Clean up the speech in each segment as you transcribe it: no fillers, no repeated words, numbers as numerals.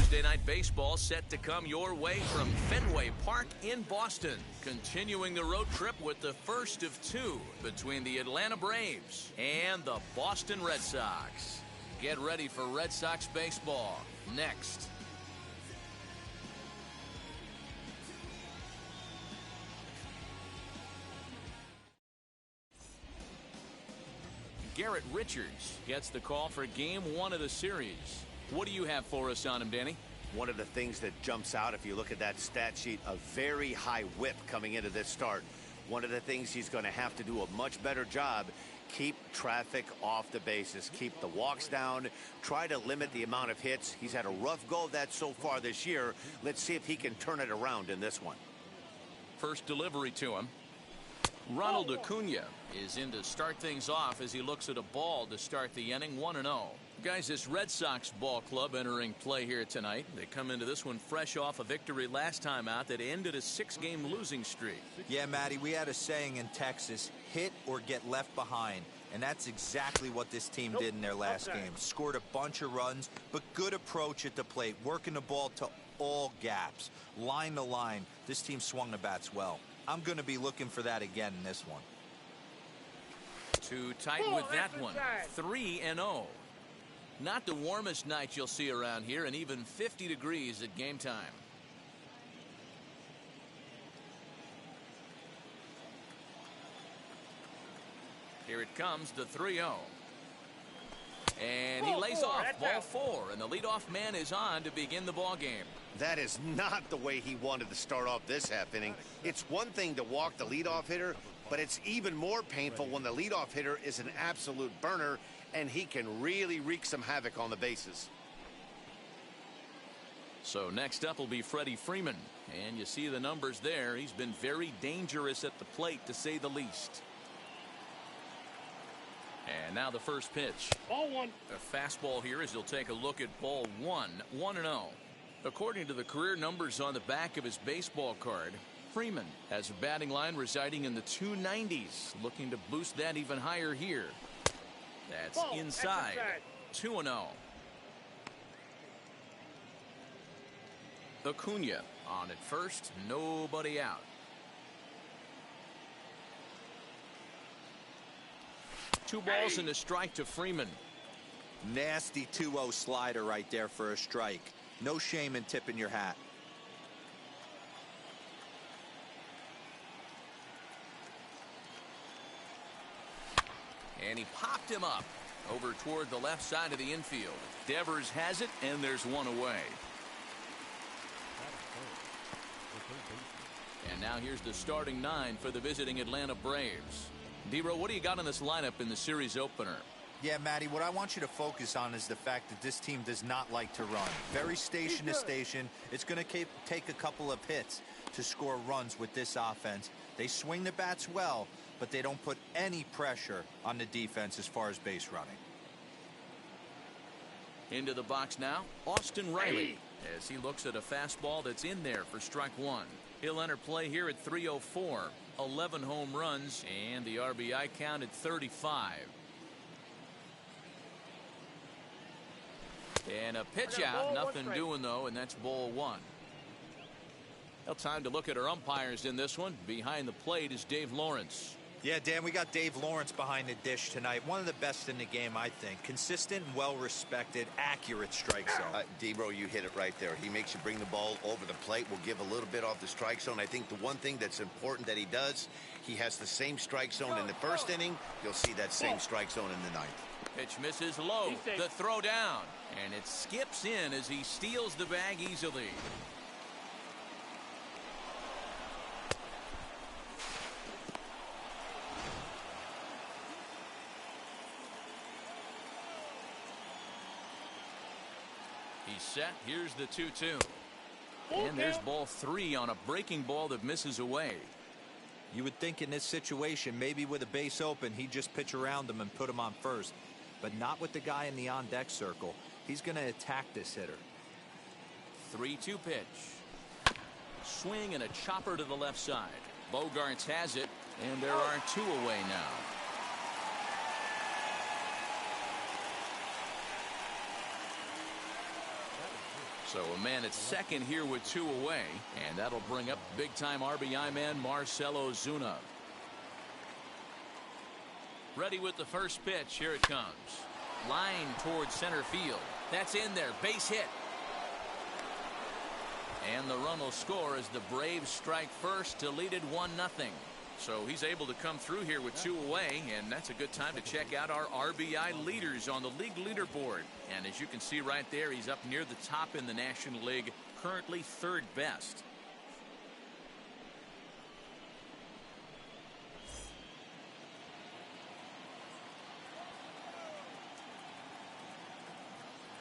Thursday Night Baseball set to come your way from Fenway Park in Boston. Continuing the road trip with the first of two between the Atlanta Braves and the Boston Red Sox. Get ready for Red Sox baseball next. Garrett Richards gets the call for game one of the series. What do you have for us on him, Danny? One of the things that jumps out if you look at that stat sheet, a very high whip coming into this start. One of the things he's going to have to do a much better job, keep traffic off the bases, keep the walks down, try to limit the amount of hits. He's had a rough go of that so far this year. Let's see if he can turn it around in this one. First delivery to him. Ronald Acuna is in to start things off as he looks at a ball to start the inning, 1-0. Guys, this Red Sox ball club entering play here tonight. They come into this one fresh off a victory last time out that ended a 6-game losing streak. Yeah, Matty, we had a saying in Texas, hit or get left behind. And that's exactly what this team did in their last game. Scored a bunch of runs, but good approach at the plate, working the ball to all gaps, line to line. This team swung the bats well. I'm going to be looking for that again in this one. Too tight with that one. 3-0. Not the warmest night you'll see around here, and even 50 degrees at game time. Here it comes, the 3-0. And he lays off ball 4, and the leadoff man is on to begin the ball game. That is not the way he wanted to start off this half inning. It's one thing to walk the leadoff hitter, but it's even more painful when the leadoff hitter is an absolute burner and he can really wreak some havoc on the bases. So next up will be Freddie Freeman, and you see the numbers there. He's been very dangerous at the plate, to say the least. And now the first pitch. Ball 1. A fastball here as he'll take a look at ball 1, 1-0. According to the career numbers on the back of his baseball card, Freeman has a batting line residing in the 290s, looking to boost that even higher here. That's inside. 2-0. Acuna on at first, nobody out. Two balls and a strike to Freeman. Nasty 2-0 slider right there for a strike. No shame in tipping your hat. And he popped him up over toward the left side of the infield. Devers has it, and there's one away. And now here's the starting 9 for the visiting Atlanta Braves. D-Bro, what do you got in this lineup in the series opener? Yeah, Matty, what I want you to focus on is the fact that this team does not like to run. Very station to station. It's going to take a couple of hits to score runs with this offense. They swing the bats well, but they don't put any pressure on the defense as far as base running. Into the box now, Austin Riley, as he looks at a fastball that's in there for strike 1. He'll enter play here at 304. 11 home runs, and the RBI count at 35. And a pitch out, nothing doing though, and that's ball 1. Well, time to look at our umpires in this one. Behind the plate is Dave Lawrence. Yeah, Dan, we got Dave Lawrence behind the dish tonight. One of the best in the game, I think. Consistent, well-respected, accurate strike zone. D-Bro, you hit it right there. He makes you bring the ball over the plate. We'll give a little bit off the strike zone. I think the one thing that's important that he does, he has the same strike zone in the first inning. You'll see that same strike zone in the ninth. Pitch misses low. The throw down. And it skips in as he steals the bag easily. He's set. Here's the 2-2. And there's ball 3 on a breaking ball that misses away. You would think in this situation, maybe with a base open, he'd just pitch around him and put him on first. But not with the guy in the on-deck circle. He's going to attack this hitter. 3-2 pitch. Swing and a chopper to the left side. Bogarts has it, and there are 2 away now. So a man at second here with 2 away, and that'll bring up big-time RBI man Marcell Ozuna. Ready with the first pitch. Here it comes. Line towards center field. That's in there. Base hit. And the run will score as the Braves strike first to lead it 1-0. So he's able to come through here with 2 away, and that's a good time to check out our RBI leaders on the league leaderboard. And as you can see right there, he's up near the top in the National League, currently 3rd best.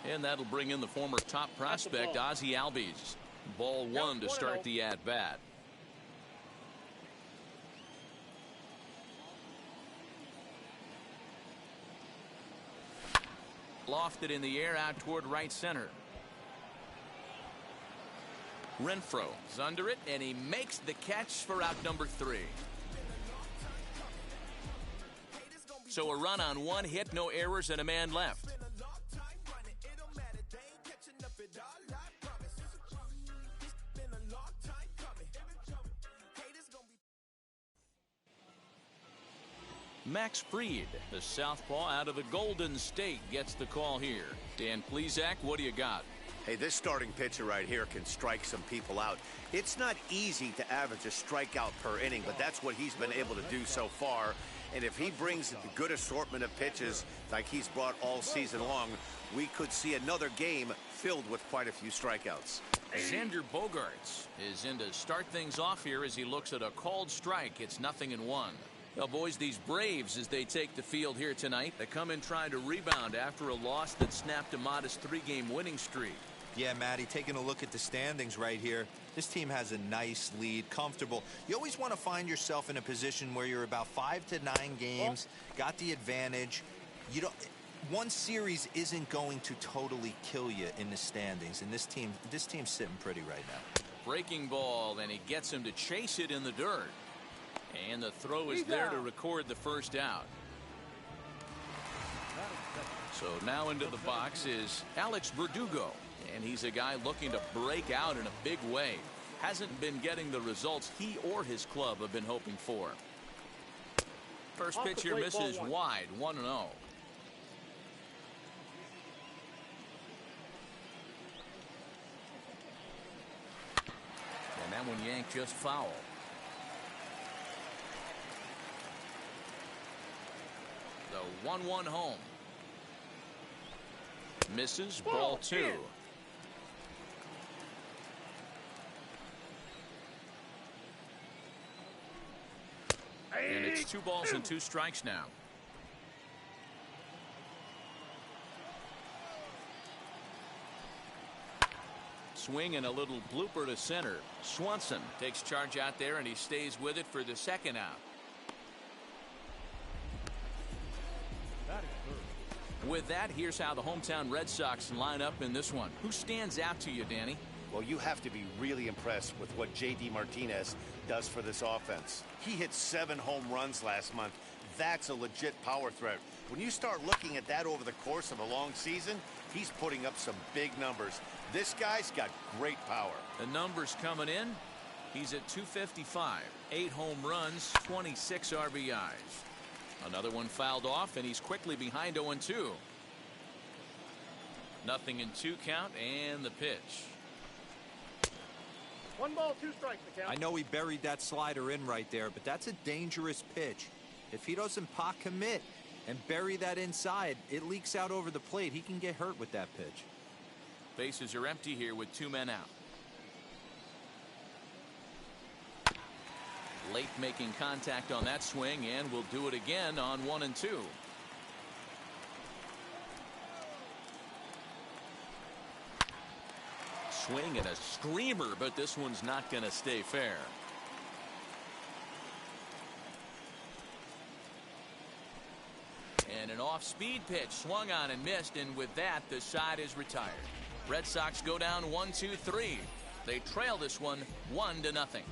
And that'll bring in the former top prospect Ozzie Albies. Ball 1 to start the at-bat. Lofted in the air out toward right center. Renfroe is under it, and he makes the catch for out number 3. So a run on 1 hit, no errors, and a man left. Max Fried, the southpaw out of the Golden State, gets the call here. Dan Plesac, what do you got? Hey, this starting pitcher right here can strike some people out. It's not easy to average a strikeout per inning, but that's what he's been able to do so far. And if he brings a good assortment of pitches like he's brought all season long, we could see another game filled with quite a few strikeouts. Xander Bogaerts is in to start things off here as he looks at a called strike. It's 0-1. Well, boys, these Braves, as they take the field here tonight, they come in trying to rebound after a loss that snapped a modest 3-game winning streak. Yeah, Matty, taking a look at the standings right here, this team has a nice lead, comfortable. You always want to find yourself in a position where you're about 5 to 9 games, got the advantage. You don't. One series isn't going to totally kill you in the standings, and this team's sitting pretty right now. Breaking ball, and he gets him to chase it in the dirt. And the throw is there to record the first out. So now into the box is Alex Verdugo. And he's a guy looking to break out in a big way. Hasn't been getting the results he or his club have been hoping for. First pitch here misses wide, 1-0. And that one yanked just foul. The 1-1 home. Misses, ball 2. And it's 2 balls and 2 strikes now. Swing and a little blooper to center. Swanson takes charge out there, and he stays with it for the second out. With that, here's how the hometown Red Sox line up in this one. Who stands out to you, Danny? Well, you have to be really impressed with what J.D. Martinez does for this offense. He hit 7 home runs last month. That's a legit power threat. When you start looking at that over the course of a long season, he's putting up some big numbers. This guy's got great power. The numbers coming in. He's at 255. 8 home runs, 26 RBIs. Another one fouled off, and he's quickly behind 0-2. 0-2 count, and the pitch. 1 ball, 2 strikes, the count. I know he buried that slider in right there, but that's a dangerous pitch. If he doesn't pot commit and bury that inside, it leaks out over the plate. He can get hurt with that pitch. Bases are empty here with 2 men out. Late making contact on that swing, and will do it again on 1-2. Swing and a screamer, but this one's not going to stay fair. And an off-speed pitch swung on and missed, and with that, the side is retired. Red Sox go down 1-2-3. They trail this one 1-0.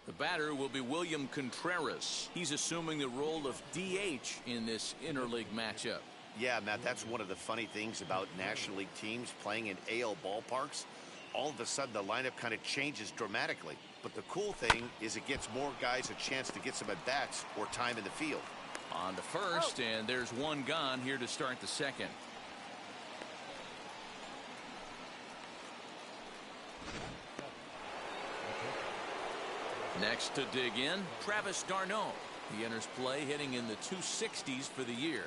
The batter will be William Contreras. He's assuming the role of DH in this interleague matchup. Yeah, Matt, that's one of the funny things about National League teams playing in AL ballparks. All of a sudden, the lineup kind of changes dramatically. But the cool thing is it gets more guys a chance to get some at-bats or time in the field. On to first, and there's one gone here to start the second. Next to dig in, Travis d'Arnaud. He enters play hitting in the 260s for the year.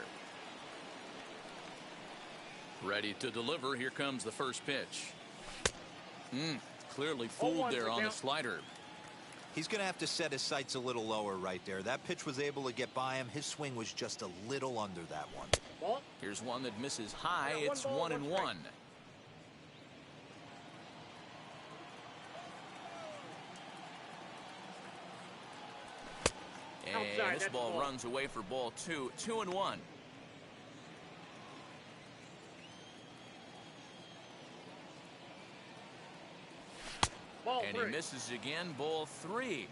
Ready to deliver. Here comes the first pitch. Clearly fooled there on the slider. He's going to have to set his sights a little lower right there. That pitch was able to get by him. His swing was just a little under that one. Here's one that misses high. It's 1-1. And this ball runs away for ball 2. 2-1. And he misses again. Ball 3.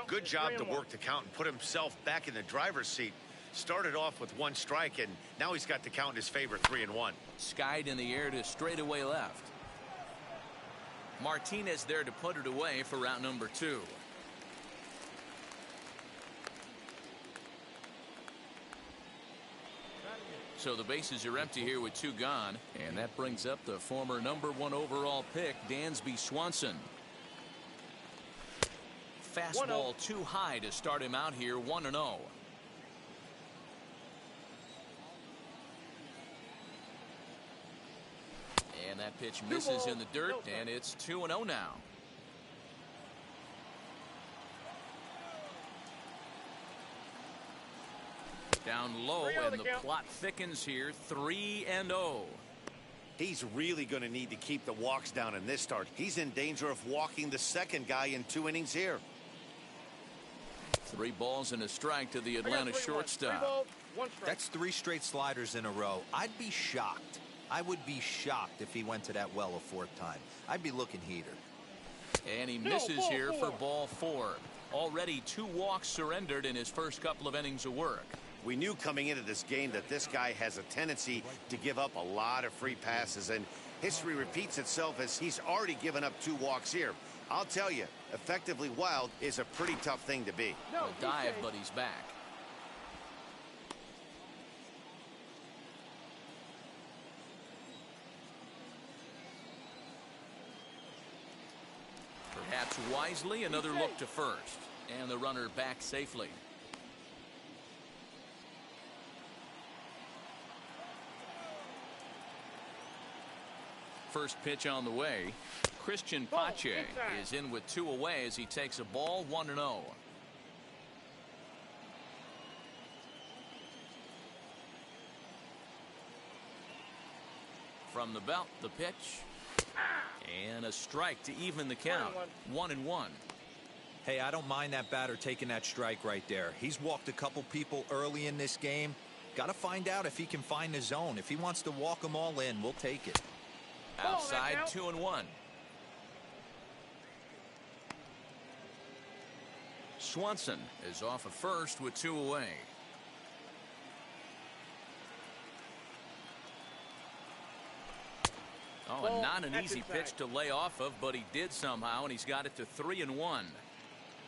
Good job to work the count and put himself back in the driver's seat. Started off with 1 strike, and now he's got the count in his favor, 3-1. Skied in the air to straightaway left. Martinez there to put it away for route number 2. So the bases are empty here with 2 gone, and that brings up the former #1 overall pick, Dansby Swanson. Fastball too high to start him out here, 1-0. And that pitch misses in the dirt, and it's 2-0 now. Down low, and the plot thickens here, 3-0. He's really going to need to keep the walks down in this start. He's in danger of walking the second guy in 2 innings here. 3 balls and a strike to the Atlanta shortstop. That's 3 straight sliders in a row. I'd be shocked. I would be shocked if he went to that well a 4th time. I'd be looking heater. And he misses here for ball 4. Already 2 walks surrendered in his first couple of innings of work. We knew coming into this game that this guy has a tendency to give up a lot of free passes, and history repeats itself as he's already given up 2 walks here. I'll tell you, effectively wild is a pretty tough thing to be. A dive, but he's back. Perhaps wisely, another look to first, and the runner back safely. First pitch on the way. Christian Pache is in with 2 away as he takes a ball, 1-0. From the belt, the pitch. And a strike to even the count. 1-1. Hey, I don't mind that batter taking that strike right there. He's walked a couple people early in this game. Got to find out if he can find the zone. If he wants to walk them all in, we'll take it. Outside, 2-1. Swanson is off of first with 2 away. Oh, not an easy pitch to lay off of, but he did somehow, and he's got it to 3-1.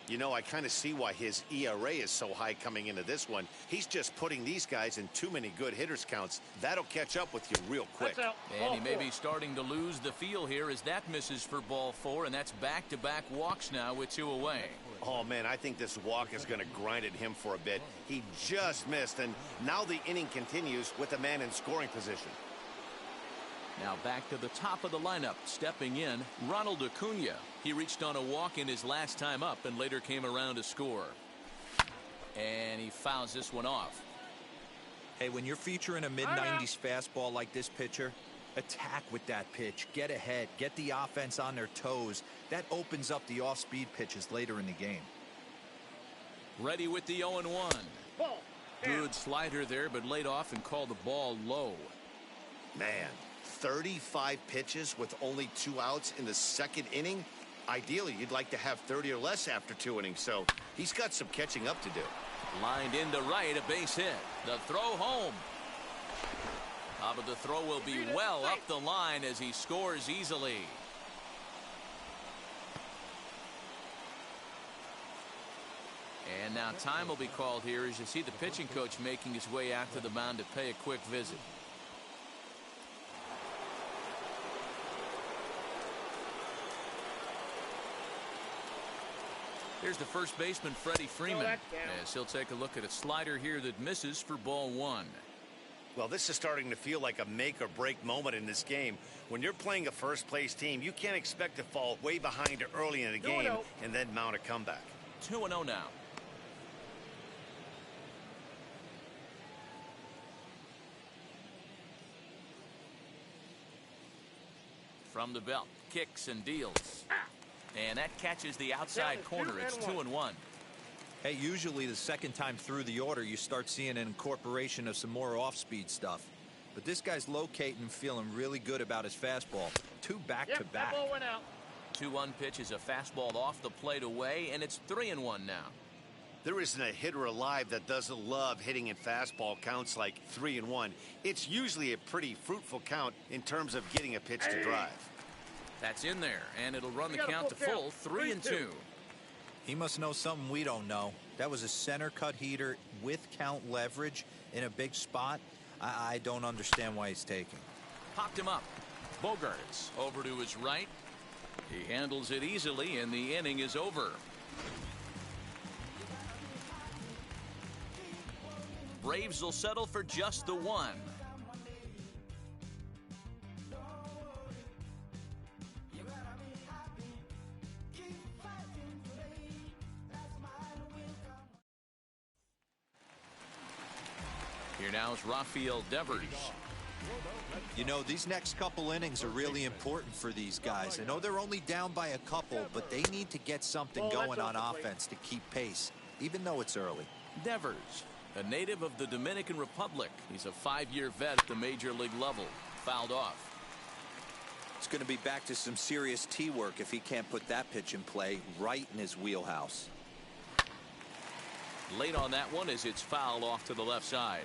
You know, I kind of see why his ERA is so high coming into this one. He's just putting these guys in too many good hitters counts. That'll catch up with you real quick. And he may be starting to lose the feel here as that misses for ball 4, and that's back-to-back walks now with 2 away. Oh, man, I think this walk is going to grind at him for a bit. He just missed, and now the inning continues with a man in scoring position. Now back to the top of the lineup, stepping in, Ronald Acuna. He reached on a walk in his last time up and later came around to score. And he fouls this one off. Hey, when you're featuring a mid-90s fastball like this pitcher, attack with that pitch. Get ahead. Get the offense on their toes. That opens up the off-speed pitches later in the game. Ready with the 0-1. Good slider there, but laid off and called the ball low. Man, 35 pitches with only 2 outs in the 2nd inning. Ideally, you'd like to have 30 or less after 2 innings, so he's got some catching up to do. Lined into right, a base hit. The throw home. But the throw will be well up the line as he scores easily. And now time will be called here as you see the pitching coach making his way out to the mound to pay a quick visit. Here's the first baseman, Freddie Freeman, as he'll take a look at a slider here that misses for ball 1. Well, this is starting to feel like a make or break moment in this game. When you're playing a first place team, you can't expect to fall way behind early in the game and then mount a comeback. 2-0 now. From the belt, kicks and deals. And that catches the outside corner. It's 2-1. Hey, usually the second time through the order, you start seeing an incorporation of some more off-speed stuff. But this guy's locating and feeling really good about his fastball. 2 back-to-back. That ball went out. 2-1 pitch is a fastball off the plate away, and it's 3-1 now. There isn't a hitter alive that doesn't love hitting in fastball counts like 3-1. It's usually a pretty fruitful count in terms of getting a pitch to drive. That's in there, and it'll run the count to full 3-2. He must know something we don't know. That was a center cut heater with count leverage in a big spot. I don't understand why he's taking. Popped him up. Bogarts over to his right. He handles it easily, and the inning is over. Braves will settle for just the 1. Here now is Rafael Devers. You know, these next couple innings are really important for these guys. I know they're only down by a couple, but they need to get something going on offense to keep pace, even though it's early. Devers, a native of the Dominican Republic. He's a 5-year vet at the major league level. Fouled off. It's going to be back to some serious tee work if he can't put that pitch in play right in his wheelhouse. Late on that one as it's fouled off to the left side.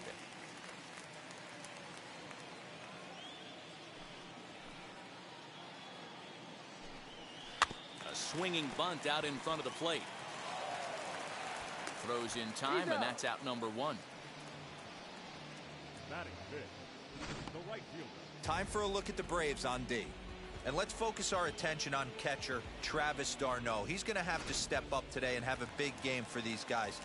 A swinging bunt out in front of the plate. Throws in time, and that's out number 1. Time for a look at the Braves on D. And let's focus our attention on catcher Travis d'Arnaud. He's going to have to step up today and have a big game for these guys.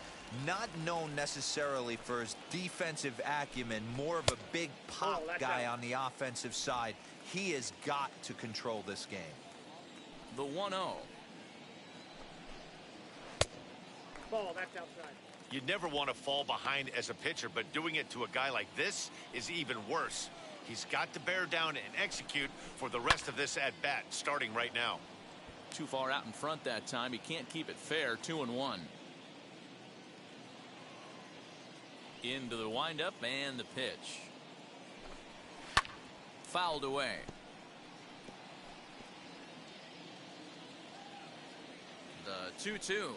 Not known necessarily for his defensive acumen, more of a big pop guy on the offensive side. He has got to control this game. The 1-0. Ball, that's outside. You'd never want to fall behind as a pitcher, but doing it to a guy like this is even worse. He's got to bear down and execute for the rest of this at-bat, starting right now. Too far out in front that time. He can't keep it fair. 2-1. Into the windup and the pitch. Fouled away. The 2-2.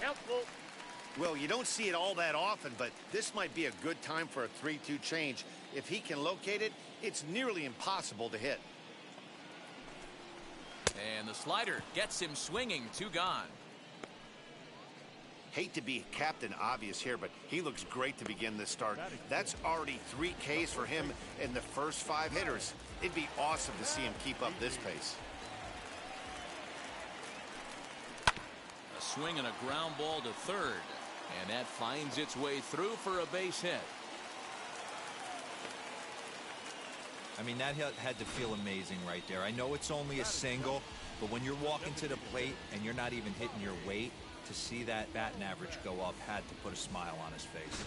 Helpful. Well, you don't see it all that often, but this might be a good time for a 3-2 change. If he can locate it, it's nearly impossible to hit. And the slider gets him swinging. 2 gone. Hate to be Captain Obvious here, but he looks great to begin this start. That's already 3 Ks for him in the first 5 hitters. It'd be awesome to see him keep up this pace. A swing and a ground ball to third. And that finds its way through for a base hit. I mean, that had to feel amazing right there. I know it's only a single, but when you're walking to the plate and you're not even hitting your weight, to see that batting average go up had to put a smile on his face.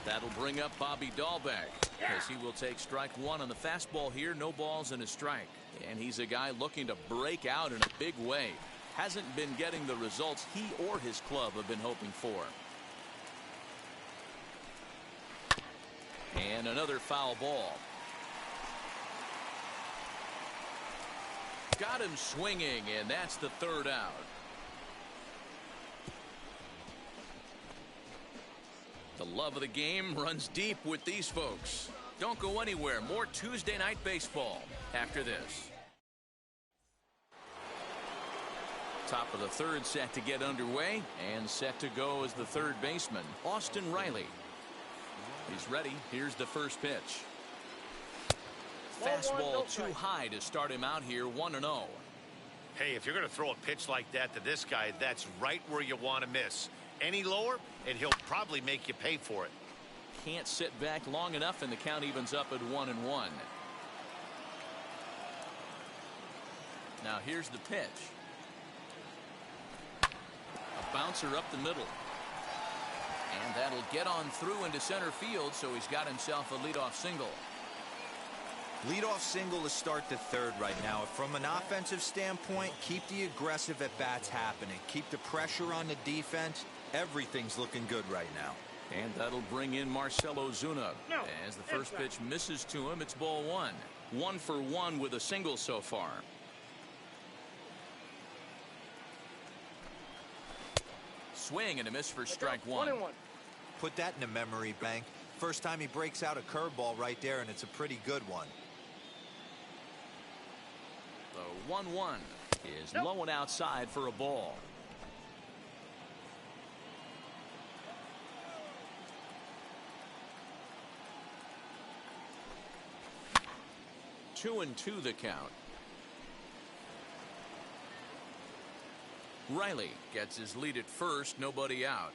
That'll bring up Bobby Dahlbeck as he will take strike 1 on the fastball here. No balls and a strike. And he's a guy looking to break out in a big way. Hasn't been getting the results he or his club have been hoping for. And another foul ball. Got him swinging, and that's the third out. The love of the game runs deep with these folks. Don't go anywhere. More Tuesday Night Baseball after this. Top of the third set to get underway, and set to go as the third baseman, Austin Riley. He's ready. Here's the first pitch. Fastball too high to start him out here, 1-0. Hey, if you're going to throw a pitch like that to this guy, that's right where you want to miss. Any lower, and he'll probably make you pay for it. Can't sit back long enough, and the count evens up at 1-1. Now here's the pitch. A bouncer up the middle. And that'll get on through into center field, so he's got himself a leadoff single. Leadoff single to start the third right now. From an offensive standpoint, keep the aggressive at-bats happening. Keep the pressure on the defense. Everything's looking good right now. And that'll bring in Marcell Ozuna. As the first pitch misses to him, it's ball one. 1 for 1 with a single so far. Swing and a miss for strike one. Put that in the memory bank. First time he breaks out a curveball right there, and it's a pretty good one. The 1-1 is low and outside for a ball. Two and two the count. Riley gets his lead at first, nobody out.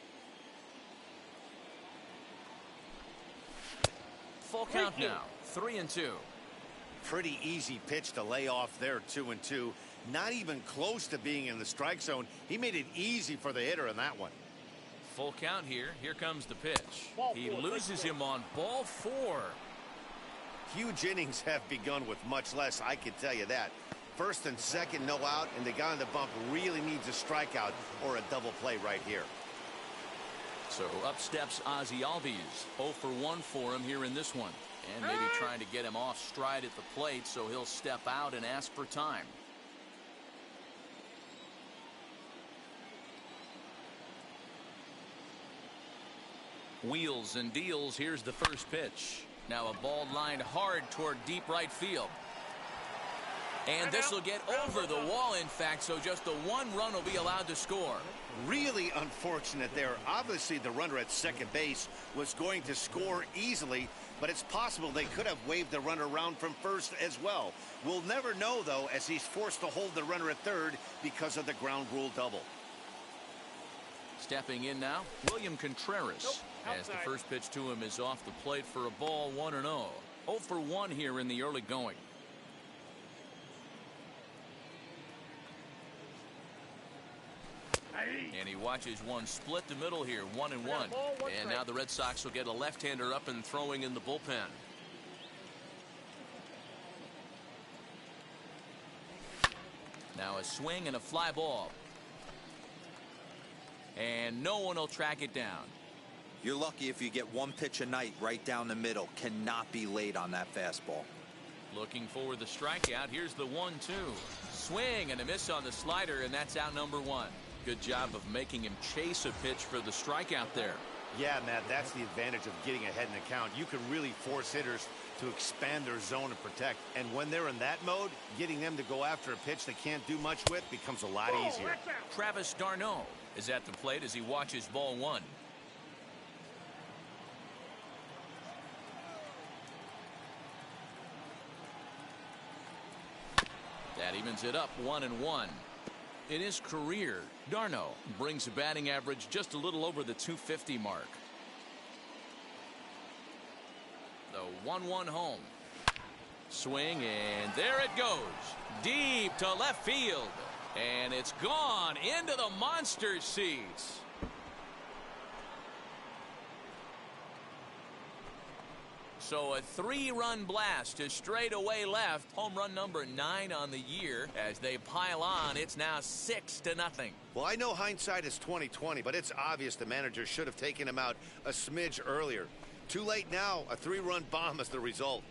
Full count now, 3-2. Pretty easy pitch to lay off there, 2-2. Not even close to being in the strike zone. He made it easy for the hitter in that one. Full count here. Here comes the pitch. He loses him on ball 4. Huge innings have begun with much less, I can tell you that. First and second, no out, and the guy on the bump really needs a strikeout or a double play right here. So up steps Ozzie Albies. 0 for 1 for him here in this one. And maybe trying to get him off stride at the plate, so he'll step out and ask for time. Wheels and deals. Here's the first pitch. Now a ball lined hard toward deep right field. And this will get over the wall, in fact, so just the one run will be allowed to score. Really unfortunate there. Obviously, the runner at second base was going to score easily, but it's possible they could have waved the runner around from first as well. We'll never know, though, as he's forced to hold the runner at third because of the ground rule double. Stepping in now, William Contreras. As the first pitch to him is off the plate for a ball, 1-0. 0 for 1 here in the early going. And he watches one split the middle here, 1-1. And now the Red Sox will get a left-hander up and throwing in the bullpen. Now a swing and a fly ball. And no one will track it down. You're lucky if you get one pitch a night right down the middle. Cannot be late on that fastball. Looking for the strikeout. Here's the 1-2. Swing and a miss on the slider, and that's out number 1. Good job of making him chase a pitch for the strikeout there. Yeah, Matt, that's the advantage of getting ahead in the count. You can really force hitters to expand their zone and protect. And when they're in that mode, getting them to go after a pitch they can't do much with becomes a lot easier. Travis d'Arnaud is at the plate as he watches ball 1. That evens it up, 1-1. In his career, d'Arnaud brings a batting average just a little over the 250 mark. The 1-1 home. Swing, and there it goes. Deep to left field. And it's gone into the monster seats. So a 3-run blast to straightaway left. Home run number 9 on the year. As they pile on, it's now 6-0. Well, I know hindsight is 20/20, but it's obvious the manager should have taken him out a smidge earlier. Too late now. A 3-run bomb is the result.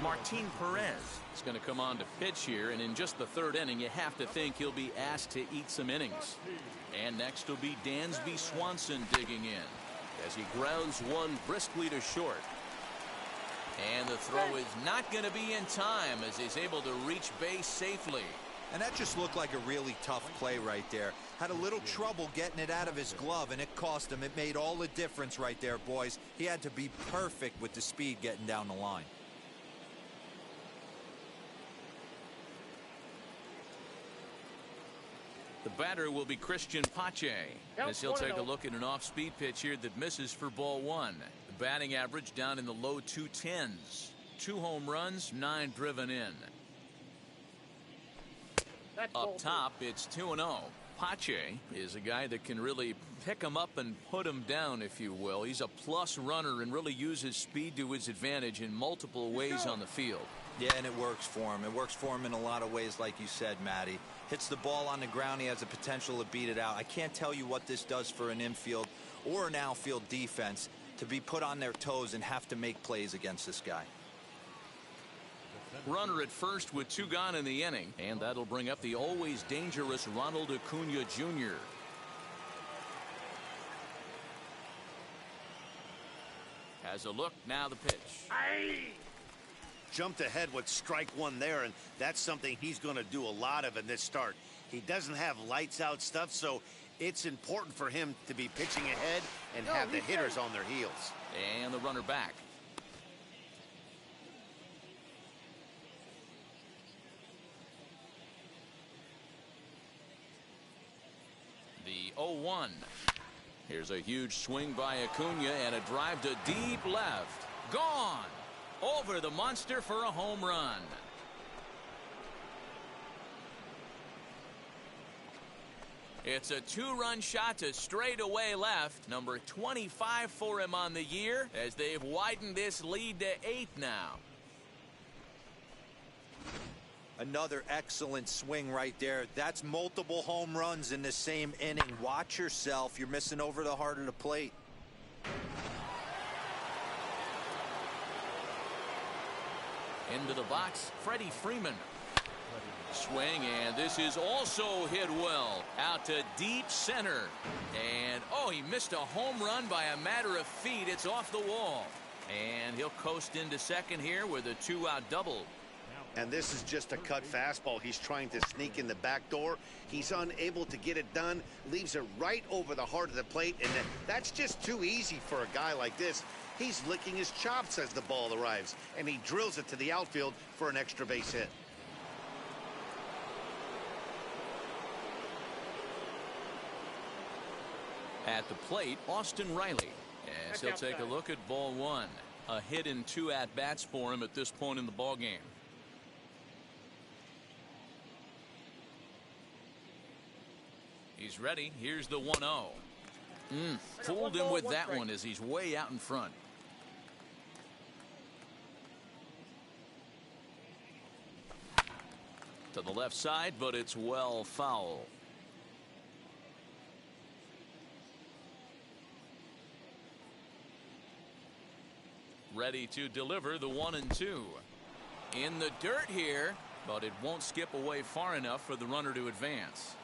Martin Perez is going to come on to pitch here, and in just the third inning, you have to think he'll be asked to eat some innings. And next will be Dansby Swanson digging in as he grounds one briskly to short. And the throw is not going to be in time as he's able to reach base safely. And that just looked like a really tough play right there. Had a little trouble getting it out of his glove, and it cost him. It made all the difference right there, boys. He had to be perfect with the speed getting down the line. The batter will be Christian Pache, as he'll take a look at an off-speed pitch here that misses for ball one. The batting average down in the low 210s. 2 home runs, 9 driven in. Up top, it's 2-0. Pache is a guy that can really pick him up and put him down, if you will. He's a plus runner and really uses speed to his advantage in multiple ways on the field. Yeah, and it works for him. It works for him in a lot of ways, like you said, Matty. Hits the ball on the ground. He has the potential to beat it out. I can't tell you what this does for an infield or an outfield defense to be put on their toes and have to make plays against this guy. Runner at first with 2 gone in the inning, and that'll bring up the always dangerous Ronald Acuna Jr. Has a look, now the pitch. Jumped ahead with strike one there, and that's something he's going to do a lot of in this start. He doesn't have lights out stuff, so it's important for him to be pitching ahead and have the hitters on their heels. And the runner back. The 0-1. Here's a huge swing by Acuna and a drive to deep left. Gone. Over the monster for a home run. It's a 2-run shot to straightaway left. Number 25 for him on the year as they've widened this lead to 8 now. Another excellent swing right there. That's multiple home runs in the same inning. Watch yourself. You're missing over the heart of the plate. Into the box, Freddie Freeman. Swing, and this is also hit well. Out to deep center. And, oh, he missed a home run by a matter of feet. It's off the wall. And he'll coast into second here with a 2-out double. And this is just a cut fastball. He's trying to sneak in the back door. He's unable to get it done. Leaves it right over the heart of the plate. And that's just too easy for a guy like this. He's licking his chops as the ball arrives. And he drills it to the outfield for an extra base hit. At the plate, Austin Riley. As he'll take a look at ball one. A hit in 2 at-bats for him at this point in the ballgame. He's ready. Here's the 1-0. Fooled him with that one as he's way out in front. To the left side, but it's well foul. Ready to deliver the 1-2. In the dirt here, but it won't skip away far enough for the runner to advance.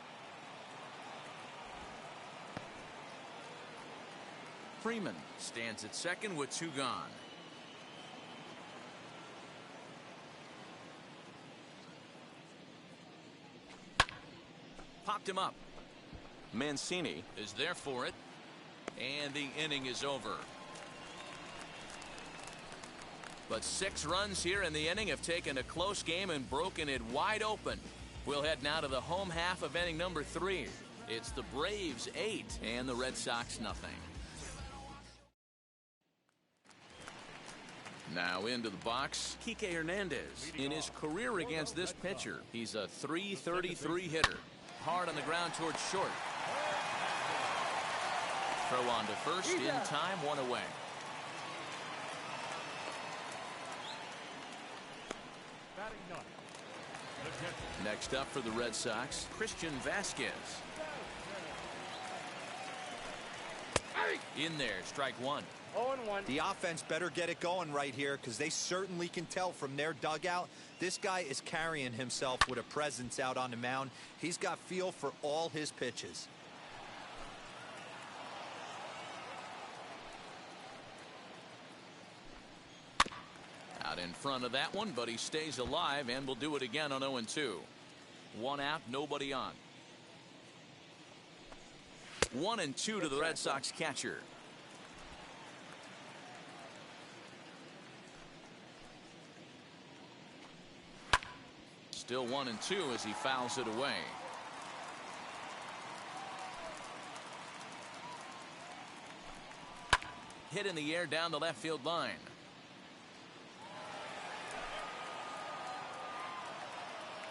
Freeman stands at second with 2 gone. Popped him up. Mancini is there for it. And the inning is over. But 6 runs here in the inning have taken a close game and broken it wide open. We'll head now to the home half of inning number 3. It's the Braves 8 and the Red Sox nothing. Now into the box, Kike Hernandez. In his career against this pitcher, he's a .333 hitter. Hard on the ground towards short. Throw on to first in time, 1 away. Next up for the Red Sox, Christian Vasquez. In there, strike 1. 0-1. The offense better get it going right here because they certainly can tell from their dugout. This guy is carrying himself with a presence out on the mound. He's got feel for all his pitches. Out in front of that one, but he stays alive and will do it again on 0-2. One out, nobody on. 1-2 to the Red Sox catcher. Still 1-2 as he fouls it away. Hit in the air down the left field line.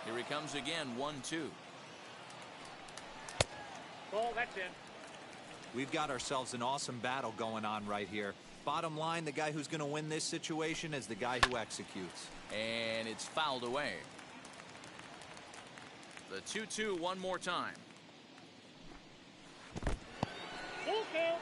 Here he comes again, 1-2. Ball, that's in. We've got ourselves an awesome battle going on right here. Bottom line, the guy who's going to win this situation is the guy who executes. And it's fouled away. The 2-2 one more time. Full count.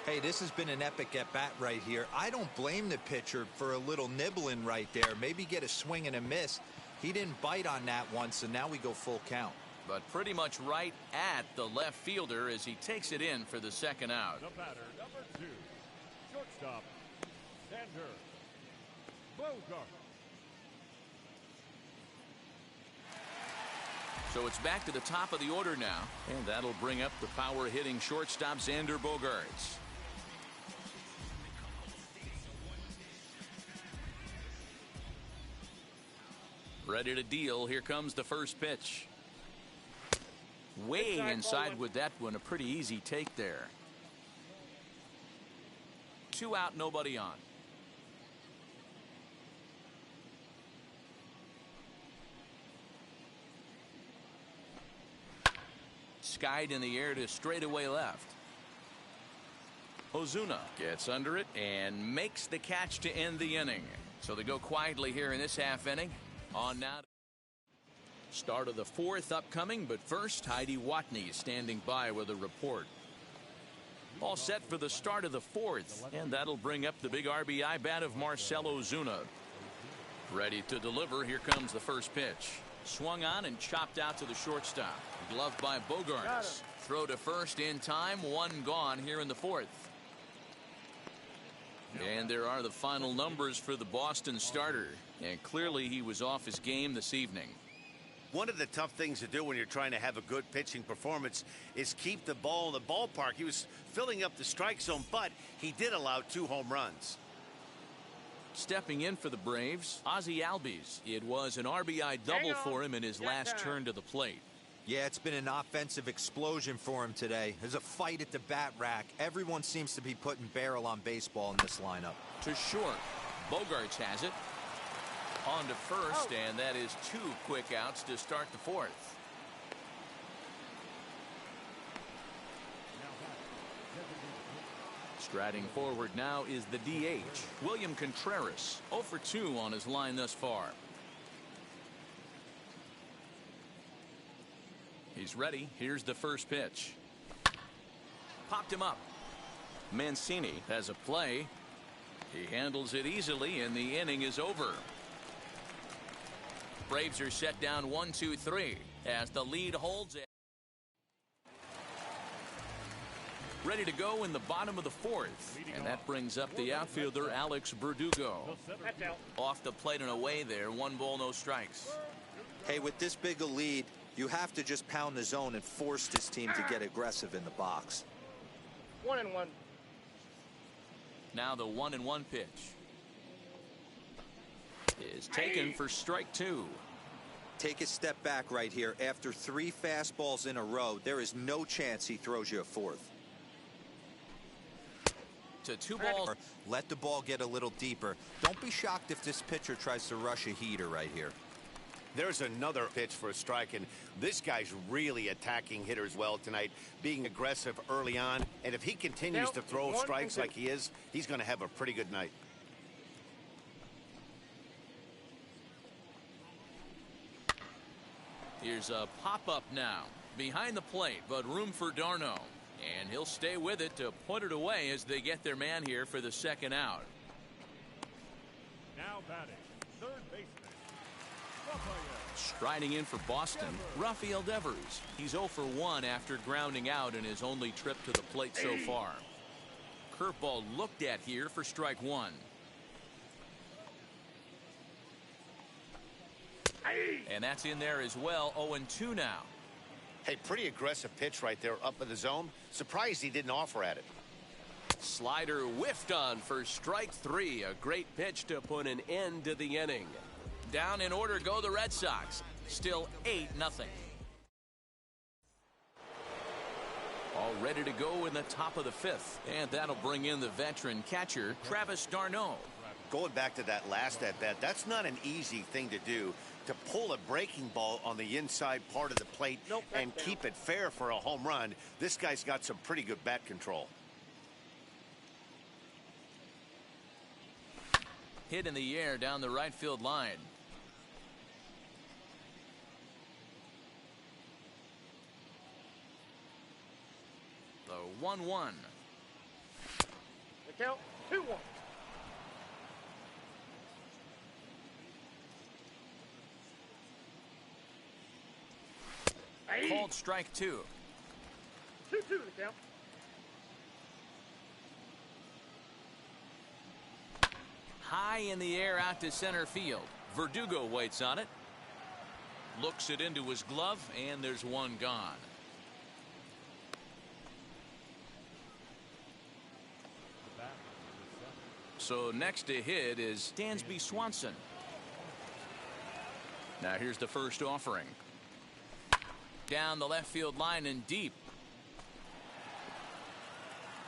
Hey, this has been an epic at-bat right here. I don't blame the pitcher for a little nibbling right there. Maybe get a swing and a miss. He didn't bite on that one, so now we go full count. But pretty much right at the left fielder as he takes it in for the second out. The batter, number 2, shortstop, Sander Bogart. So it's back to the top of the order now, and that'll bring up the power-hitting shortstop Xander Bogaerts. Ready to deal. Here comes the first pitch. Way inside with that one. A pretty easy take there. 2 out, nobody on. Skied in the air to straightaway left. Ozuna gets under it and makes the catch to end the inning. So they go quietly here in this half inning. On now. Start of the 4th upcoming, but first Heidi Watney standing by with a report. All set for the start of the 4th, and that'll bring up the big RBI bat of Marcell Ozuna. Ready to deliver. Here comes the first pitch. Swung on and chopped out to the shortstop. Gloved by Bogaerts. Throw to first in time. 1 gone here in the 4th. And there are the final numbers for the Boston starter. And clearly he was off his game this evening. One of the tough things to do when you're trying to have a good pitching performance is keep the ball in the ballpark. He was filling up the strike zone, but he did allow 2 home runs. Stepping in for the Braves, Ozzie Albies. It was an RBI double for him in his last turn to the plate. Yeah, it's been an offensive explosion for him today. There's a fight at the bat rack. Everyone seems to be putting barrel on baseball in this lineup. To short. Bogaerts has it. On to first, and that is 2 quick outs to start the 4th. Striding forward now is the DH, William Contreras, 0 for 2 on his line thus far. He's ready. Here's the first pitch. Popped him up. Mancini has a play. He handles it easily, and the inning is over. Braves are set down 1-2-3 as the lead holds it. Ready to go in the bottom of the 4th, and that brings up the outfielder Alex Verdugo. That's out. Off the plate and away there. 1 ball, no strikes. Hey, with this big a lead, you have to just pound the zone and force this team to get aggressive in the box. 1-1. Now the 1-1 pitch is taken for strike 2. Take a step back right here. After 3 fastballs in a row, there is no chance he throws you a 4th. To 2 balls. Let the ball get a little deeper. Don't be shocked if this pitcher tries to rush a heater right here. There's another pitch for a strike, and this guy's really attacking hitters well tonight, being aggressive early on. And if he continues to throw strikes like he is, he's going to have a pretty good night. Here's a pop-up now. Behind the plate, but room for Darno. And he'll stay with it to put it away as they get their man here for the second out. Now batting, third baseman, Rafael. Striding in for Boston, Rafael Devers. He's 0 for 1 after grounding out in his only trip to the plate so far. Curveball looked at here for strike one. And that's in there as well. 0-2 now. Hey, pretty aggressive pitch right there up in the zone. Surprised he didn't offer at it. Slider whiffed on for strike three. A great pitch to put an end to the inning. Down in order go the Red Sox. Still 8-0. All ready to go in the top of the fifth. And that'll bring in the veteran catcher, Travis d'Arnaud. Going back to that last at-bat, that's not an easy thing to do, to pull a breaking ball on the inside part of the plate and keep it fair for a home run. This guy's got some pretty good bat control. Hit in the air down the right field line. The 1-1. The count, 2-1. Called strike two. 2-2 the count. High in the air out to center field. Verdugo waits on it. Looks it into his glove, and there's one gone. So next to hit is Dansby Swanson. Now here's the first offering. Down the left field line and deep.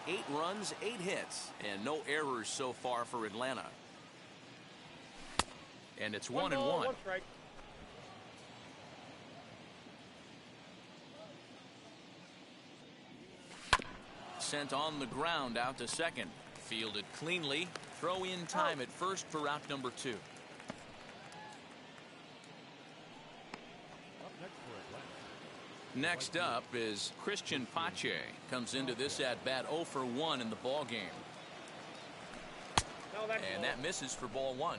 8 runs, 8 hits, and no errors so far for Atlanta. And it's 1-1. One strike. Sent on the ground out to second. Fielded cleanly. Throw in time at first for out number 2. Next up is Christian Pache. Comes into this at bat 0 for 1 in the ball game. And that misses for ball 1.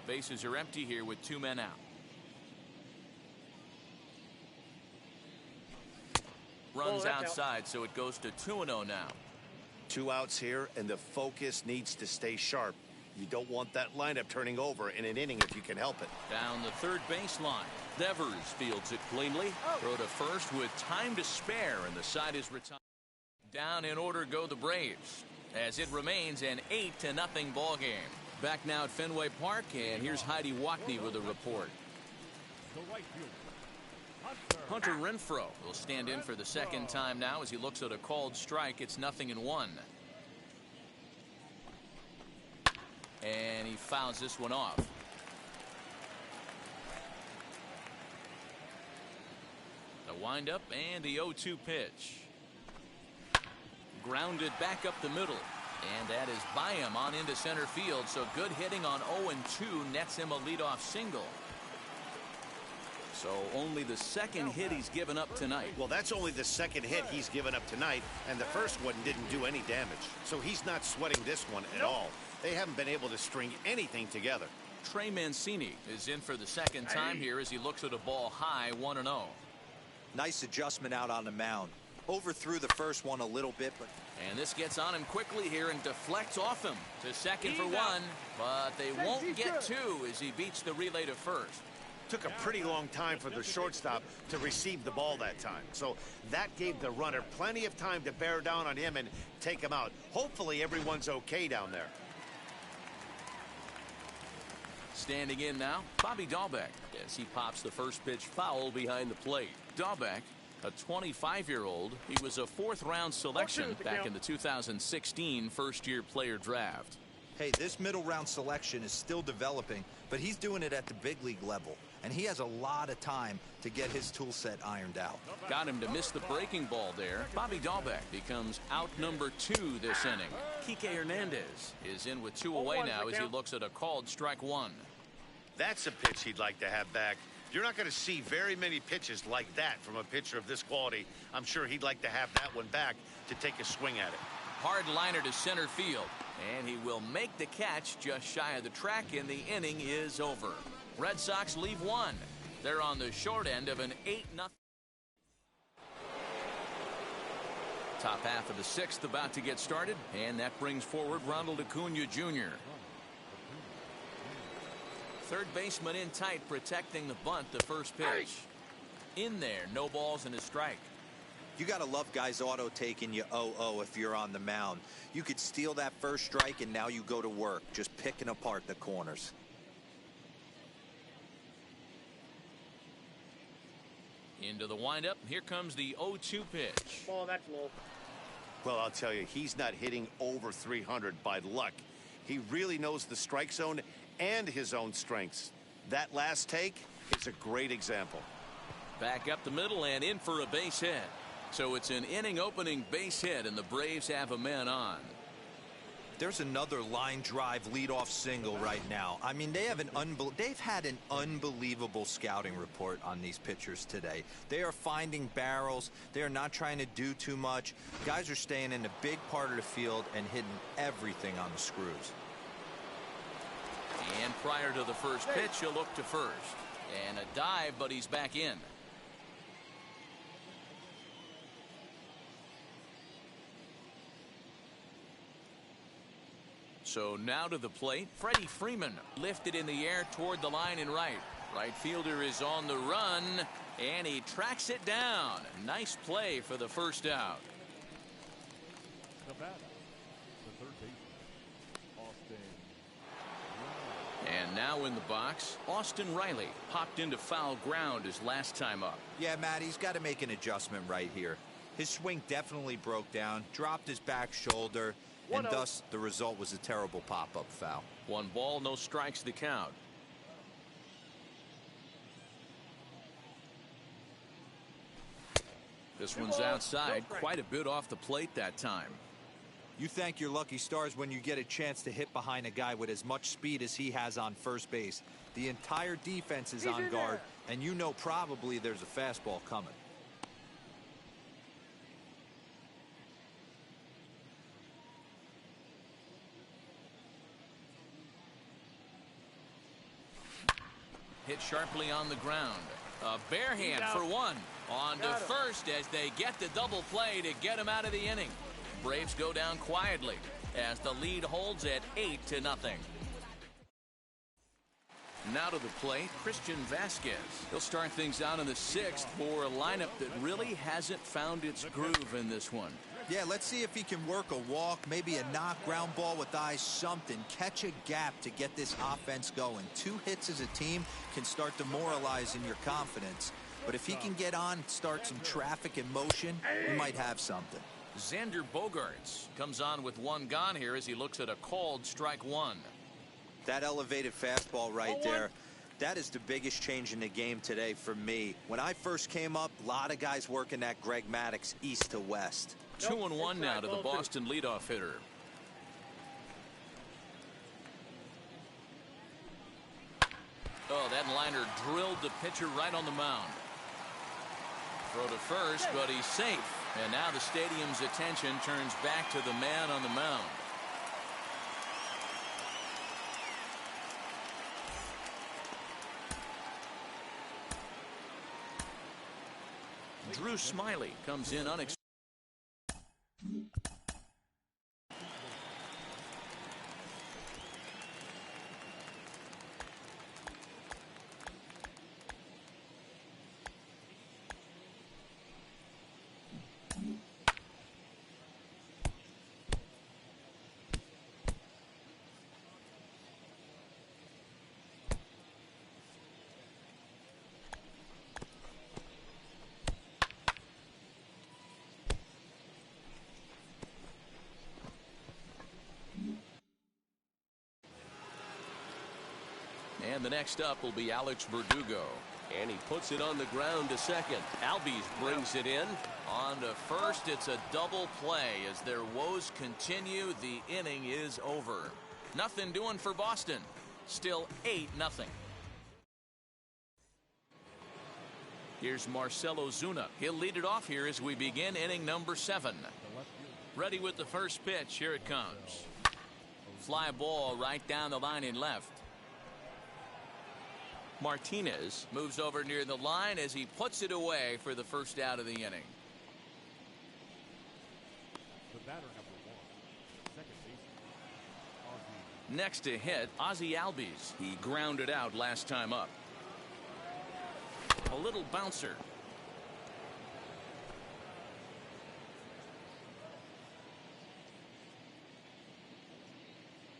Bases are empty here with 2 men out. Runs outside, so it goes to 2-0 now. 2 outs here, and the focus needs to stay sharp. You don't want that lineup turning over in an inning if you can help it. Down the third baseline. Devers fields it cleanly. Throw to first with time to spare, and the side is retired. Down in order go the Braves, as it remains an 8-0 ball game. Back now at Fenway Park, and here's Heidi Wackney with a report. Hunter Renfroe will stand in for the second time now as he looks at a called strike. It's 0-1. And he fouls this one off. The windup and the 0-2 pitch. Grounded back up the middle. And that is by him on into center field. So good hitting on 0-2 nets him a leadoff single. So only the second hit he's given up tonight. Well, that's only the second hit he's given up tonight, and the first one didn't do any damage. So he's not sweating this one at all. They haven't been able to string anything together. Trey Mancini is in for the second time here as he looks at a ball high, 1-0. Nice adjustment out on the mound. Overthrew the first one a little bit, but... And this gets on him quickly here and deflects off him to second for 1. But they won't get 2 as he beats the relay to first. Took a pretty long time for the shortstop to receive the ball that time. So that gave the runner plenty of time to bear down on him and take him out. Hopefully everyone's okay down there. Standing in now, Bobby Dahlbeck, as he pops the first pitch foul behind the plate. Dahlbeck, a 25-year-old, he was a 4th-round selection back in the 2016 first-year player draft. Hey, this middle round selection is still developing, but he's doing it at the big league level, and he has a lot of time to get his tool set ironed out. Got him to miss the breaking ball there. Bobby Dahlbeck becomes out number 2 this inning. Kike Hernandez is in with 2 away now as he looks at a called strike 1. That's a pitch he'd like to have back. You're not going to see very many pitches like that from a pitcher of this quality. I'm sure he'd like to have that one back to take a swing at it. Hard liner to center field, and he will make the catch just shy of the track, and the inning is over. Red Sox leave one. They're on the short end of an 8-0. Top half of the sixth about to get started, and that brings forward Ronald Acuna Jr. Third baseman in tight, protecting the bunt. The first pitch in there, no balls and a strike. You got to love guys auto taking you 0-0 if you're on the mound. You could steal that first strike and now you go to work just picking apart the corners. Into the windup. Here comes the 0-2 pitch. Ball, that's low. Well, I'll tell you, he's not hitting over 300 by luck. He really knows the strike zone and his own strengths. That last take is a great example. Back up the middle and in for a base hit. So it's an inning opening base hit, and the Braves have a man on. There's another line drive leadoff single right now. I mean, they've had an unbelievable scouting report on these pitchers today. They are finding barrels. They are not trying to do too much. Guys are staying in a big part of the field and hitting everything on the screws. And prior to the first pitch, he'll look to first. And a dive, but he's back in. So now to the plate, Freddie Freeman lifted in the air toward the line and right. Right fielder is on the run, and he tracks it down. Nice play for the first out. Nevada, the third baseman, Austin. And now in the box, Austin Riley popped into foul ground his last time up. Yeah, Matt, he's got to make an adjustment right here. His swing definitely broke down, dropped his back shoulder, and thus the result was a terrible pop-up foul. 1 ball, no strikes, the count. This one's outside, quite a bit off the plate that time. You thank your lucky stars when you get a chance to hit behind a guy with as much speed as he has on first base. The entire defense is on guard, and you know probably there's a fastball coming. Hit sharply on the ground. A bare hand for one. On to first as they get the double play to get him out of the inning. Braves go down quietly as the lead holds at 8-0. Now to the plate, Christian Vasquez. He'll start things out in the sixth for a lineup that really hasn't found its groove in this one. Yeah, let's see if he can work a walk, maybe a knock, ground ball with eyes, something. Catch a gap to get this offense going. 2 hits as a team can start demoralizing your confidence. But if he can get on, start some traffic in motion, we might have something. Xander Bogaerts comes on with 1 gone here as he looks at a called strike 1. That elevated fastball right there, that is the biggest change in the game today for me. When I first came up, a lot of guys working that Greg Maddux east to west. 2-1 now to the Boston leadoff hitter. Oh, that liner drilled the pitcher right on the mound. Throw to first, but he's safe. And now the stadium's attention turns back to the man on the mound. Drew Smyly comes in unexpected. And the next up will be Alex Verdugo. And he puts it on the ground to second. Albies brings it in. On to first, it's a double play. As their woes continue, the inning is over. Nothing doing for Boston. Still 8-0. Here's Marcell Ozuna. He'll lead it off here as we begin inning number 7. Ready with the first pitch. Here it comes. Fly ball right down the line in left. Martinez moves over near the line as he puts it away for the first out of the inning. The batter number 1, second baseman, Ozzy. Next to hit, Ozzy Albies. He grounded out last time up. A little bouncer.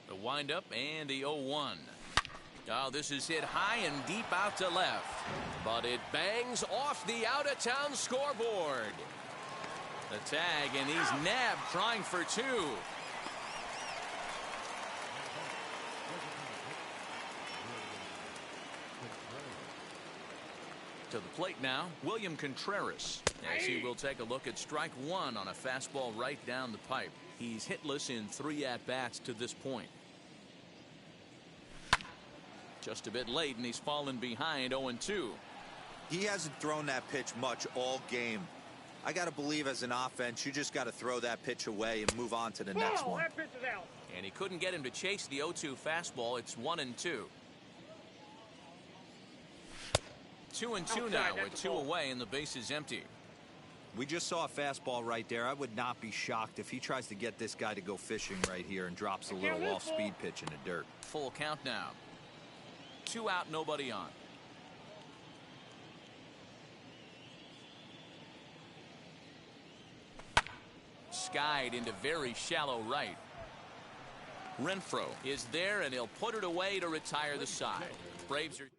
The windup and the 0-1. Oh, this is hit high and deep out to left. But it bangs off the out-of-town scoreboard. The tag, and he's nabbed trying for 2. To the plate now, William Contreras, as he will take a look at strike 1 on a fastball right down the pipe. He's hitless in 3 at-bats to this point. Just a bit late, and he's fallen behind 0-2. He hasn't thrown that pitch much all game. I got to believe as an offense, you just got to throw that pitch away and move on to the next one. That pitch is out. And he couldn't get him to chase the 0-2 fastball. It's 1-2. 2-2 now with 2 away, and the base is empty. We just saw a fastball right there. I would not be shocked if he tries to get this guy to go fishing right here and drops a little off-speed pitch in the dirt. Full count now. 2 out, nobody on. Skied into very shallow right. Renfroe is there, and he'll put it away to retire the side. Braves are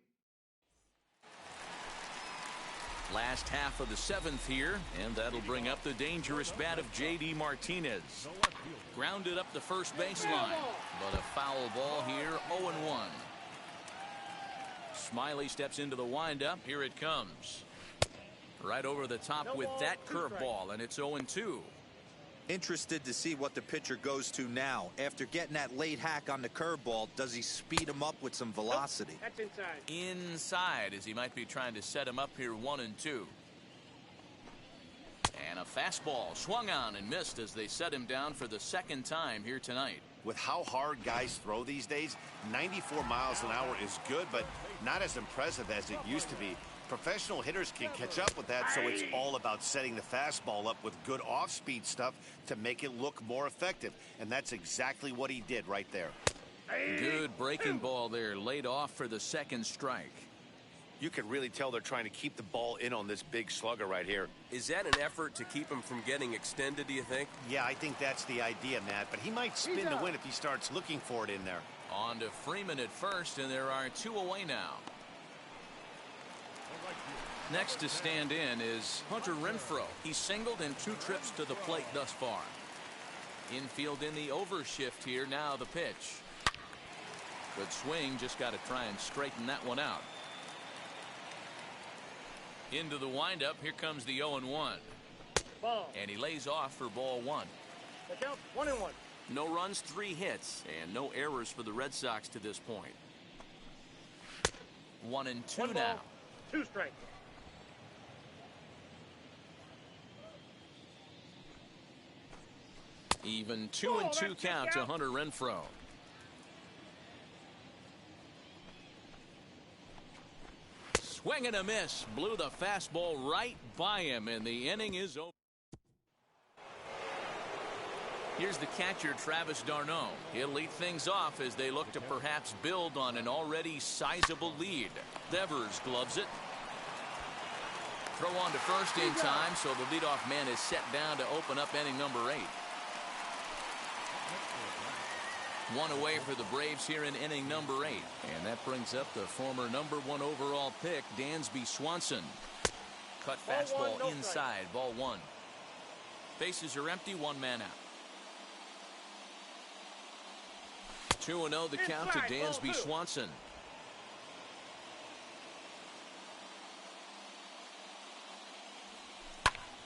last half of the 7th here, and that'll bring up the dangerous bat of J.D. Martinez. Grounded up the first baseline, but a foul ball here, 0-1. Smiley steps into the windup. Here it comes. Right over the top with that curveball, and it's 0-2. Interested to see what the pitcher goes to now. After getting that late hack on the curveball, does he speed him up with some velocity? That's inside. Inside, as he might be trying to set him up here, 1-2. And a fastball swung on and missed as they set him down for the 2nd time here tonight. With how hard guys throw these days, 94 miles an hour is good, but not as impressive as it used to be. Professional hitters can catch up with that, so it's all about setting the fastball up with good off-speed stuff to make it look more effective. And that's exactly what he did right there. Good breaking ball there, laid off for the 2nd strike. You can really tell they're trying to keep the ball in on this big slugger right here. Is that an effort to keep him from getting extended, do you think? Yeah, I think that's the idea, Matt, but he might spin to win if he starts looking for it in there. On to Freeman at first, and there are 2 away now. Next to stand in is Hunter Renfroe. He's singled in 2 trips to the plate thus far. Infield in the overshift here. Now the pitch. Good swing. Just got to try and straighten that one out. Into the windup. Here comes the 0-1. Ball. And he lays off for ball 1. The count 1-1. No runs, 3 hits, and no errors for the Red Sox to this point. 1-2 now. 2 strikes. Even 2-2 count to Hunter Renfroe. Swing and a miss. Blew the fastball right by him, and the inning is over. Here's the catcher, Travis d'Arnaud. He'll lead things off as they look to perhaps build on an already sizable lead. Devers gloves it. Throw on to first in time, so the leadoff man is set down to open up inning number 8. 1 away for the Braves here in inning number 8. And that brings up the former number 1 overall pick, Dansby Swanson. Cut fastball inside, ball 1. Bases are empty, 1 man out. 2-0 the count to Dansby Swanson.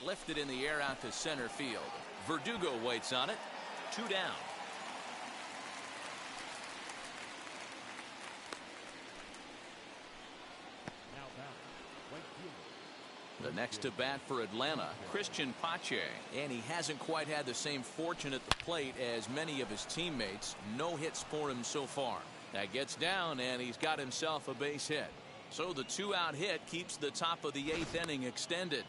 Lifted in the air out to center field. Verdugo waits on it. 2 down. Now back, right fielder, The next to bat for Atlanta, Christian Pache. And he hasn't quite had the same fortune at the plate as many of his teammates. No hits for him so far. That gets down, and he's got himself a base hit. So the 2-out hit keeps the top of the 8th inning extended.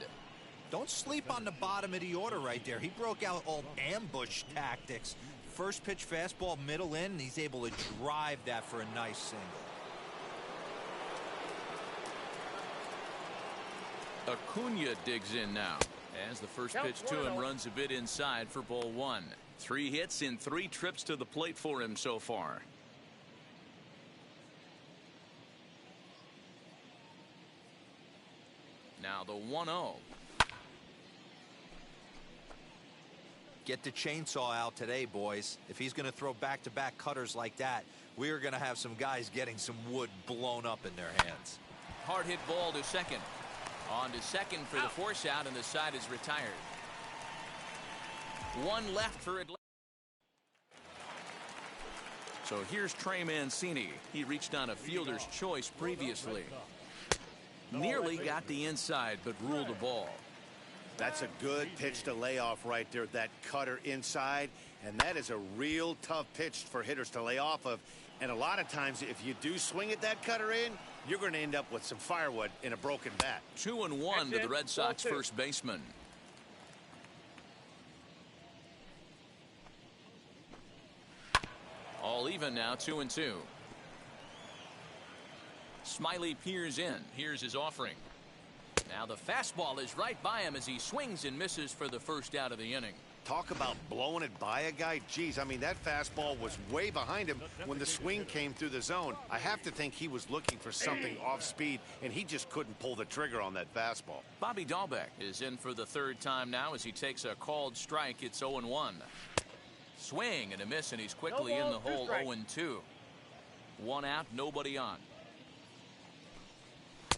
Don't sleep on the bottom of the order right there. He broke out all ambush tactics. First pitch fastball middle in, and he's able to drive that for a nice single. Acuna digs in now as the first pitch to him runs a bit inside for ball 1. 3 hits in 3 trips to the plate for him so far. Now the 1-0. Get the chainsaw out today, boys. If he's going to throw back-to-back cutters like that, we are going to have some guys getting some wood blown up in their hands. Hard hit ball to second. On to second for the force out, and the side is retired. 1 left for Atlanta. So here's Trey Mancini. He reached on a fielder's choice previously. Nearly got the inside, but ruled a ball. That's a good pitch to lay off right there, that cutter inside, and that is a real tough pitch for hitters to lay off of. And a lot of times, if you do swing at that cutter in, you're going to end up with some firewood in a broken bat. 2-1 to the Red Sox first baseman. All even now, 2-2. Smiley peers in. Here's his offering. Now the fastball is right by him as he swings and misses for the first out of the inning. Talk about blowing it by a guy. Geez, I mean, that fastball was way behind him when the swing came through the zone. I have to think he was looking for something off speed, and he just couldn't pull the trigger on that fastball. Bobby Dahlbeck is in for the 3rd time now as he takes a called strike. It's 0-1. Swing and a miss, and he's quickly in the hole. 0-2. 1 out, nobody on.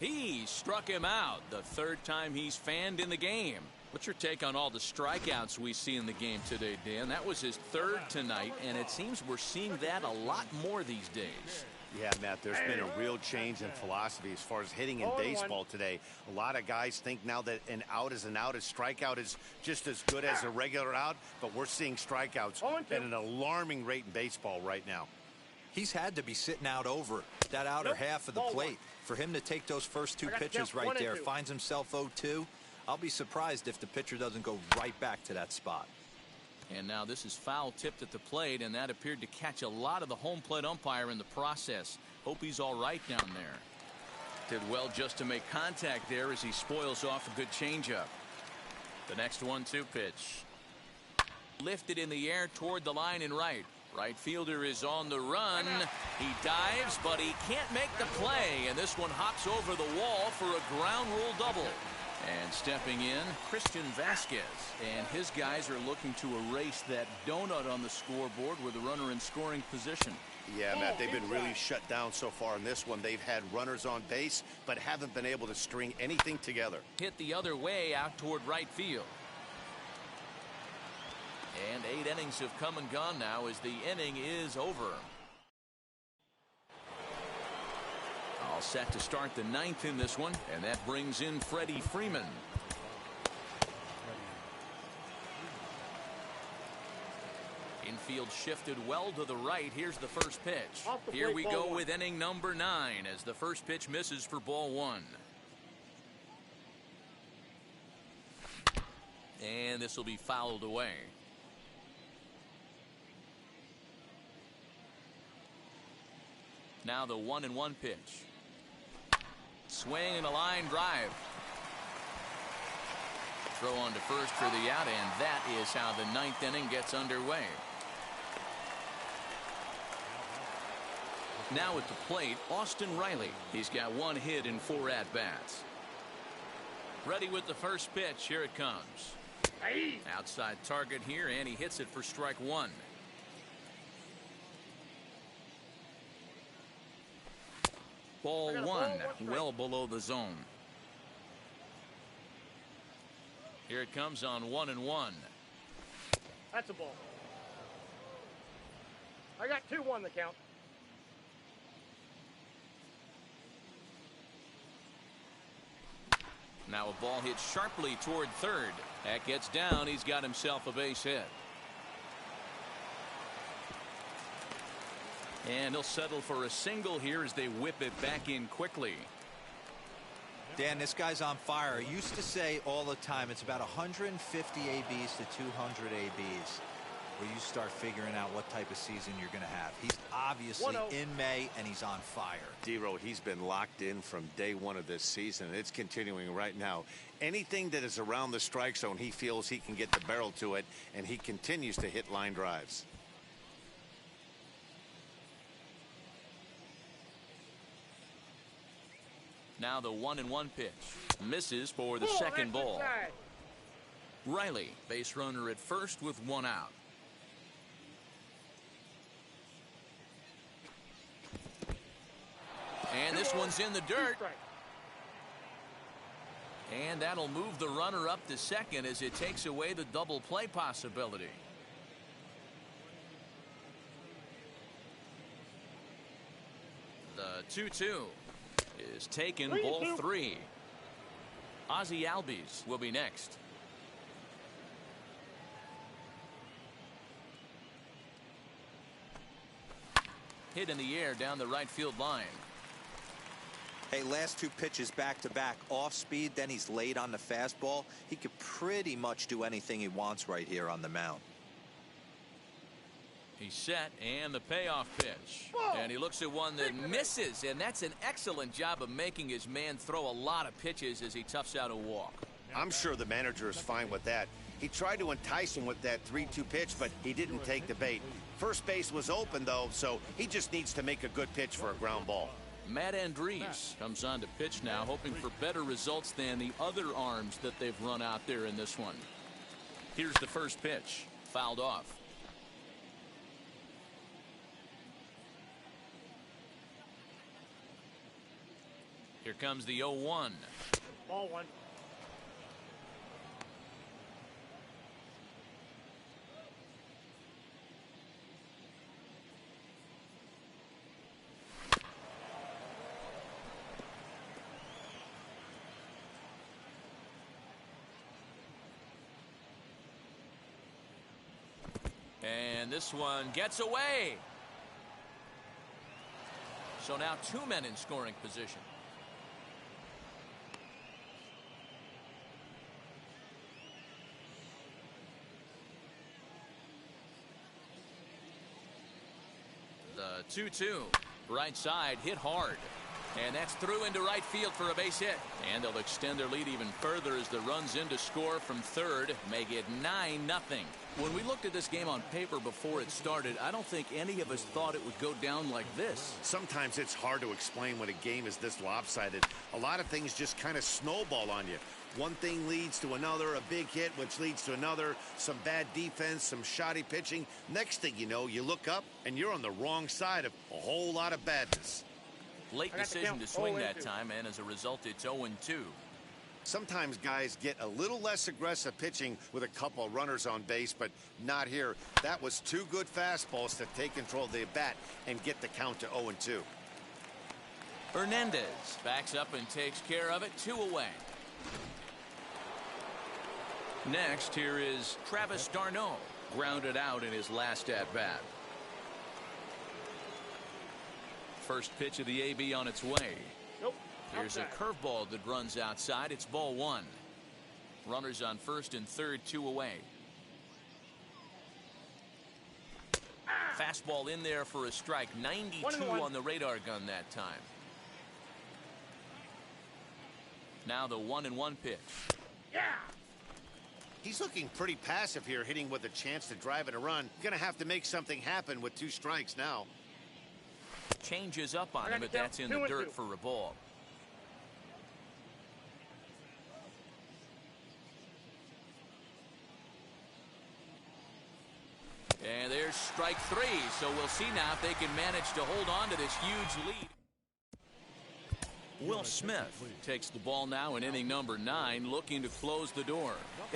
He struck him out, the 3rd time he's fanned in the game. What's your take on all the strikeouts we see in the game today, Dan? That was his 3rd tonight, and it seems we're seeing that a lot more these days. Yeah, Matt, there's been a real change in philosophy as far as hitting in baseball today. A lot of guys think now that an out is an out. A strikeout is just as good as a regular out, but we're seeing strikeouts at an alarming rate in baseball right now. He's had to be sitting out over that outer half of the plate. For him to take those first 2 pitches right there, finds himself 0-2. I'll be surprised if the pitcher doesn't go right back to that spot. And now this is foul tipped at the plate, and that appeared to catch a lot of the home plate umpire in the process. Hope he's all right down there. Did well just to make contact there as he spoils off a good changeup. The next 1-2 pitch. Lifted in the air toward the line and right. Right fielder is on the run. He dives, but he can't make the play, and this one hops over the wall for a ground rule double. And stepping in, Christian Vasquez, and his guys are looking to erase that donut on the scoreboard with a runner in scoring position. Yeah, Matt, they've been really shut down so far in this one. They've had runners on base, but haven't been able to string anything together. Hit the other way out toward right field. And 8 innings have come and gone now as the inning is over. All set to start the 9th in this one, and that brings in Freddie Freeman. Infield shifted well to the right. Here's the first pitch. Here we go with inning number 9 as the first pitch misses for ball 1. And this will be fouled away. Now the 1-1 pitch. Swing and a line drive. Throw on to first for the out, and that is how the 9th inning gets underway. Now at the plate, Austin Riley. He's got 1 hit in 4 at-bats. Ready with the first pitch. Here it comes. Outside target here, and he hits it for strike 1. Ball 1, well below the zone. Here it comes on 1-1. That's a ball. I got 2-1 the count. Now a ball hit sharply toward third. That gets down. He's got himself a base hit. And he'll settle for a single here as they whip it back in quickly. Dan, this guy's on fire. I used to say all the time it's about 150 ABs to 200 ABs where you start figuring out what type of season you're going to have. He's obviously in May and he's on fire. D-Road, he's been locked in from day one of this season. It's continuing right now. Anything that is around the strike zone, he feels he can get the barrel to it, and he continues to hit line drives. Now the 1-1 pitch. Misses for the second ball. Riley, base runner at first with one out. And this one's in the dirt. And that'll move the runner up to second as it takes away the double play possibility. The 2-2 is taken, ball 3. Ozzie Albies will be next. Hit in the air down the right field line. Hey, last two pitches back to back off speed, then he's late on the fastball. He could pretty much do anything he wants right here on the mound. He's set, and the payoff pitch. And he looks at one that misses, and that's an excellent job of making his man throw a lot of pitches as he toughs out a walk. I'm sure the manager is fine with that. He tried to entice him with that 3-2 pitch, but he didn't take the bait. First base was open, though, so he just needs to make a good pitch for a ground ball. Matt Andriese comes on to pitch now, hoping for better results than the other arms that they've run out there in this one. Here's the first pitch. Fouled off. Here comes the 0-1. Ball 1. And this one gets away. So now 2 men in scoring position. The 2-2. Right side hit hard. And that's through into right field for a base hit. And they'll extend their lead even further as the runs in to score from third. Make it 9-0. When we looked at this game on paper before it started, I don't think any of us thought it would go down like this. Sometimes it's hard to explain when a game is this lopsided. A lot of things just kind of snowball on you. One thing leads to another, a big hit, which leads to another, some bad defense, some shoddy pitching. Next thing you know, you look up and you're on the wrong side of a whole lot of badness. Late decision to swing that time, and as a result, it's 0-2. Sometimes guys get a little less aggressive pitching with a couple of runners on base, but not here. That was 2 good fastballs to take control of the bat and get the count to 0-2. Hernandez backs up and takes care of it. 2 away. Next, here is Travis d'Arnaud, grounded out in his last at-bat. First pitch of the AB on its way. Nope. Here's a curveball that runs outside. It's ball 1. Runners on first and third, 2 away. Fastball in there for a strike. 92 on the radar gun that time. Now the 1-1 pitch. Yeah. He's looking pretty passive here, hitting with a chance to drive in a run. Going to have to make something happen with 2 strikes now. Changes up on him, but that's in the dirt for a ball. And there's strike 3, so we'll see now if they can manage to hold on to this huge lead. Will Smith takes the ball now in inning number 9, looking to close the door.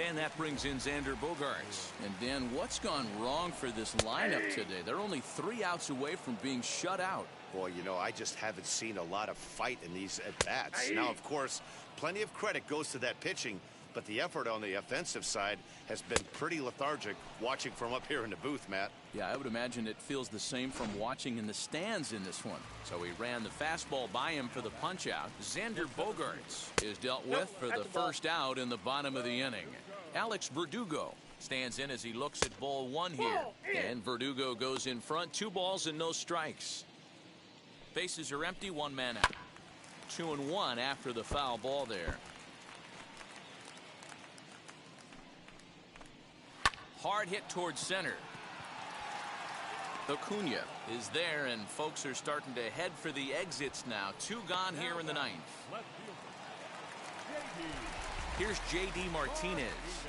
And that brings in Xander Bogaerts. And then what's gone wrong for this lineup today? They're only 3 outs away from being shut out. Boy, you know, I just haven't seen a lot of fight in these at-bats. Now, of course, plenty of credit goes to that pitching, but the effort on the offensive side has been pretty lethargic watching from up here in the booth, Matt. Yeah, I would imagine it feels the same from watching in the stands in this one. So he ran the fastball by him for the punch-out. Xander Bogaerts is dealt with for the first out in the bottom of the inning. Alex Verdugo stands in as he looks at ball 1 here. And Verdugo goes in front, 2 balls and no strikes. Bases are empty, 1 man out. 2-1 after the foul ball there. Hard hit towards center. Acuna is there, and folks are starting to head for the exits now. 2 gone here in the 9th. Here's J.D. Martinez.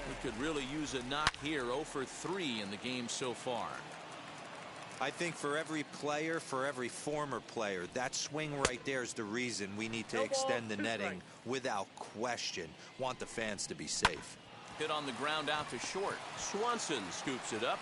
He could really use a knock here. 0 for 3 in the game so far. I think for every player, for every former player, that swing right there is the reason we need to extend the netting without question. Want the fans to be safe. Hit on the ground out to short. Swanson scoops it up.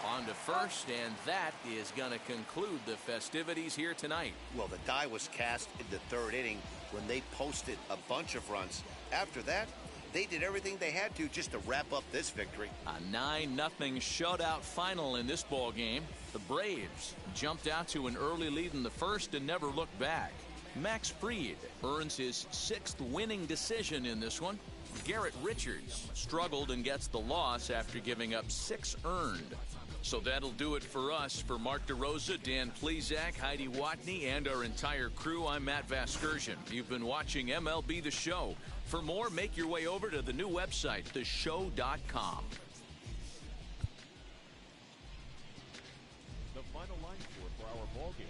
On to first, and that is going to conclude the festivities here tonight. Well, the die was cast in the 3rd inning when they posted a bunch of runs. After that, they did everything they had to just to wrap up this victory. A 9-0 shutout final in this ball game. The Braves jumped out to an early lead in the 1st and never looked back. Max Fried earns his 6th winning decision in this one. Garrett Richards struggled and gets the loss after giving up 6 earned. So that'll do it for us. For Mark DeRosa, Dan Plezak, Heidi Watney, and our entire crew, I'm Matt Vasgersian. You've been watching MLB The Show. For more, make your way over to the new website, theshow.com. The final line score for our ball game.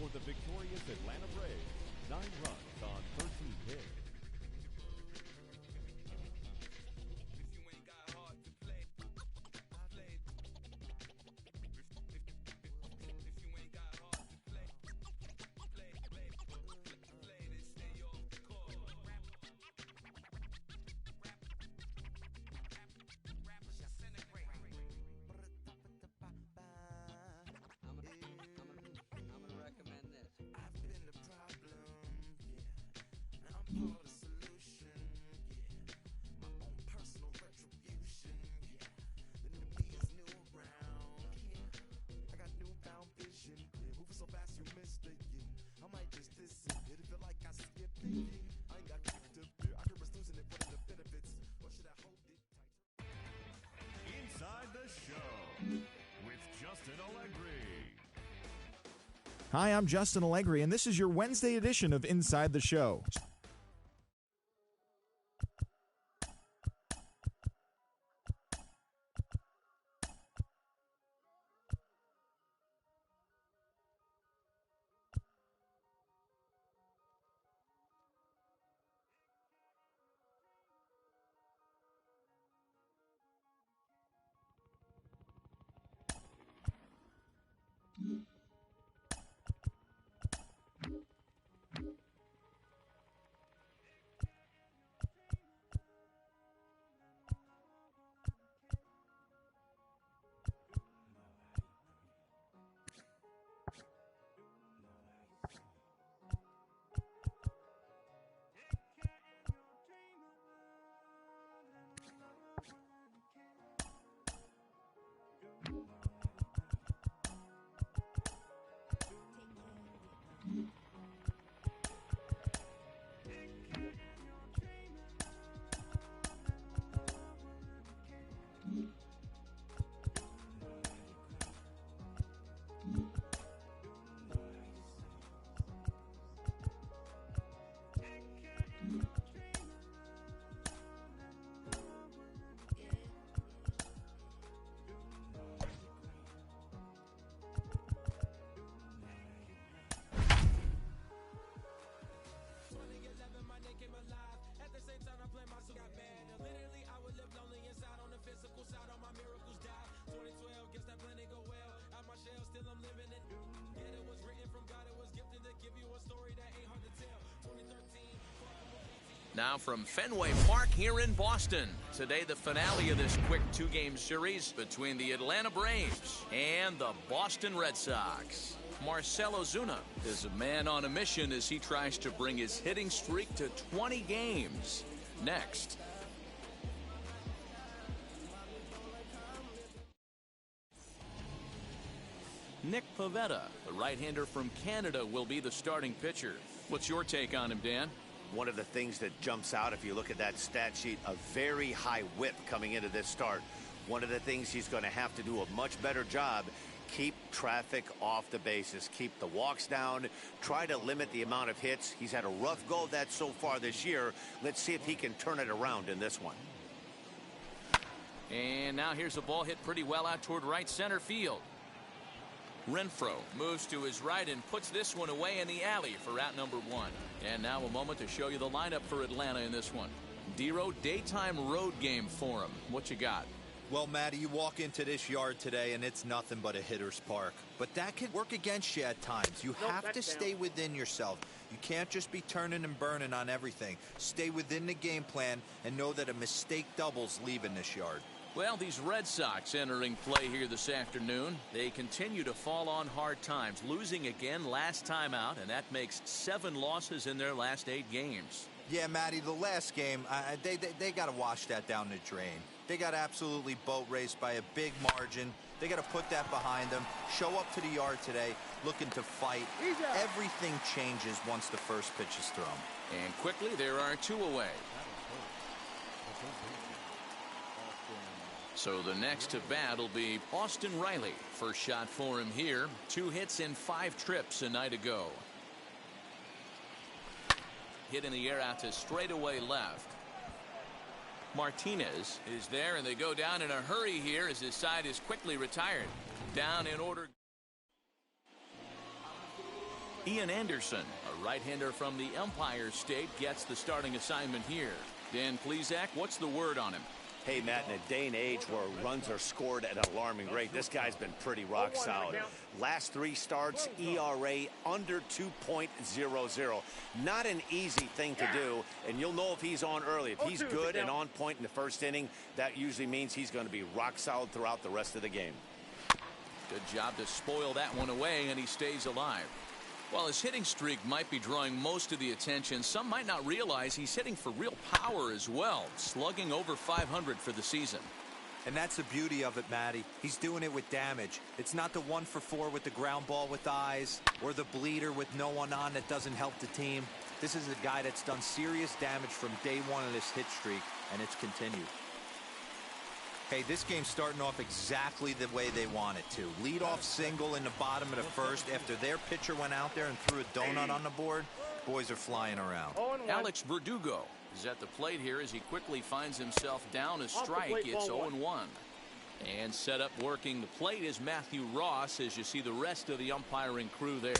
For the victorious Atlanta Braves, 9 runs on 13 hits. Hi, I'm Justin Allegri, and this is your Wednesday edition of Inside the Show. Still I'm living it. Yeah, it was written from God. It was gifted to give you a story that ain't hard to tell. Now from Fenway Park here in Boston. Today the finale of this quick two-game series between the Atlanta Braves and the Boston Red Sox. Marcell Ozuna is a man on a mission as he tries to bring his hitting streak to 20 games. Next. Nick Pivetta, the right-hander from Canada, will be the starting pitcher. What's your take on him, Dan? One of the things that jumps out if you look at that stat sheet, a very high whip coming into this start. One of the things he's going to have to do a much better job, keep traffic off the bases, keep the walks down, try to limit the amount of hits. He's had a rough go of that so far this year. Let's see if he can turn it around in this one. And now here's a ball hit pretty well out toward right center field. Renfroe moves to his right and puts this one away in the alley for out number one. And now a moment to show you the lineup for Atlanta in this one. Dero, daytime road game for him. What you got? Well, Matty, you walk into this yard today and it's nothing but a hitter's park. But that can work against you at times. You have to stay within yourself. You can't just be turning and burning on everything. Stay within the game plan and know that a mistake doubles leaving this yard. Well, these Red Sox entering play here this afternoon. They continue to fall on hard times, losing again last time out, and that makes 7 losses in their last 8 games. Yeah, Matty, the last game, they got to wash that down the drain. They got absolutely boat raced by a big margin. They got to put that behind them, show up to the yard today, looking to fight. Everything changes once the first pitch is thrown. And quickly, there are 2 away. So the next to bat will be Austin Riley. First shot for him here. 2 hits in 5 trips a night ago. Hit in the air out to straightaway left. Martinez is there, and they go down in a hurry here as his side is quickly retired. Down in order. Ian Anderson, a right-hander from the Empire State, gets the starting assignment here. Dan Plesac, what's the word on him? Hey, Matt, in a day and age where runs are scored at an alarming rate, this guy's been pretty rock solid. Last 3 starts, ERA under 2.00. Not an easy thing to do, and you'll know if he's on early. If he's good and on point in the first inning, that usually means he's going to be rock solid throughout the rest of the game. Good job to spoil that one away, and he stays alive. While his hitting streak might be drawing most of the attention, some might not realize he's hitting for real power as well, slugging over 500 for the season. And that's the beauty of it, Matty. He's doing it with damage. It's not the 1 for 4 with the ground ball with eyes, or the bleeder with no one on that doesn't help the team. This is a guy that's done serious damage from day 1 of this hit streak, and it's continued. Hey, this game's starting off exactly the way they want it to. Lead-off single in the bottom of the first after their pitcher went out there and threw a donut on the board. Boys are flying around. Alex Verdugo is at the plate here as he quickly finds himself down a strike. It's 0-1. And set up working the plate is Matthew Ross as you see the rest of the umpiring crew there.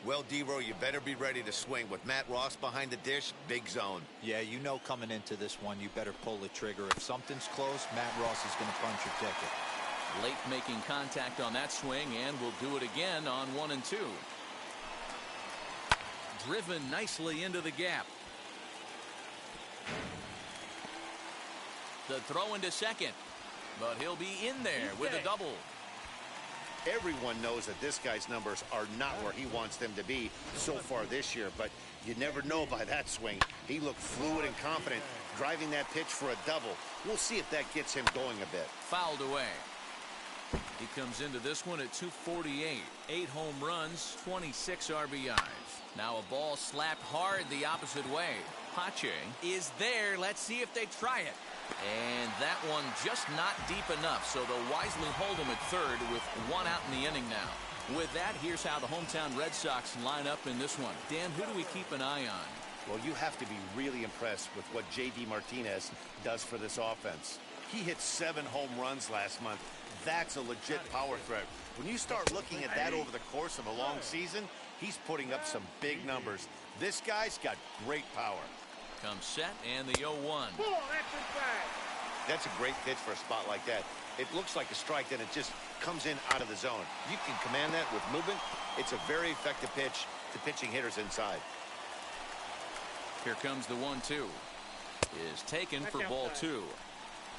Well, Dero, you better be ready to swing. With Matt Ross behind the dish, big zone. Yeah, you know coming into this one, you better pull the trigger. If something's close, Matt Ross is going to punch your ticket. Late making contact on that swing, and will do it again on 1 and 2. Driven nicely into the gap. The throw into second. But he'll be in there with a double. Everyone knows that this guy's numbers are not where he wants them to be so far this year, but you never know by that swing. He looked fluid and confident, driving that pitch for a double. We'll see if that gets him going a bit. Fouled away. He comes into this one at 248. 8 home runs, 26 RBIs. Now a ball slapped hard the opposite way. Pache is there. Let's see if they try it. And that one just not deep enough, so they'll wisely hold him at third with 1 out in the inning now. With that, here's how the hometown Red Sox line up in this one. Dan, who do we keep an eye on? Well, you have to be really impressed with what J.D. Martinez does for this offense. He hit 7 home runs last month. That's a legit power threat. When you start looking at that over the course of a long season, he's putting up some big numbers. This guy's got great power. Comes set and the 0-1. That's a great pitch for a spot like that. It looks like a strike, then it just comes in out of the zone. You can command that with movement. It's a very effective pitch to pitching hitters inside. Here comes the 1-2. is taken for Back ball outside. 2.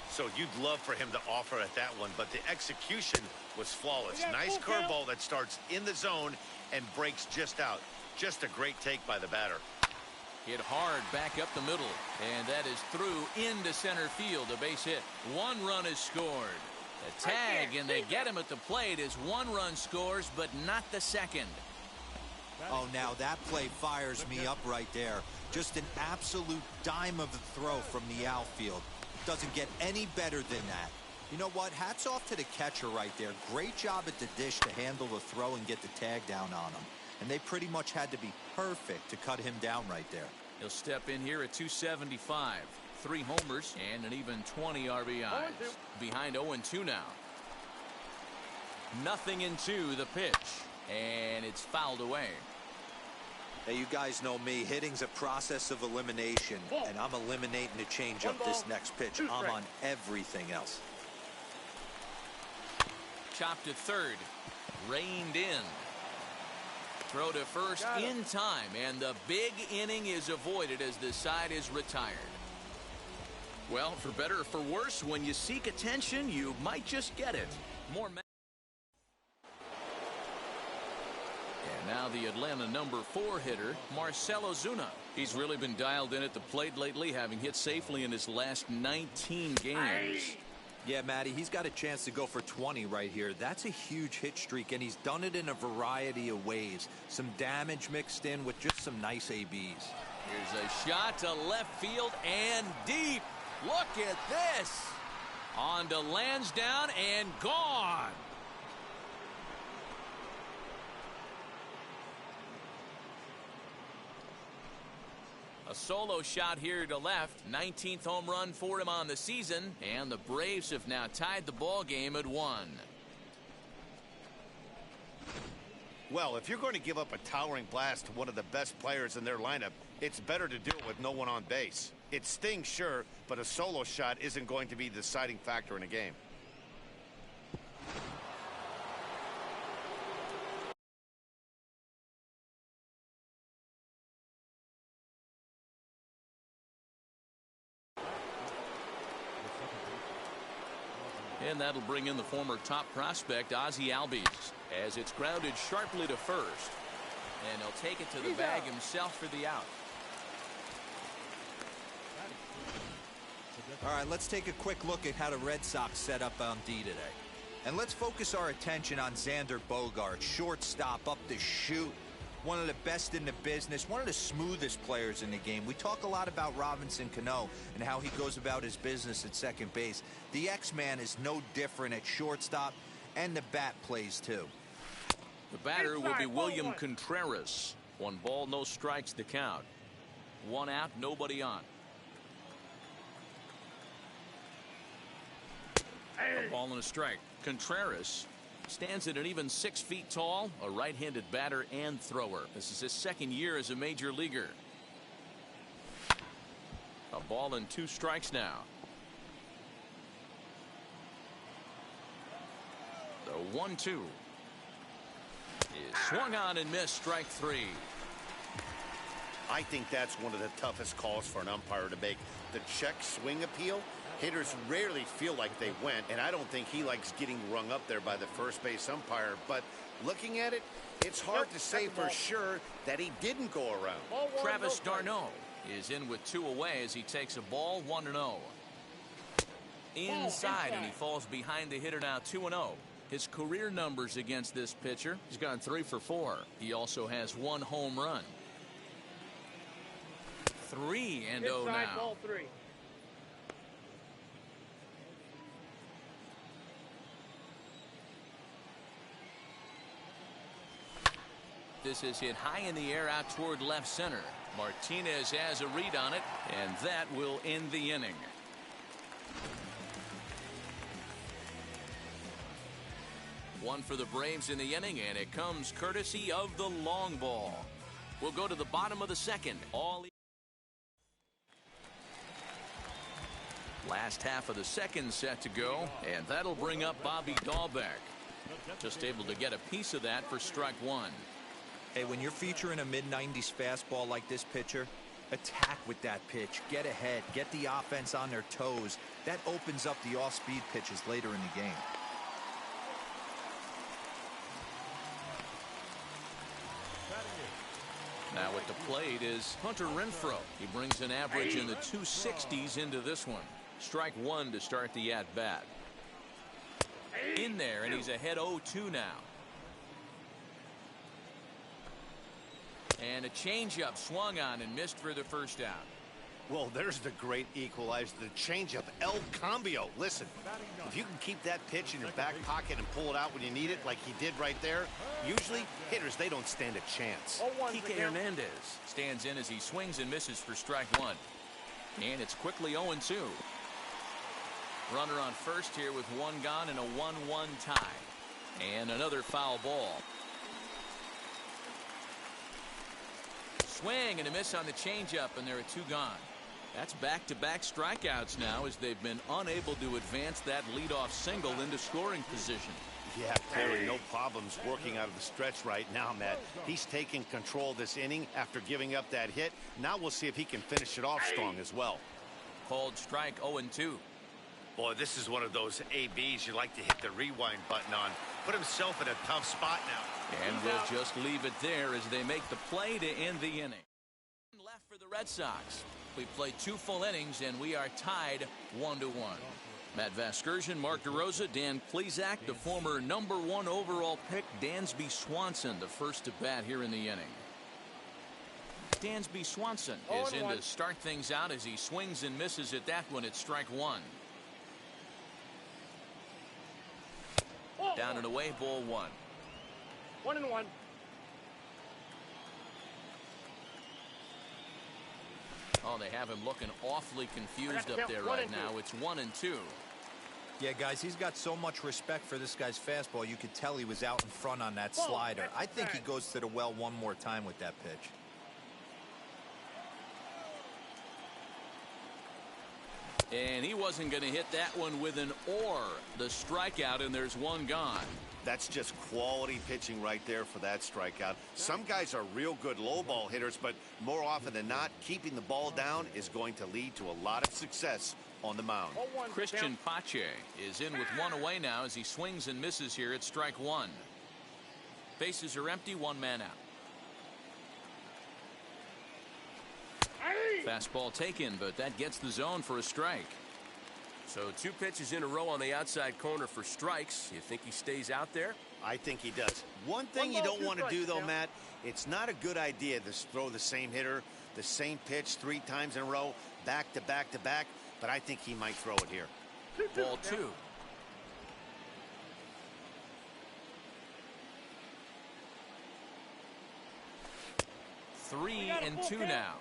So you'd love for him to offer at that one, but the execution was flawless. We got Nice full count. curveball that starts in the zone and breaks just out. Just a great take by the batter. Hit hard back up the middle, and that is through into center field. A base hit. 1 run is scored. The tag, and they get him at the plate as 1 run scores, but not the second. Oh, now that play fires me up right there. Just an absolute dime of a throw from the outfield. Doesn't get any better than that. You know what? Hats off to the catcher right there. Great job at the dish to handle the throw and get the tag down on him. And they pretty much had to be perfect to cut him down right there. He'll step in here at 275. 3 homers and an even 20 RBIs. Behind 0-2 now. 0-2 the pitch. And it's fouled away. Hey, you guys know me. Hitting's a process of elimination. And I'm eliminating the changeup this next pitch. I'm on everything else. Chopped to third. Reined in. Throw to first in time. And the big inning is avoided as the side is retired. Well, for better or for worse, when you seek attention, you might just get it. More. And now the Atlanta number 4 hitter, Marcell Ozuna. He's really been dialed in at the plate lately, having hit safely in his last 19 games. Yeah, Matty, he's got a chance to go for 20 right here. That's a huge hit streak, and he's done it in a variety of ways. Some damage mixed in with just some nice ABs. Here's a shot to left field and deep. Look at this. On to Lansdowne and gone. A solo shot here to left. 19th home run for him on the season, and the Braves have now tied the ball game at 1. Well, if you're going to give up a towering blast to one of the best players in their lineup, it's better to do it with no one on base. It stings, sure, but a solo shot isn't going to be the deciding factor in a game. And that'll bring in the former top prospect, Ozzie Albies, as it's grounded sharply to first. And he'll take it to the bag himself for the out. All right, let's take a quick look at how the Red Sox set up on D today. And let's focus our attention on Xander Bogaerts, shortstop up the chute. One of the best in the business, one of the smoothest players in the game. We talk a lot about Robinson Cano and how he goes about his business at second base. The X-Man is no different at shortstop, and the bat plays too. The batter will be William Contreras. 1 ball, no strikes to count. 1 out, nobody on. A ball and a strike. Contreras stands at an even 6 feet tall, a right-handed batter and thrower. This is his second year as a major leaguer. A ball and 2 strikes now. The 1-2 is swung on and missed. Strike 3. I think that's one of the toughest calls for an umpire to make. The check swing appeal. Hitters rarely feel like they went, and I don't think he likes getting rung up there by the first base umpire. But looking at it, it's hard to say for sure that he didn't go around. Travis d'Arnaud is in with 2 away as he takes a ball. 1-0. Inside, and he falls behind the hitter now. 2-0. His career numbers against this pitcher, he's gone 3 for 4. He also has 1 home run. 3-0 now. Ball 3. This is hit high in the air out toward left center. Martinez has a read on it, and that will end the inning. One for the Braves in the inning, and it comes courtesy of the long ball. We'll go to the bottom of the second. Last half of the second set to go, and that'll bring up Bobby Dahlbeck. Just able to get a piece of that for strike 1. Hey, when you're featuring a mid-90s fastball like this pitcher, Attack with that pitch. Get ahead. Get the offense on their toes. That opens up the off-speed pitches later in the game. Now at the plate is Hunter Renfroe. He brings an average in the 260s into this one. Strike one to start the at-bat. In there, and he's ahead 0-2 now. And a changeup swung on and missed for the first out. Well, there's the great equalizer, the changeup, El Cambio. Listen, if you can keep that pitch in your back pocket and pull it out when you need it, like he did right there, usually hitters, they don't stand a chance. Kike Hernandez stands in as he swings and misses for strike one. And it's quickly 0-2. Runner on first here with one gone and a 1-1 tie. And another foul ball. Swing and a miss on the changeup, and there are two gone. That's back-to-back strikeouts now as they've been unable to advance that leadoff single into scoring position. Yeah, Terry, no problems working out of the stretch right now, Matt. He's taking control of this inning after giving up that hit. Now we'll see if he can finish it off strong as well. Called strike 0-2. Boy, this is one of those ABs you like to hit the rewind button on. Put himself in a tough spot now. And we'll just leave it there as they make the play to end the inning. Left for the Red Sox. We played 2 full innings and we are tied 1-1. Matt Vasgersian, Mark DeRosa, Dan Plesac, the former #1 overall pick, Dansby Swanson, the first to bat here in the inning. Dansby Swanson is in to start things out as he swings and misses at that one at strike one. Down and away, ball one. 1-1. Oh, they have him looking awfully confused up there right now. It's 1-2. Yeah, guys, he's got so much respect for this guy's fastball. You could tell he was out in front on that slider. I think he goes to the well one more time with that pitch. And he wasn't going to hit that one with an or. The strikeout, and there's one gone. That's just quality pitching right there for that strikeout. Some guys are real good low ball hitters, but more often than not, keeping the ball down is going to lead to a lot of success on the mound. Christian Pache is in with one away now as he swings and misses here at strike one. Bases are empty, one man out. Fastball taken, but that gets the zone for a strike. So 2 pitches in a row on the outside corner for strikes. You think he stays out there? I think he does. One thing you don't want to do, though, Matt, it's not a good idea to throw the same hitter, the same pitch 3 times in a row, back to back to back, but I think he might throw it here. Ball 2. Three and 2 now.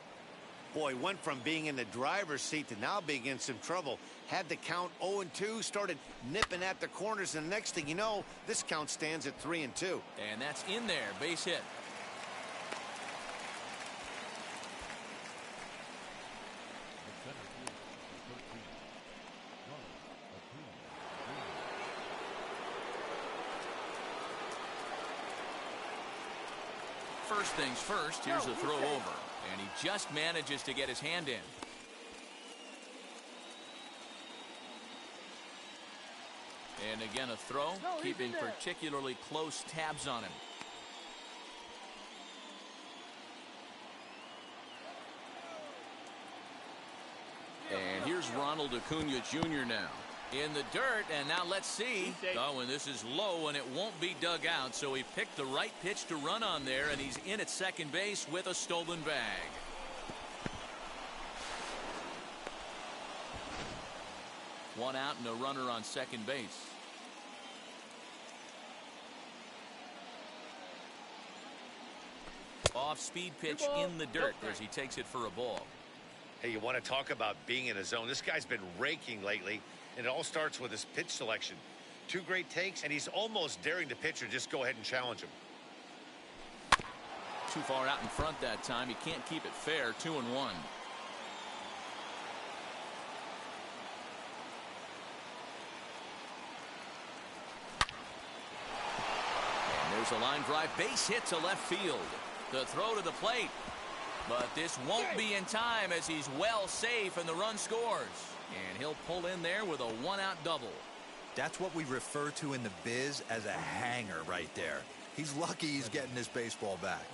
Boy, went from being in the driver's seat to now being in some trouble. Had the count 0-2, started nipping at the corners, and the next thing you know, this count stands at 3-2. And that's in there, base hit. First things first, here's a throw over. And he just manages to get his hand in. And again a throw, keeping particularly close tabs on him. And here's Ronald Acuna Jr. now. In the dirt, and now let's see. Oh, and this is low, and it won't be dug out, so he picked the right pitch to run on there, and he's in at second base with a stolen bag. One out and a runner on second base. Off-speed pitch in the dirt as he takes it for a ball. Hey, you want to talk about being in a zone? This guy's been raking lately, and it all starts with his pitch selection. 2 great takes, and he's almost daring the pitcher just go ahead and challenge him. Too far out in front that time. He can't keep it fair. 2-1. And there's a line drive base hit to left field. The throw to the plate. But this won't be in time as he's well safe and the run scores. And he'll pull in there with a one-out double. That's what we refer to in the biz as a hanger right there. He's lucky he's getting his baseball back.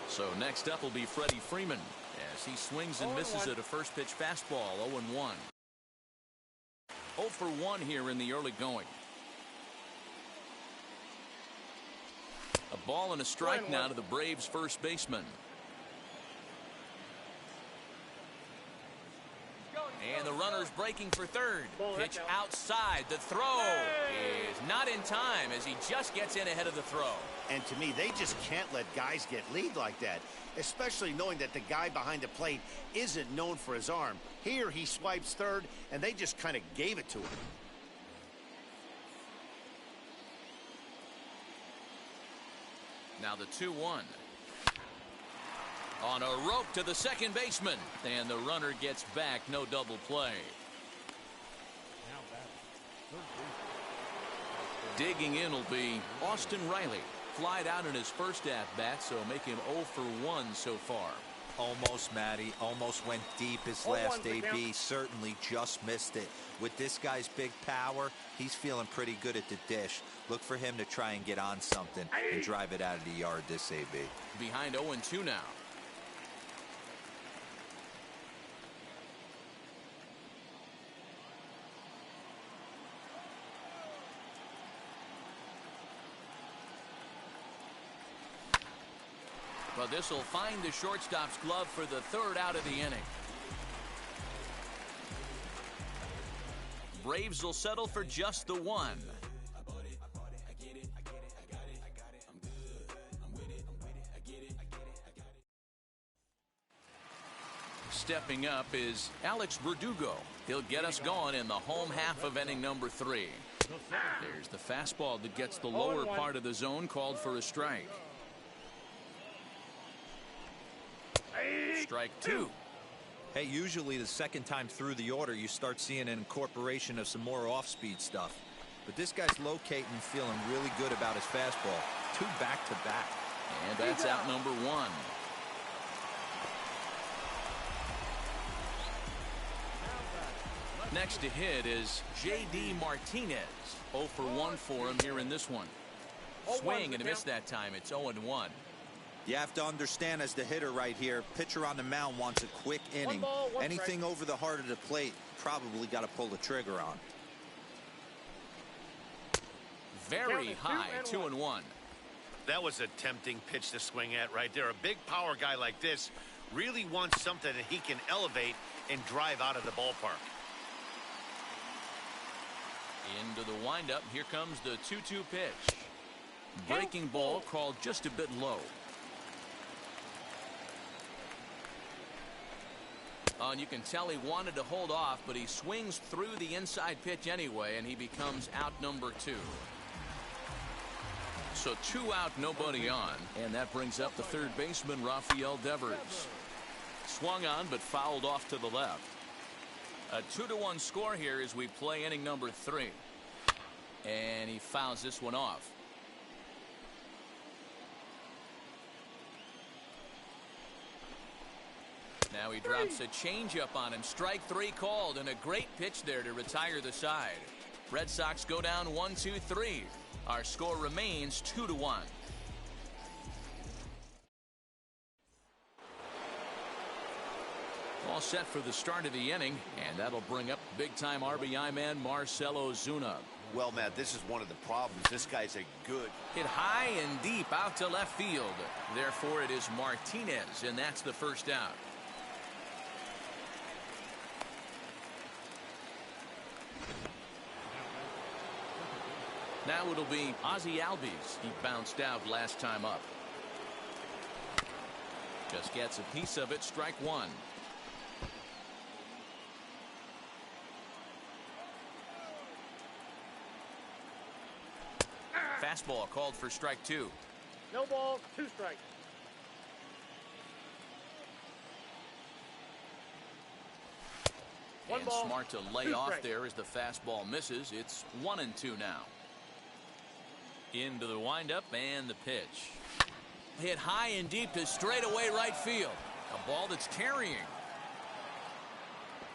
So next up will be Freddie Freeman as he swings and misses at a first pitch fastball. 0-1. 0 for 1 here in the early going. A ball and a strike now to the Braves first baseman. And the runner's breaking for third. Pitch outside. The throw is not in time as he just gets in ahead of the throw. And to me, they just can't let guys get lead like that, especially knowing that the guy behind the plate isn't known for his arm. Here he swipes third, and they just kind of gave it to him. Now the 2-1. On a rope to the second baseman. And the runner gets back. No double play. Digging in will be Austin Riley. Flied out in his first at-bat, so make him 0 for 1 so far. Almost, Matty. Almost went deep his last AB. Certainly just missed it. With this guy's big power, he's feeling pretty good at the dish. Look for him to try and get on something and drive it out of the yard this AB. Behind 0-2 now. But this will find the shortstop's glove for the third out of the inning. Braves will settle for just the one. Stepping up is Alex Verdugo. He'll get us going in the home half of inning number 3. There's the fastball that gets the lower part of the zone, called for a strike. Strike 2. Hey, usually the second time through the order you start seeing an incorporation of some more off-speed stuff. But this guy's locating, feeling really good about his fastball. 2 back-to-back. And that's out number 1. Next to hit is J.D. Martinez. 0 for 1 for him here in this one. Swing and a miss that time. It's 0-1. You have to understand, as the hitter right here, pitcher on the mound wants a quick inning. Anything over the heart of the plate, probably got to pull the trigger on. Very high, 2-1. That was a tempting pitch to swing at right there. A big power guy like this really wants something that he can elevate and drive out of the ballpark. Into the windup. Here comes the 2-2 pitch. Breaking ball called just a bit low. And you can tell he wanted to hold off, but he swings through the inside pitch anyway, and he becomes out number 2. So 2 out, nobody on, and that brings up the third baseman, Rafael Devers. Swung on, but fouled off to the left. A 2-1 score here as we play inning number 3. And he fouls this one off. Now he drops a changeup on him. Strike 3 called, and a great pitch there to retire the side. Red Sox go down 1-2-3. Our score remains 2-1. All set for the start of the inning, and that'll bring up big-time RBI man Marcell Ozuna. Well, Matt, this is one of the problems. This guy's a good hit high and deep out to left field. Therefore, it is Martinez, and that's the first out. Now it'll be Ozzie Albies. He bounced out last time up. Just gets a piece of it. Strike 1. Fastball called for strike 2. No ball, 2 strikes. And smart to lay off there as the fastball misses. It's 1-2 now. Into the windup and the pitch. Hit high and deep to straightaway right field. A ball that's carrying.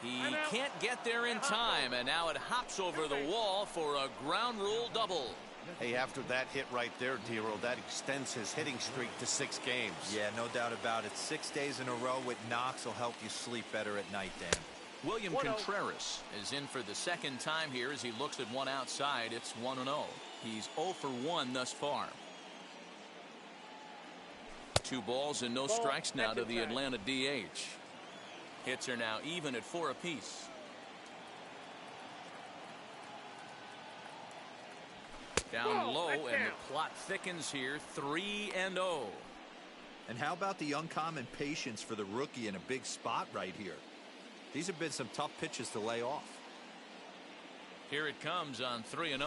He can't get there in time, and now it hops over the wall for a ground rule double. Hey, after that hit right there, Dero, that extends his hitting streak to 6 games. Yeah, no doubt about it. 6 days in a row with knocks will help you sleep better at night, Dan. William Contreras is in for the second time here as he looks at one outside. It's 1-0. He's 0 for 1 thus far. 2 balls and no strikes now to the Atlanta DH. Hits are now even at 4 apiece. Down low, and the plot thickens here. 3-0. And how about the uncommon patience for the rookie in a big spot right here? These have been some tough pitches to lay off. Here it comes on 3-0.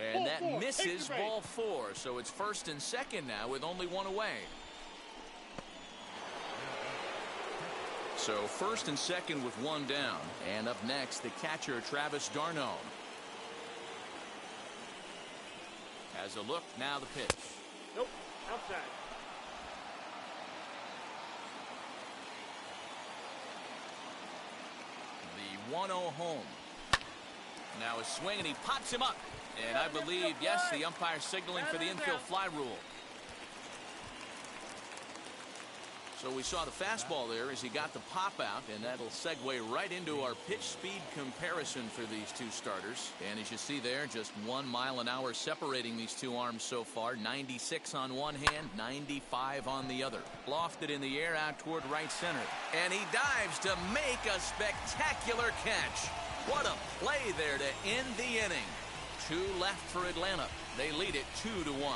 And that misses ball 4. So it's first and second now with only 1 away. So first and second with 1 down. And up next, the catcher, Travis d'Arnaud. Has a look, now the pitch. Nope, outside. The 1-0 home. Now a swing, and he pops him up. And I believe, yes, the umpire signaling for the infield fly rule. So we saw the fastball there as he got the pop out, and that'll segue right into our pitch speed comparison for these two starters. And as you see there, just 1 mile an hour separating these two arms so far. 96 on one hand, 95 on the other. Lofted in the air out toward right center. And he dives to make a spectacular catch. What a play there to end the inning. 2 left for Atlanta. They lead it 2-1.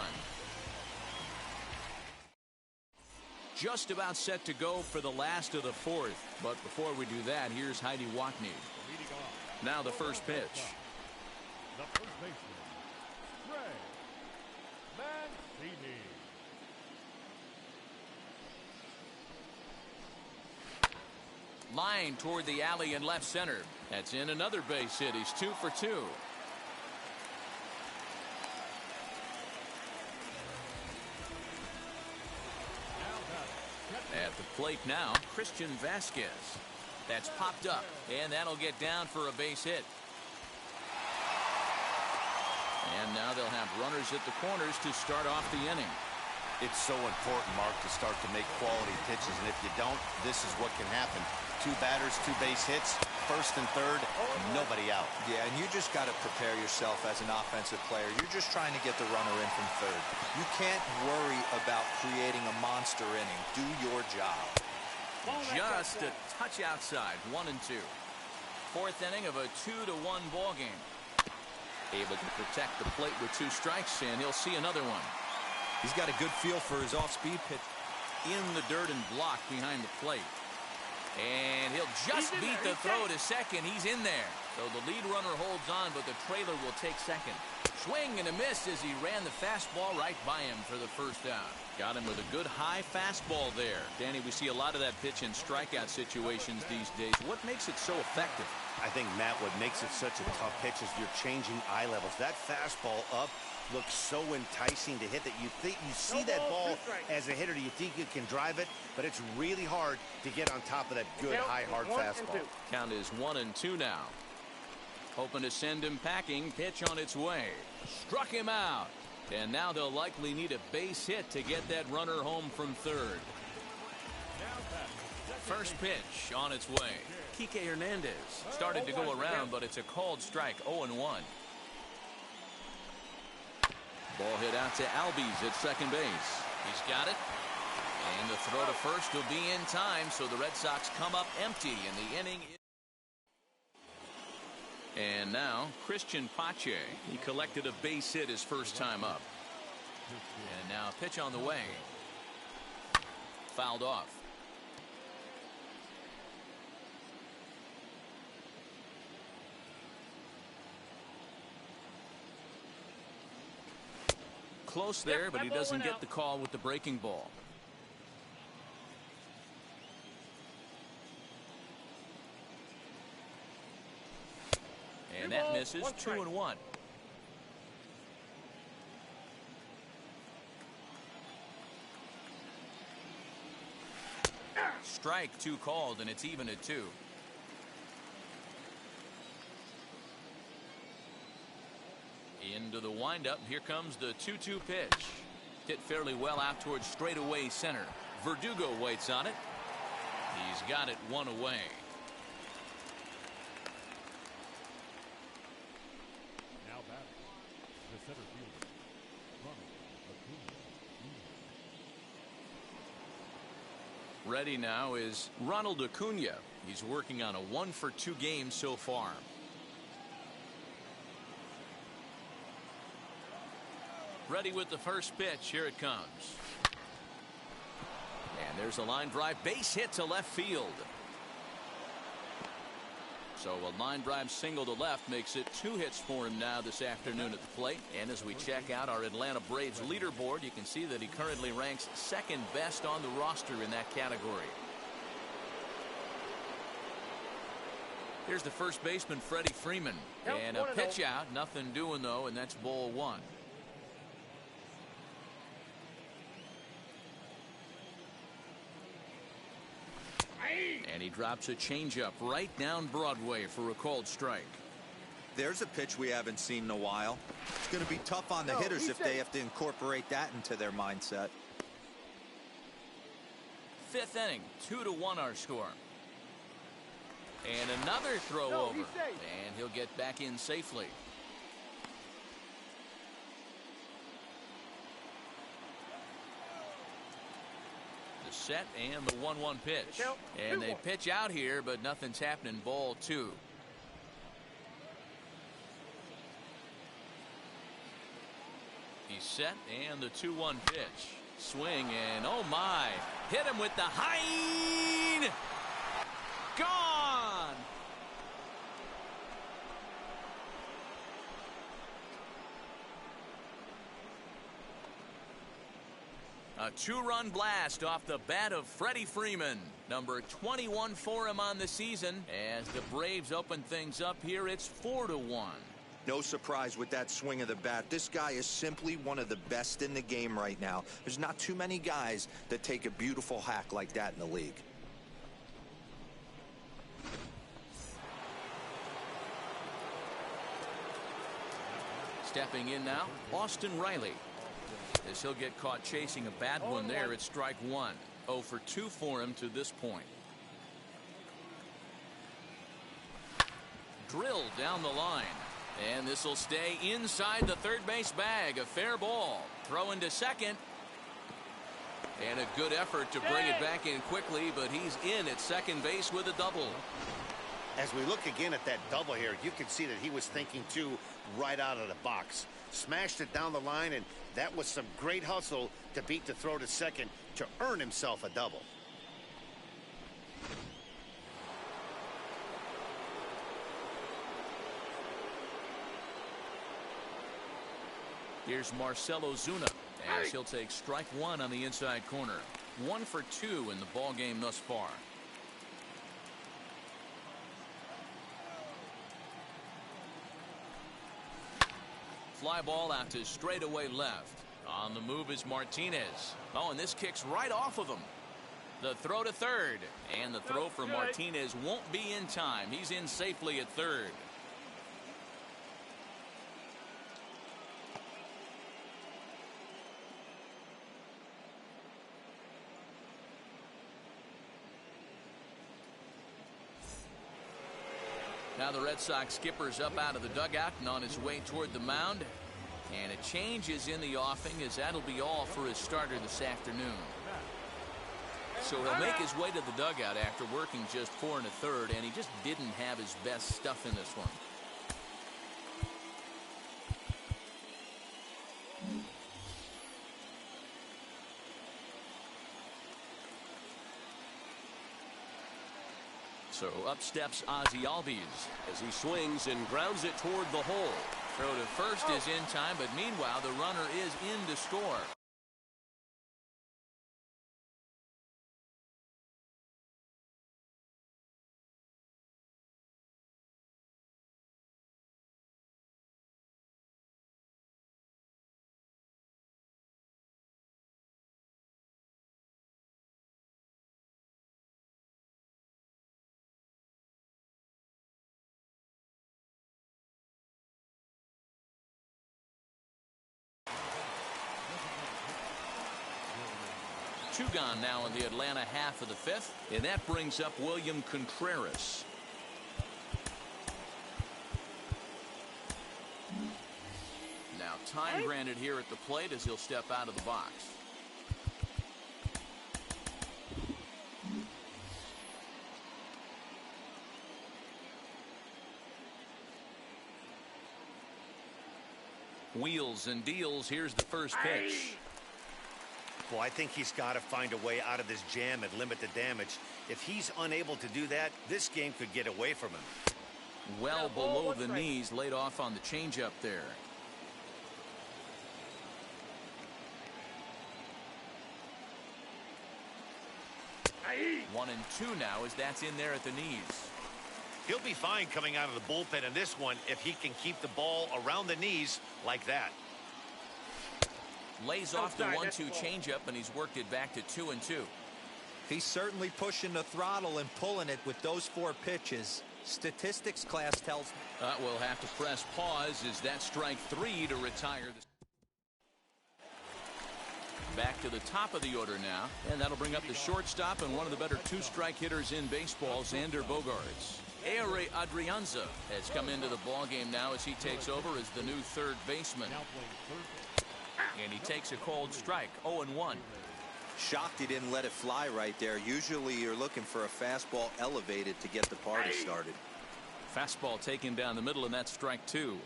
Just about set to go for the last of the 4th. But before we do that, here's Heidi Watney. Now the first pitch. The first baseman, Red Mancini. Line toward the alley in left center. That's in another base hit. He's 2 for 2. At the plate now, Christian Vasquez. That's popped up, and that'll get down for a base hit. And now they'll have runners at the corners to start off the inning. It's so important, Mark, to start to make quality pitches, and if you don't, this is what can happen. 2 batters, 2 base hits, first and third, nobody out. Yeah, and you just got to prepare yourself as an offensive player. You're just trying to get the runner in from third. You can't worry about creating a monster inning. Do your job. Just a touch outside, 1-2. 4th inning of a 2-1 ball game. Able to protect the plate with 2 strikes, and he'll see another one. He's got a good feel for his off-speed pitch. In the dirt and blocked behind the plate. And he'll just beat the throw to second. He's in there. So the lead runner holds on, but the trailer will take second. Swing and a miss as he ran the fastball right by him for the first out. Got him with a good high fastball there. Danny, we see a lot of that pitch in strikeout situations these days. What makes it so effective? I think, Matt, what makes it such a tough pitch is you're changing eye levels. That fastball up looks so enticing to hit that you think you see that ball as a hitter, you think you can drive it, but it's really hard to get on top of that good high hard fastball. Count is 1-2 now. Hoping to send him packing. Pitch on its way. Struck him out. And now they'll likely need a base hit to get that runner home from third. First pitch on its way. Kike Hernandez started to go around, but it's a called strike. 0-1. Ball hit out to Albies at second base. He's got it. And the throw to first will be in time, so the Red Sox come up empty in the inning. And now Christian Pache. He collected a base hit his first time up. And now a pitch on the way. Fouled off. Close there, but he doesn't get the call with the breaking ball. And that misses. 2-1. Strike two called, and it's even at 2. Into the windup. Here comes the 2-2 pitch. Hit fairly well out towards straightaway center. Verdugo waits on it. He's got it one away. Now batting, the center fielder, Ronald Acuna. Ready now is Ronald Acuna. He's working on a 1-for-2 game so far. Ready with the first pitch. Here it comes. And there's a line drive base hit to left field. So a line drive single to left makes it 2 hits for him now this afternoon at the plate. And as we check out our Atlanta Braves leaderboard, you can see that he currently ranks second best on the roster in that category. Here's the first baseman, Freddie Freeman. And a pitch out. Nothing doing, though, and that's ball 1. And he drops a changeup right down Broadway for a called strike. There's a pitch we haven't seen in a while. It's going to be tough on the hitters if they have to incorporate that into their mindset. 5th inning, 2-1 our score. And another throw over. And he'll get back in safely. The set and the 1-1 pitch. And they pitch out here, but nothing's happening. Ball 2. He's set and the 2-1 pitch. Swing and oh my. Hit him with the Hein. Gone. A 2-run blast off the bat of Freddie Freeman. Number 21 for him on the season. As the Braves open things up here, it's 4-1. No surprise with that swing of the bat. This guy is simply one of the best in the game right now. There's not too many guys that take a beautiful hack like that in the league. Stepping in now, Austin Riley. As he'll get caught chasing a bad one there, it's strike 1. 0 for 2 for him to this point. Drilled down the line. And this will stay inside the third base bag. A fair ball. Throw into second. And a good effort to bring it back in quickly, but he's in at second base with a double. As we look again at that double here, you can see that he was thinking too right out of the box. Smashed it down the line, and that was some great hustle to beat the throw to second to earn himself a double. Here's Marcell Ozuna as he'll take strike 1 on the inside corner. 1 for 2 in the ball game thus far. Fly ball out to straightaway left. On the move is Martinez. Oh, and this kicks right off of him. The throw to third. And the throw from Martinez won't be in time. He's in safely at third. Now the Red Sox skipper's up out of the dugout and on his way toward the mound. And a change is in the offing, as that'll be all for his starter this afternoon. So he'll make his way to the dugout after working just 4 1/3, and he just didn't have his best stuff in this one. So up steps Ozzie Albies as he swings and grounds it toward the hole. Throw to first is in time, but meanwhile the runner is in to score. 2 gone now in the Atlanta half of the 5th, and that brings up William Contreras. Now time granted here at the plate as he'll step out of the box. Wheels and deals. Here's the first pitch. Well, I think he's got to find a way out of this jam and limit the damage. If he's unable to do that, this game could get away from him. Well below the knees, laid off on the changeup there. One and two now as that's in there at the knees. He'll be fine coming out of the bullpen in this one if he can keep the ball around the knees like that. Lays off the 1-2 changeup, and he's worked it back to 2-2. He's certainly pushing the throttle and pulling it with those 4 pitches. Statistics class tells me. We'll have to press pause as that strike 3 to retire. Back to the top of the order now, and that'll bring up the shortstop and one of the better 2-strike hitters in baseball, Xander Bogaerts. Ehire Adrianza has come into the ballgame now as he takes over as the new third baseman. And he takes a cold strike, 0-1. Shocked he didn't let it fly right there. Usually you're looking for a fastball elevated to get the party started. Fastball taken down the middle, and that's strike 2.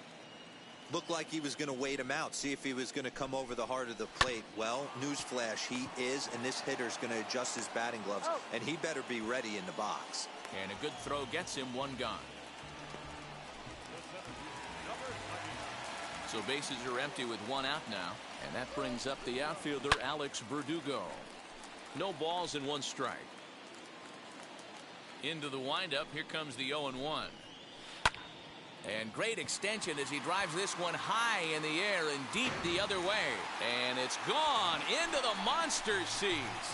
Looked like he was going to wait him out, see if he was going to come over the heart of the plate. Well, newsflash, he is, and this hitter's going to adjust his batting gloves, and he better be ready in the box. And a good throw gets him 1 gone. So bases are empty with 1 out now, and that brings up the outfielder Alex Verdugo. No balls and 1 strike. Into the windup, here comes the 0-1. And great extension as he drives this one high in the air and deep the other way. And it's gone into the monster seats.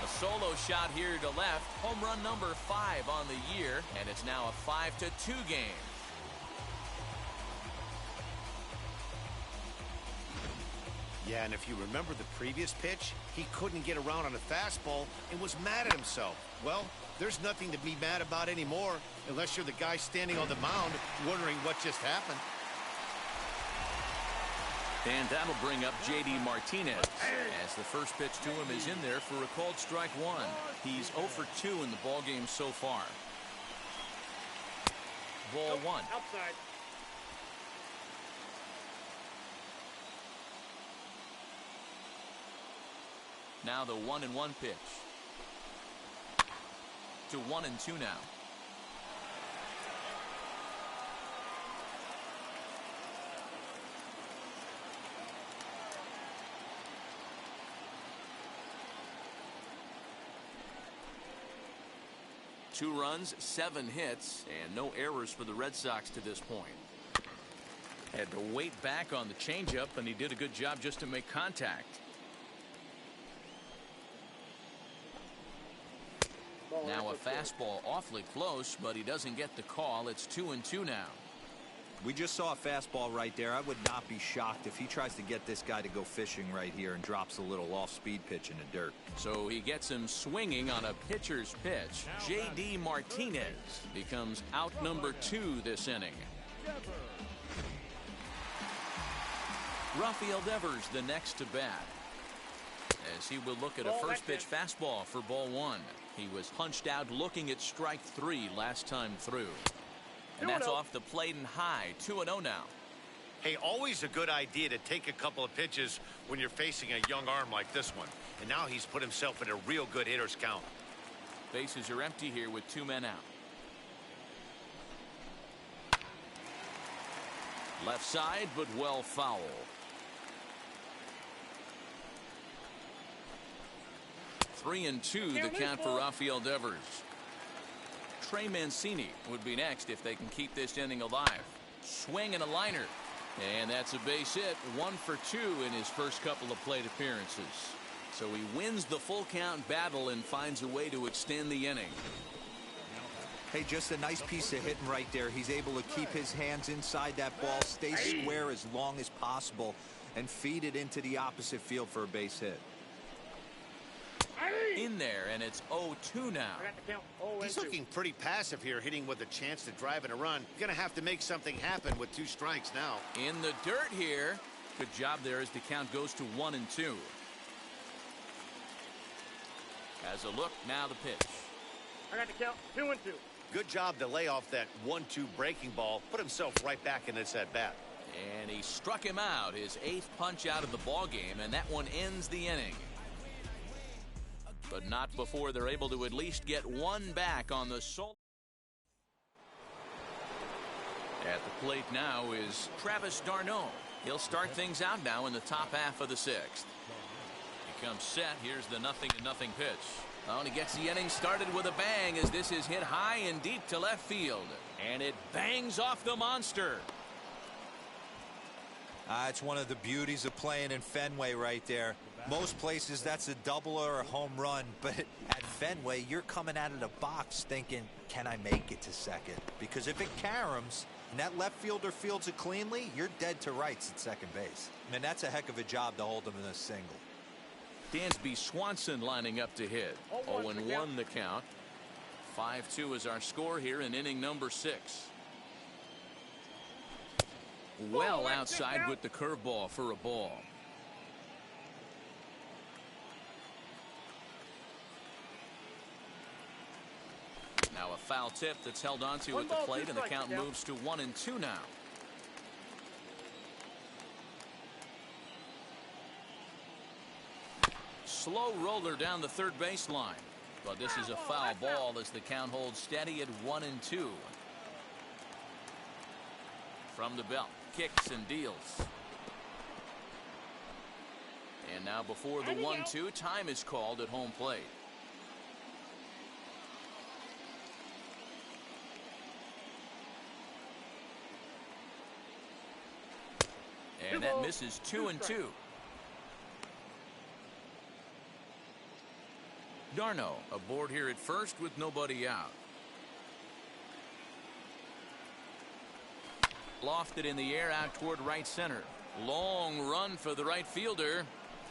A solo shot here to left. Home run number 5 on the year. And it's now a 5-2 game. Yeah, and if you remember the previous pitch, he couldn't get around on a fastball and was mad at himself. Well, there's nothing to be mad about anymore unless you're the guy standing on the mound wondering what just happened. And that'll bring up J.D. Martinez as the first pitch to him is in there for a called strike 1. He's 0 for 2 in the ballgame so far. Ball 1. Outside. Now the 1-1 pitch. To 1-2 now. Two runs, 7 hits, and no errors for the Red Sox to this point. Had to wait back on the changeup, and he did a good job just to make contact. Now a fastball awfully close, but he doesn't get the call. It's 2-2 now. We just saw a fastball right there. I would not be shocked if he tries to get this guy to go fishing right here and drops a little off-speed pitch in the dirt. So he gets him swinging on a pitcher's pitch. J.D. Martinez becomes out number 2 this inning. Rafael Devers the next to bat, as he will look at a first pitch fastball for ball 1. He was punched out looking at strike 3 last time through. And that's off the plate and high. 2-0 now. Hey, always a good idea to take a couple of pitches when you're facing a young arm like this one. And now he's put himself in a real good hitter's count. Bases are empty here with 2 men out. Left side, but well foul. 3-2 the count for Rafael Devers. Trey Mancini would be next if they can keep this inning alive. Swing and a liner. And that's a base hit. 1 for 2 in his first couple of plate appearances. So he wins the full count battle and finds a way to extend the inning. Hey, just a nice piece of hitting right there. He's able to keep his hands inside that ball, stay square as long as possible, and feed it into the opposite field for a base hit. In there, and it's 0-2 now. He's looking pretty passive here, hitting with a chance to drive in a run. Going to have to make something happen with 2 strikes now. In the dirt here. Good job there as the count goes to 1-2. As a look, now the pitch. I got the count 2-2. Good job to lay off that 1-2 breaking ball. Put himself right back in this at-bat. And he struck him out, his 8th punch out of the ball game, and that one ends the inning. But not before they're able to at least get one back on the sole. At the plate now is Travis d'Arnaud. He'll start things out now in the top half of the 6th. He comes set. Here's the 0-0 pitch. Oh, and he gets the inning started with a bang as this is hit high and deep to left field. And it bangs off the monster. It's one of the beauties of playing in Fenway right there. Most places that's a double or a home run, but at Fenway you're coming out of the box thinking, can I make it to second? Because if it caroms and that left fielder fields it cleanly, you're dead to rights at second base. And that's a heck of a job to hold him in a single. Dansby Swanson lining up to hit. 0-1 the count. 5-2 is our score here in inning number 6. Well outside with the curveball for a ball. Now a foul tip that's held onto at the plate, and the count moves to 1-2 now. Slow roller down the third baseline, but this is a foul ball as the count holds steady at 1-2. From the belt, kicks and deals. And now before the 1-2, time is called at home plate. And that misses 2-2. d'Arnaud aboard here at first with nobody out. Lofted in the air out toward right center. Long run for the right fielder.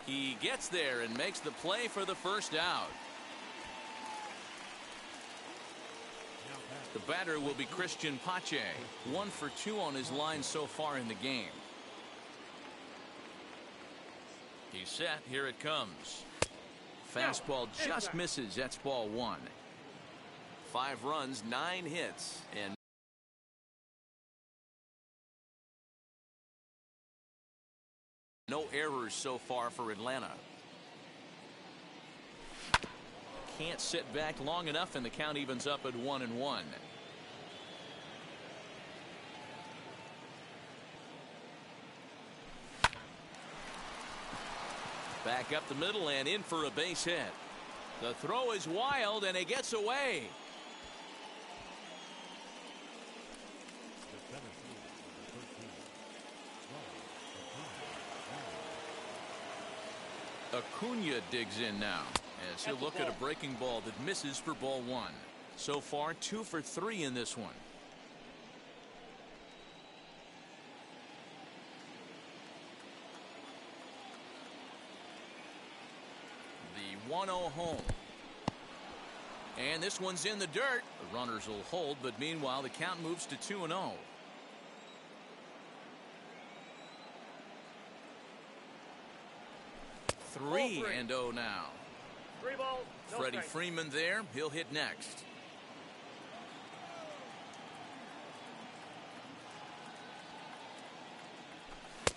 He gets there and makes the play for the first out. The batter will be Christian Pache. 1 for 2 on his line so far in the game. He's set. Here it comes. Fastball just misses. That's ball 1. 5 runs, 9 hits, and no errors so far for Atlanta. Can't sit back long enough, and the count evens up at 1-1. Back up the middle and in for a base hit. The throw is wild and it gets away. Acuna digs in now as he'll look at a breaking ball that misses for ball 1. So far 2 for 3 in this one. The 1-0 home. And this one's in the dirt. The runners will hold, but meanwhile the count moves to 2-0. Three and 0 now. 3 balls. No Freddie strikes. Freeman there. He'll hit next.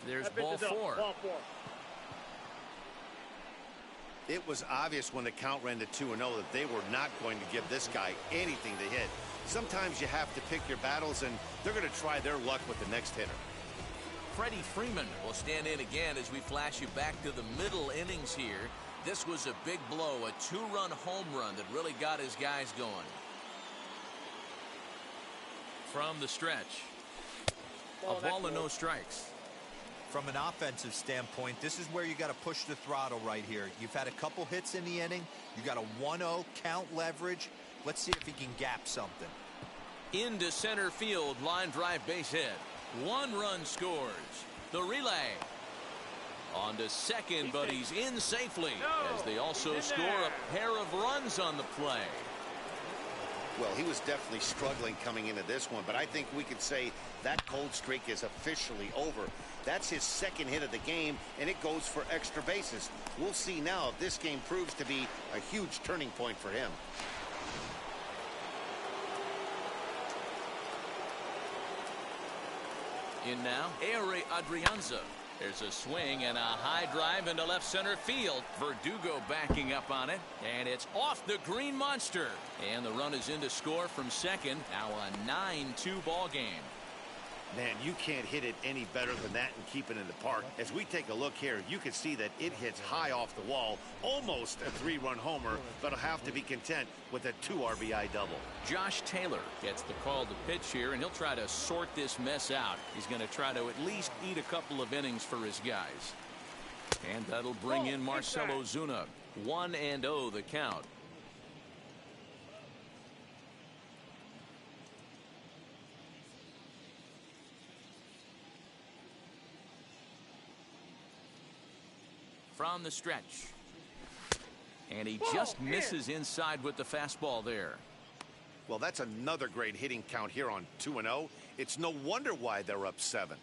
There's That pitch ball is up. 4. Ball 4. It was obvious when the count ran to 2-0 that they were not going to give this guy anything to hit. Sometimes you have to pick your battles, and they're going to try their luck with the next hitter. Freddie Freeman will stand in again as we flash you back to the middle innings here. This was a big blow, a 2-run home run that really got his guys going. From the stretch, a ball and no strikes. From an offensive standpoint, this is where you got to push the throttle right here. You've had a couple hits in the inning. You got a 1-0 count leverage. Let's see if he can gap something. Into center field, line drive base hit. 1 run scores. The relay. On to second, but he's in safely as they also score a pair of runs on the play. Well, he was definitely struggling coming into this one, but I think we could say that cold streak is officially over. That's his second hit of the game, and it goes for extra bases. We'll see now if this game proves to be a huge turning point for him. In now, Ehire Adrianza. There's a swing and a high drive into left center field. Verdugo backing up on it, and it's off the green monster. And the run is in to score from second. Now a 9-2 ball game. Man, you can't hit it any better than that and keep it in the park. As we take a look here, you can see that it hits high off the wall, almost a 3-run homer, but he'll have to be content with a 2 RBI double. Josh Taylor gets the call to pitch here, and he'll try to sort this mess out. He's going to try to at least eat a couple of innings for his guys. And that'll bring in Marcell Ozuna. 1-0 the count. From the stretch. And he just misses inside with the fastball there. Well, that's another great hitting count here on 2-0. It's no wonder why they're up 7.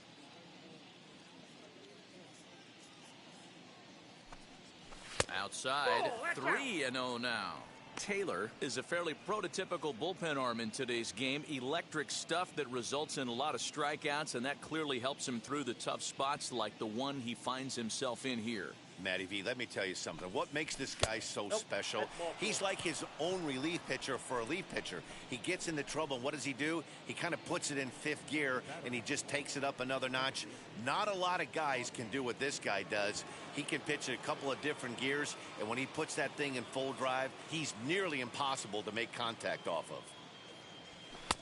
Outside, 3-0 now. Taylor is a fairly prototypical bullpen arm in today's game. Electric stuff that results in a lot of strikeouts, and that clearly helps him through the tough spots like the one he finds himself in here. Matty V, let me tell you something. What makes this guy so special? He's like his own relief pitcher for a relief pitcher. He gets into trouble, and what does he do? He kind of puts it in 5th gear, and he just takes it up another notch. Not a lot of guys can do what this guy does. He can pitch in a couple of different gears, and when he puts that thing in full drive, he's nearly impossible to make contact off of.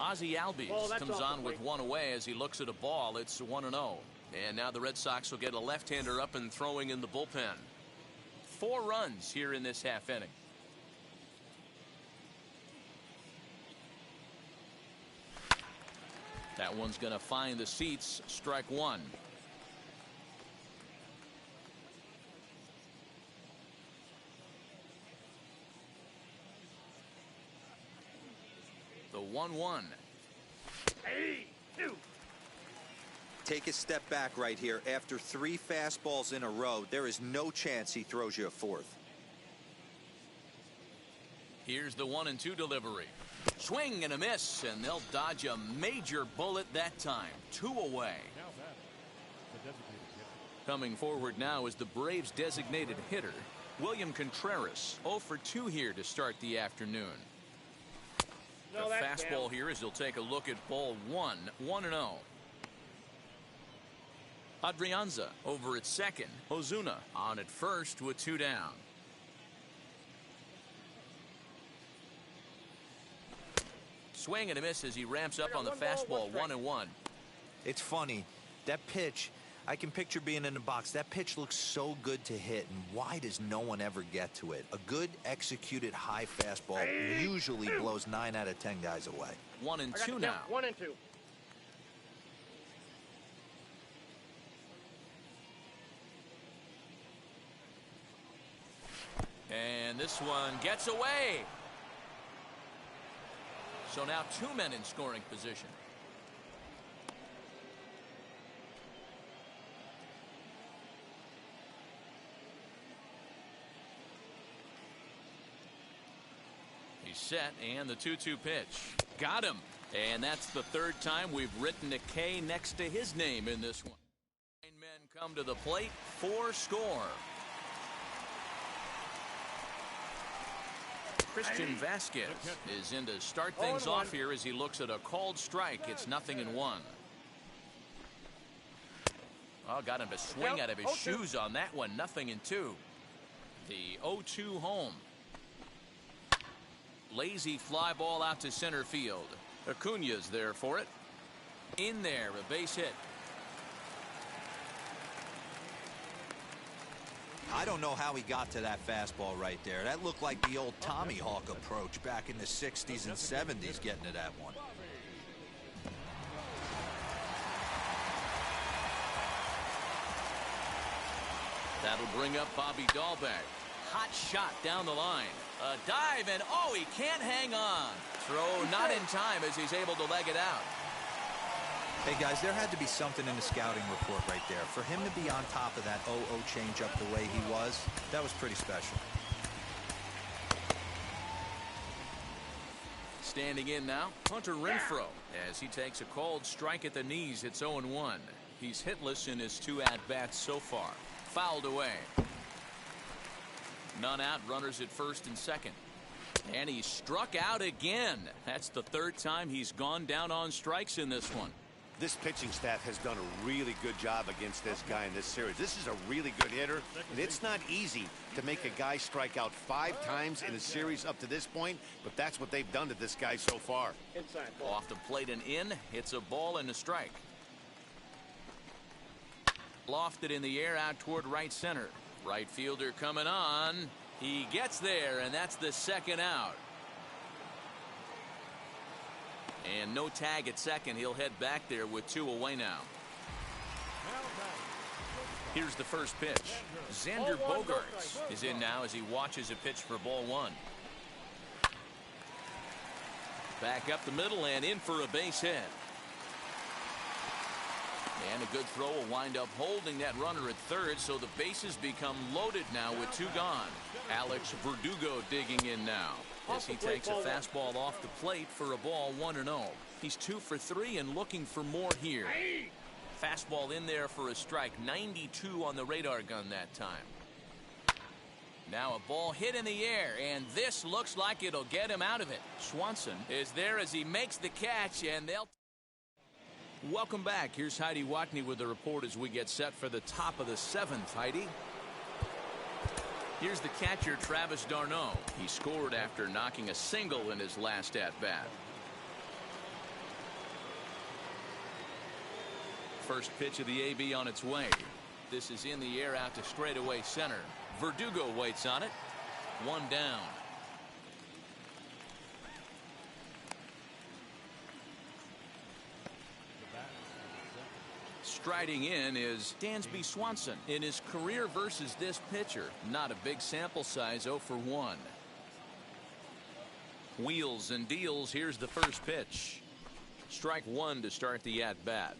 Ozzie Albies comes on with 1 away as he looks at a ball. It's 1-0. And now the Red Sox will get a left-hander up and throwing in the bullpen. 4 runs here in this half inning. That one's going to find the seats. Strike 1. The 1-1. Hey, 2. Take a step back right here. After 3 fastballs in a row, there is no chance he throws you a 4th. Here's the 1-2 delivery. Swing and a miss, and they'll dodge a major bullet that time. 2 away. Coming forward now is the Braves' designated hitter, William Contreras. 0 for 2 here to start the afternoon. The fastball here as he'll take a look at ball 1. 1-0. Adrianza over at second. Ozuna on at first with 2 down. Swing and a miss as he ramps up on the fastball. 1-1. It's funny. That pitch, I can picture being in the box. That pitch looks so good to hit, and why does no one ever get to it? A good executed high fastball usually blows 9 out of 10 guys away. 1-2 now. 1-2. And this one gets away. So now 2 men in scoring position. He's set, and the 2-2 pitch. Got him. And that's the 3rd time we've written a K next to his name in this one. 9 men come to the plate. 4 score. Christian Vasquez is in to start things off here as he looks at a called strike. It's 0-1. Oh, got him to swing out of his shoes on that one. 0-2. The 0-2 home. Lazy fly ball out to center field. Acuña's there for it. In there, a base hit. I don't know how he got to that fastball right there. That looked like the old Tommy Hawk approach back in the 60s and 70s getting to that one. That'll bring up Bobby Dahlbeck. Hot shot down the line. A dive, and oh, he can't hang on. Throw not in time as he's able to leg it out. Hey, guys, there had to be something in the scouting report right there. For him to be on top of that 0-0 changeup the way he was, that was pretty special. Standing in now, Hunter Renfroe, as he takes a called strike at the knees. It's 0-1. He's hitless in his 2 at-bats so far. Fouled away. None out, runners at first and second. And he struck out again. That's the 3rd time he's gone down on strikes in this one. This pitching staff has done a really good job against this guy in this series. This is a really good hitter, and it's not easy to make a guy strike out 5 times in a series up to this point, but that's what they've done to this guy so far. Off the plate and in, hits a ball and a strike. Lofted in the air out toward right center. Right fielder coming on. He gets there, and that's the 2nd out. And no tag at second. He'll head back there with 2 away now. Here's the first pitch. Xander Bogaerts is in now as he watches a pitch for ball 1. Back up the middle and in for a base hit. And a good throw will wind up holding that runner at third, so the bases become loaded now with 2 gone. Alex Verdugo digging in now as he takes a fastball off the plate for a ball 1-0. He's 2 for 3 and looking for more here. Fastball in there for a strike. 92 on the radar gun that time. Now a ball hit in the air, and this looks like it'll get him out of it. Swanson is there as he makes the catch, and they'll... Welcome back. Here's Heidi Watney with the report as we get set for the top of the 7th. Heidi. Here's the catcher, Travis d'Arnaud. He scored after knocking a single in his last at-bat. First pitch of the AB on its way. This is in the air out to straightaway center. Verdugo waits on it. 1 down. Striding in is Dansby Swanson. In his career versus this pitcher, not a big sample size, 0 for 1. Wheels and deals. Here's the first pitch. Strike 1 to start the at-bat.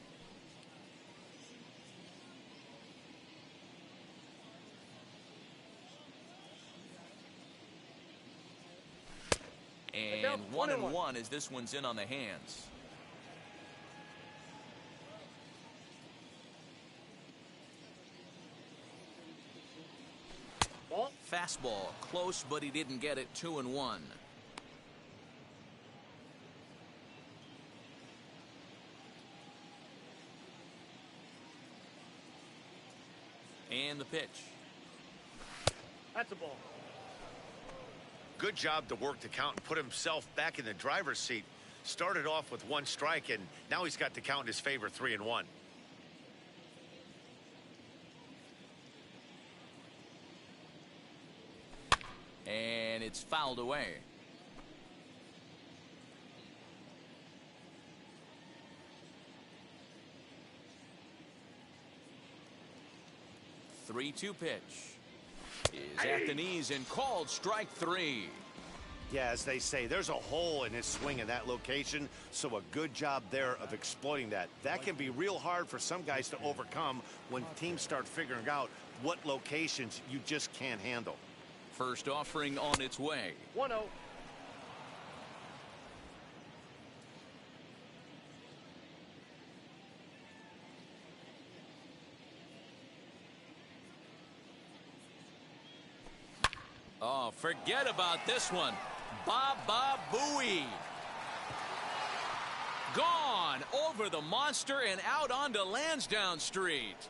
And 1-1 as this one's in on the hands. Fastball close, but he didn't get it. 2-1. And the pitch. That's a ball. Good job to work the count and put himself back in the driver's seat. Started off with 1 strike, and now he's got the count in his favor, 3-1. And it's fouled away. The 3-2 pitch is at the knees and called strike 3. Yeah, as they say, there's a hole in his swing in that location, so a good job there of exploiting that. That can be real hard for some guys to overcome when teams start figuring out what locations you just can't handle. First offering on its way. 1-0. Oh, forget about this one. Baba Booey. Gone over the monster and out onto Lansdowne Street.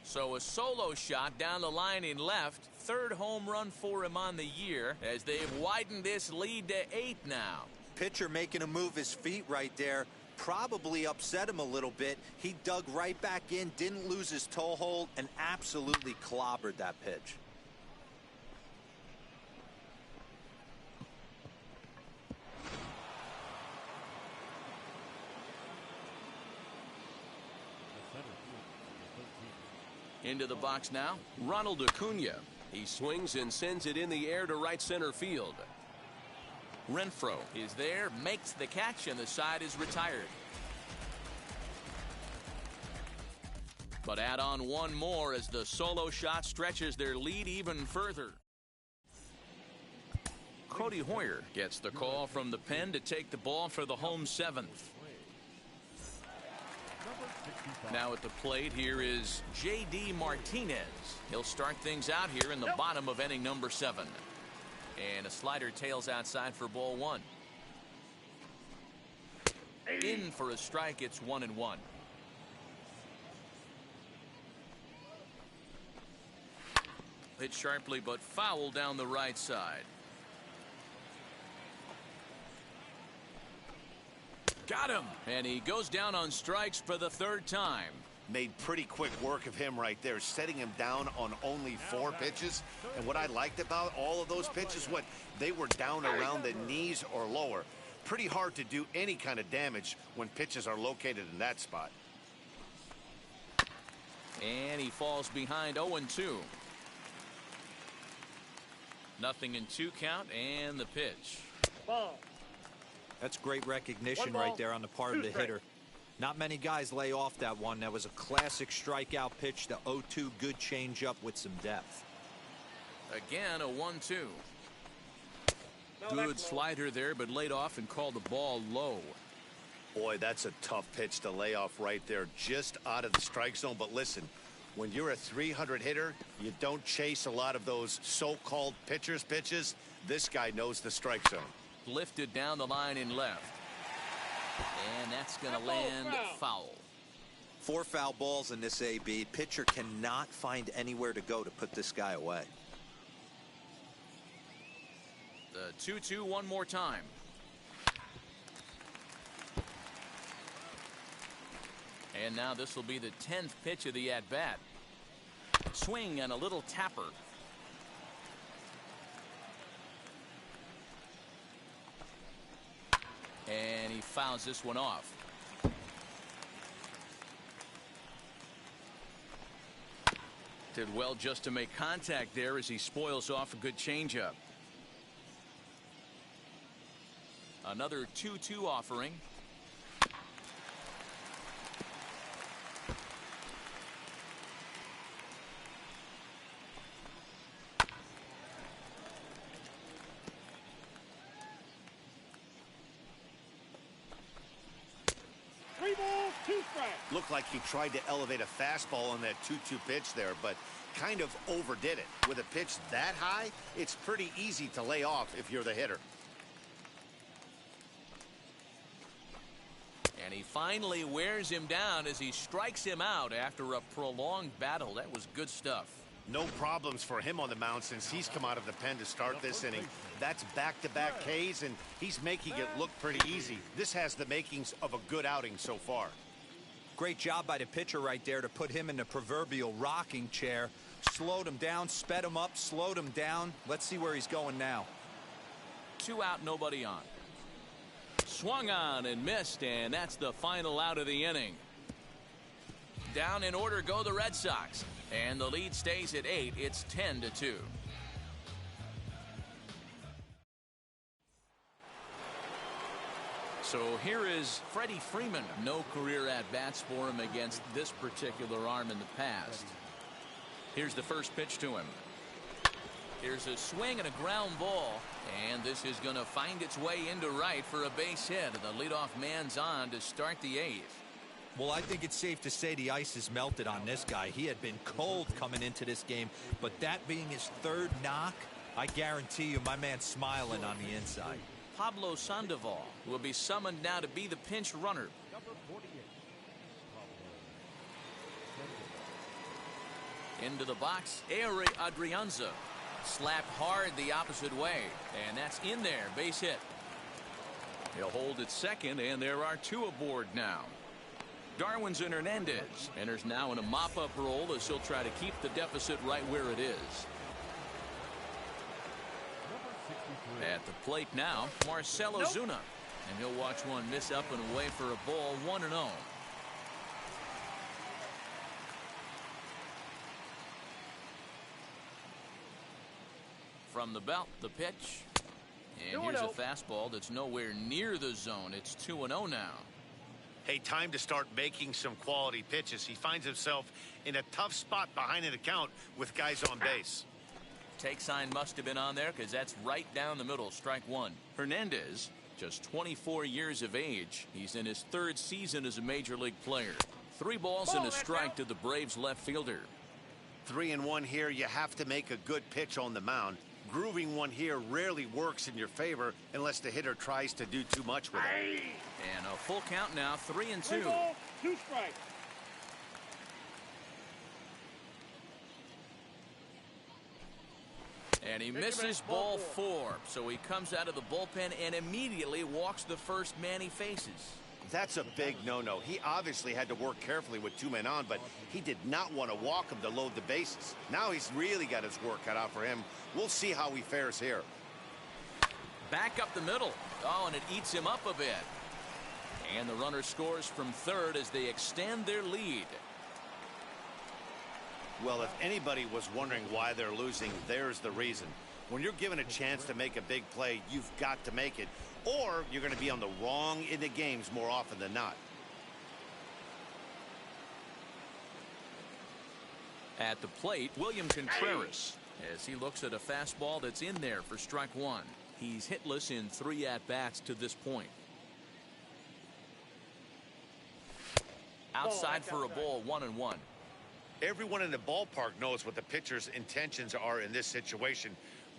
So a solo shot down the line in left. 3rd home run for him on the year as they've widened this lead to 8 now. Pitcher making him move his feet right there. Probably upset him a little bit. He dug right back in, didn't lose his toe hold, and absolutely clobbered that pitch. Into the box now, Ronald Acuna. He swings and sends it in the air to right center field. Renfroe is there, makes the catch, and the side is retired. But add on one more as the solo shot stretches their lead even further. Cody Hoyer gets the call from the pen to take the ball for the home seventh. Now at the plate, here is J.D. Martinez. He'll start things out here in the bottom of inning number 7. And a slider tails outside for ball 1. In for a strike, it's 1-1. Hit sharply but foul down the right side. Got him. And he goes down on strikes for the 3rd time. Made pretty quick work of him right there, setting him down on only 4 pitches. And what I liked about all of those pitches, they were down around the knees or lower. Pretty hard to do any kind of damage when pitches are located in that spot. And he falls behind 0-2. Nothing in 2 count, and the pitch. Ball. That's great recognition right there on the part of the hitter. Not many guys lay off that one. That was a classic strikeout pitch. The 0-2, good changeup with some depth. Again, a 1-2. Good slider there, but laid off and called the ball low. Boy, that's a tough pitch to lay off right there, just out of the strike zone. But listen, when you're a 300 hitter, you don't chase a lot of those so-called pitcher's pitches. This guy knows the strike zone. Lifted down the line in left. And that's going to land foul. 4 foul balls in this AB. Pitcher cannot find anywhere to go to put this guy away. The 2-2 one more time. And now this will be the 10th pitch of the at-bat. Swing and a little tapper. And he fouls this one off. Did well just to make contact there as he spoils off a good changeup. Another 2-2 offering. Looked like he tried to elevate a fastball on that 2-2 pitch there, but kind of overdid it. With a pitch that high, it's pretty easy to lay off if you're the hitter. And he finally wears him down as he strikes him out after a prolonged battle. That was good stuff. No problems for him on the mound since he's come out of the pen to start this inning. That's back-to-back Ks, and he's making it look pretty easy. This has the makings of a good outing so far. Great job by the pitcher right there to put him in the proverbial rocking chair. Slowed him down, sped him up, slowed him down. Let's see where he's going now. 2 out, nobody on. Swung on and missed, and that's the final out of the inning. Down in order go the Red Sox, and the lead stays at 8. It's 10-2. So here is Freddie Freeman. No career at-bats for him against this particular arm in the past. Here's the first pitch to him. Here's a swing and a ground ball, and this is going to find its way into right for a base hit. The leadoff man's on to start the 8th. Well, I think it's safe to say the ice has melted on this guy. He had been cold coming into this game, but that being his 3rd knock, I guarantee you my man's smiling on the inside. Pablo Sandoval will be summoned now to be the pinch runner. Into the box, Ehire Adrianza. Slapped hard the opposite way, and that's in there, base hit. He'll hold at second, and there are 2 aboard now. Darwinzon Hernandez enters now in a mop-up role as he'll try to keep the deficit right where it is. At the plate now, Marcell Ozuna, and he'll watch one miss up and away for a ball, 1-0. From the belt, the pitch. And here's a fastball that's nowhere near the zone. It's 2-0 now. Hey, time to start making some quality pitches. He finds himself in a tough spot behind an account with guys on base. Take sign must have been on there because that's right down the middle. Strike one. Hernandez, just 24 years of age. He's in his third season as a major league player. 3 balls and a strike to the Braves left fielder. 3-1 here. You have to make a good pitch on the mound. Grooving one here rarely works in your favor unless the hitter tries to do too much with it. And a full count now, 3-2. 3 balls, 2 strikes. And he misses ball 4. So he comes out of the bullpen and immediately walks the first man he faces. That's a big no-no. He obviously had to work carefully with 2 men on, but he did not want to walk him to load the bases. Now he's really got his work cut out for him. We'll see how he fares here. Back up the middle. Oh, and it eats him up a bit. And the runner scores from third as they extend their lead. Well, if anybody was wondering why they're losing, there's the reason. When you're given a chance to make a big play, you've got to make it, or you're going to be on the wrong end of games more often than not. At the plate, William Contreras, as he looks at a fastball that's in there for strike one. He's hitless in 3 at-bats to this point. Outside for a ball, 1-1. Everyone in the ballpark knows what the pitcher's intentions are in this situation.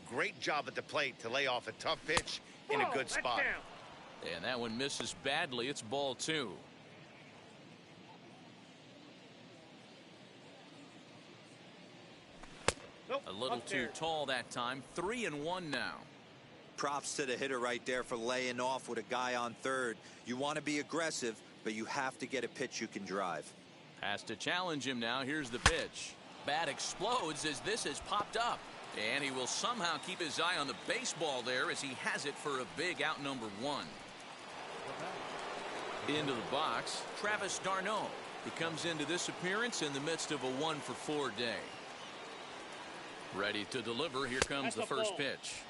Great job at the plate to lay off a tough pitch in a good spot. And that one misses badly. It's ball 2. A little too tall that time. 3-1 now. Props to the hitter right there for laying off with a guy on third. You want to be aggressive, but you have to get a pitch you can drive. Has to challenge him now. Here's the pitch. Bat explodes as this has popped up. And he will somehow keep his eye on the baseball there as he has it for a big out number 1. Into the box, Travis d'Arnaud. He comes into this appearance in the midst of a 1-for-4 day. Ready to deliver. Here comes the first pitch.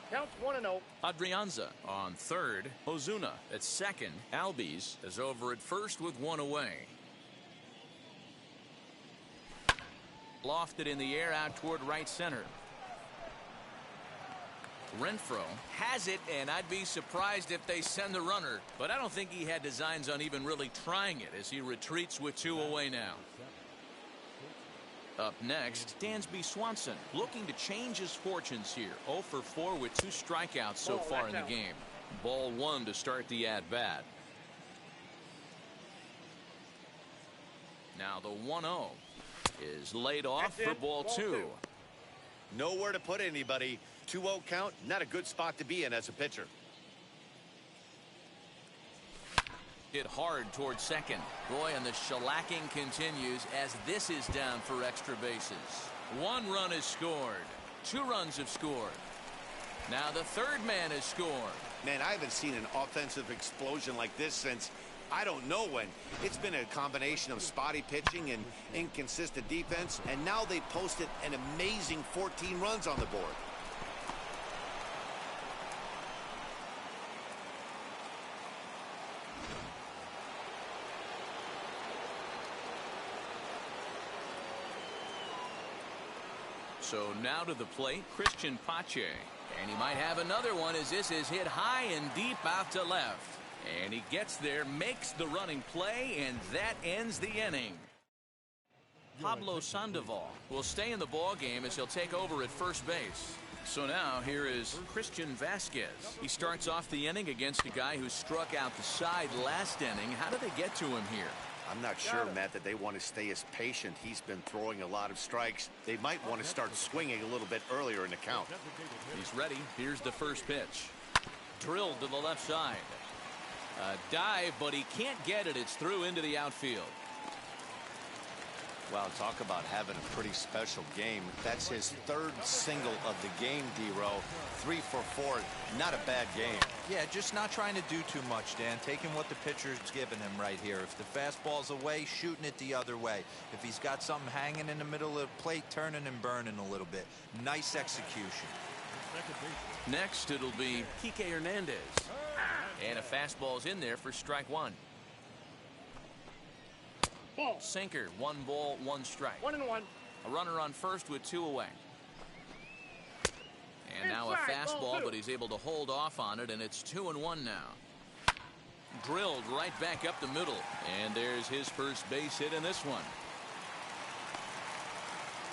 Counts 1-0. Adrianza on third. Ozuna at second. Albies is over at first with 1 away. Lofted in the air out toward right center. Renfroe has it, and I'd be surprised if they send the runner, but I don't think he had designs on even really trying it as he retreats with 2 away now. Up next, Dansby Swanson looking to change his fortunes here. 0-for-4 with 2 strikeouts so far in the game. Ball 1 to start the at-bat. Now the 1-0 is laid off for ball 2. Nowhere to put anybody. 2-0 count, not a good spot to be in as a pitcher. Hit hard towards second. Boy, and the shellacking continues as this is down for extra bases. 1 run is scored. 2 runs have scored. Now the third man has scored. Man, I haven't seen an offensive explosion like this since I don't know when. It's been a combination of spotty pitching and inconsistent defense, and now they posted an amazing 14 runs on the board. So now to the plate, Christian Pache. And he might have another one as this is hit high and deep out to left. And he gets there, makes the running play, and that ends the inning. Pablo Sandoval will stay in the ball game as he'll take over at first base. So now here is Christian Vasquez. He starts off the inning against a guy who struck out the side last inning. How did they get to him here? I'm not sure, Matt, that they want to stay as patient. He's been throwing a lot of strikes. They might want to start swinging a little bit earlier in the count. He's ready. Here's the first pitch. Drilled to the left side. A dive, but he can't get it. It's through into the outfield. Well, talk about having a pretty special game. That's his third single of the game, D-Row. 3 for 4. Not a bad game. Yeah, just not trying to do too much, Dan. Taking what the pitcher's giving him right here. If the fastball's away, shooting it the other way. If he's got something hanging in the middle of the plate, turning and burning a little bit. Nice execution. Next, it'll be Kike Hernandez. And a fastball's in there for strike one. Ball. Sinker, 1 ball, 1 strike. 1-1. A runner on first with 2 away. And now a Inside, fastball, ball 2. but he's able to hold off on it, and it's 2-1 now. Drilled right back up the middle. And there's his first base hit in this one.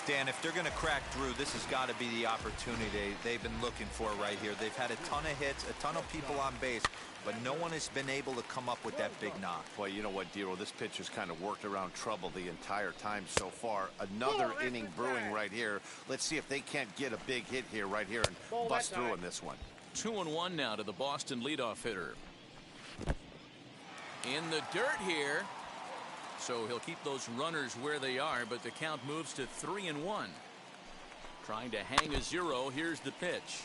Dan, if they're going to crack through, this has got to be the opportunity they've been looking for right here. They've had a ton of hits, a ton of people on base, but no one has been able to come up with that big knock. Boy, you know what, Dero? This pitcher's kind of worked around trouble the entire time so far. Another inning brewing right here. Let's see if they can't get a big hit here, right here, and bust through in this one. 2-1 now to the Boston leadoff hitter. In the dirt here. So he'll keep those runners where they are, but the count moves to 3-1. Trying to hang a 0. Here's the pitch.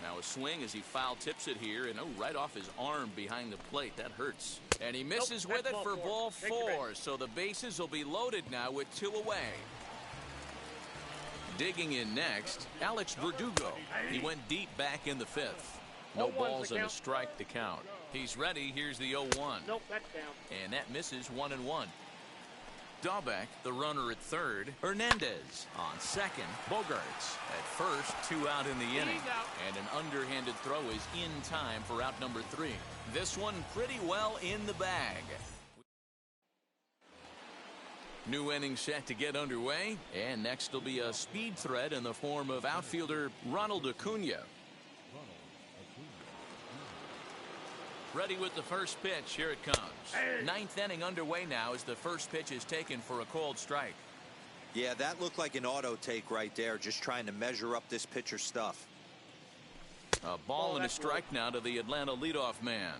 Now a swing as he foul tips it here, and right off his arm behind the plate. That hurts. And he misses with it for ball 4. So the bases will be loaded now with 2 away. Digging in next, Alex Verdugo. He went deep back in the 5th. No balls and a strike to count. He's ready. Here's the 0-1. Nope, that's down. And that misses 1-1. Dahlbeck, the runner at third. Hernandez on second. Bogarts at first. 2 out in the inning. And an underhanded throw is in time for out number 3. This one pretty well in the bag. New inning set to get underway. And next will be a speed threat in the form of outfielder Ronald Acuna. Ready with the first pitch. Here it comes. 9th inning underway now as the first pitch is taken for a called strike. Yeah, that looked like an auto take right there, just trying to measure up this pitcher's stuff. A ball and a strike now to the Atlanta leadoff man.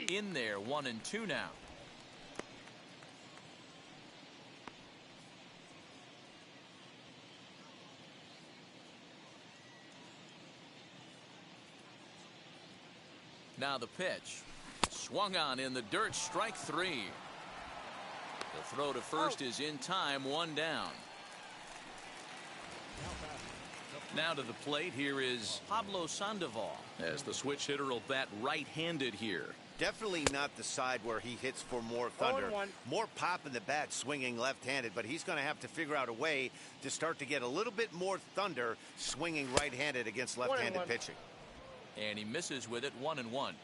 In there, 1-2 now. Now the pitch. Swung on in the dirt. Strike 3. The throw to first is in time. 1 down. Now to the plate. Here is Pablo Sandoval as the switch hitter will bat right-handed here. Definitely not the side where he hits for more thunder. More pop in the bat swinging left-handed, but he's going to have to figure out a way to start to get a little bit more thunder swinging right-handed against left-handed pitching. And he misses with it. 1-1.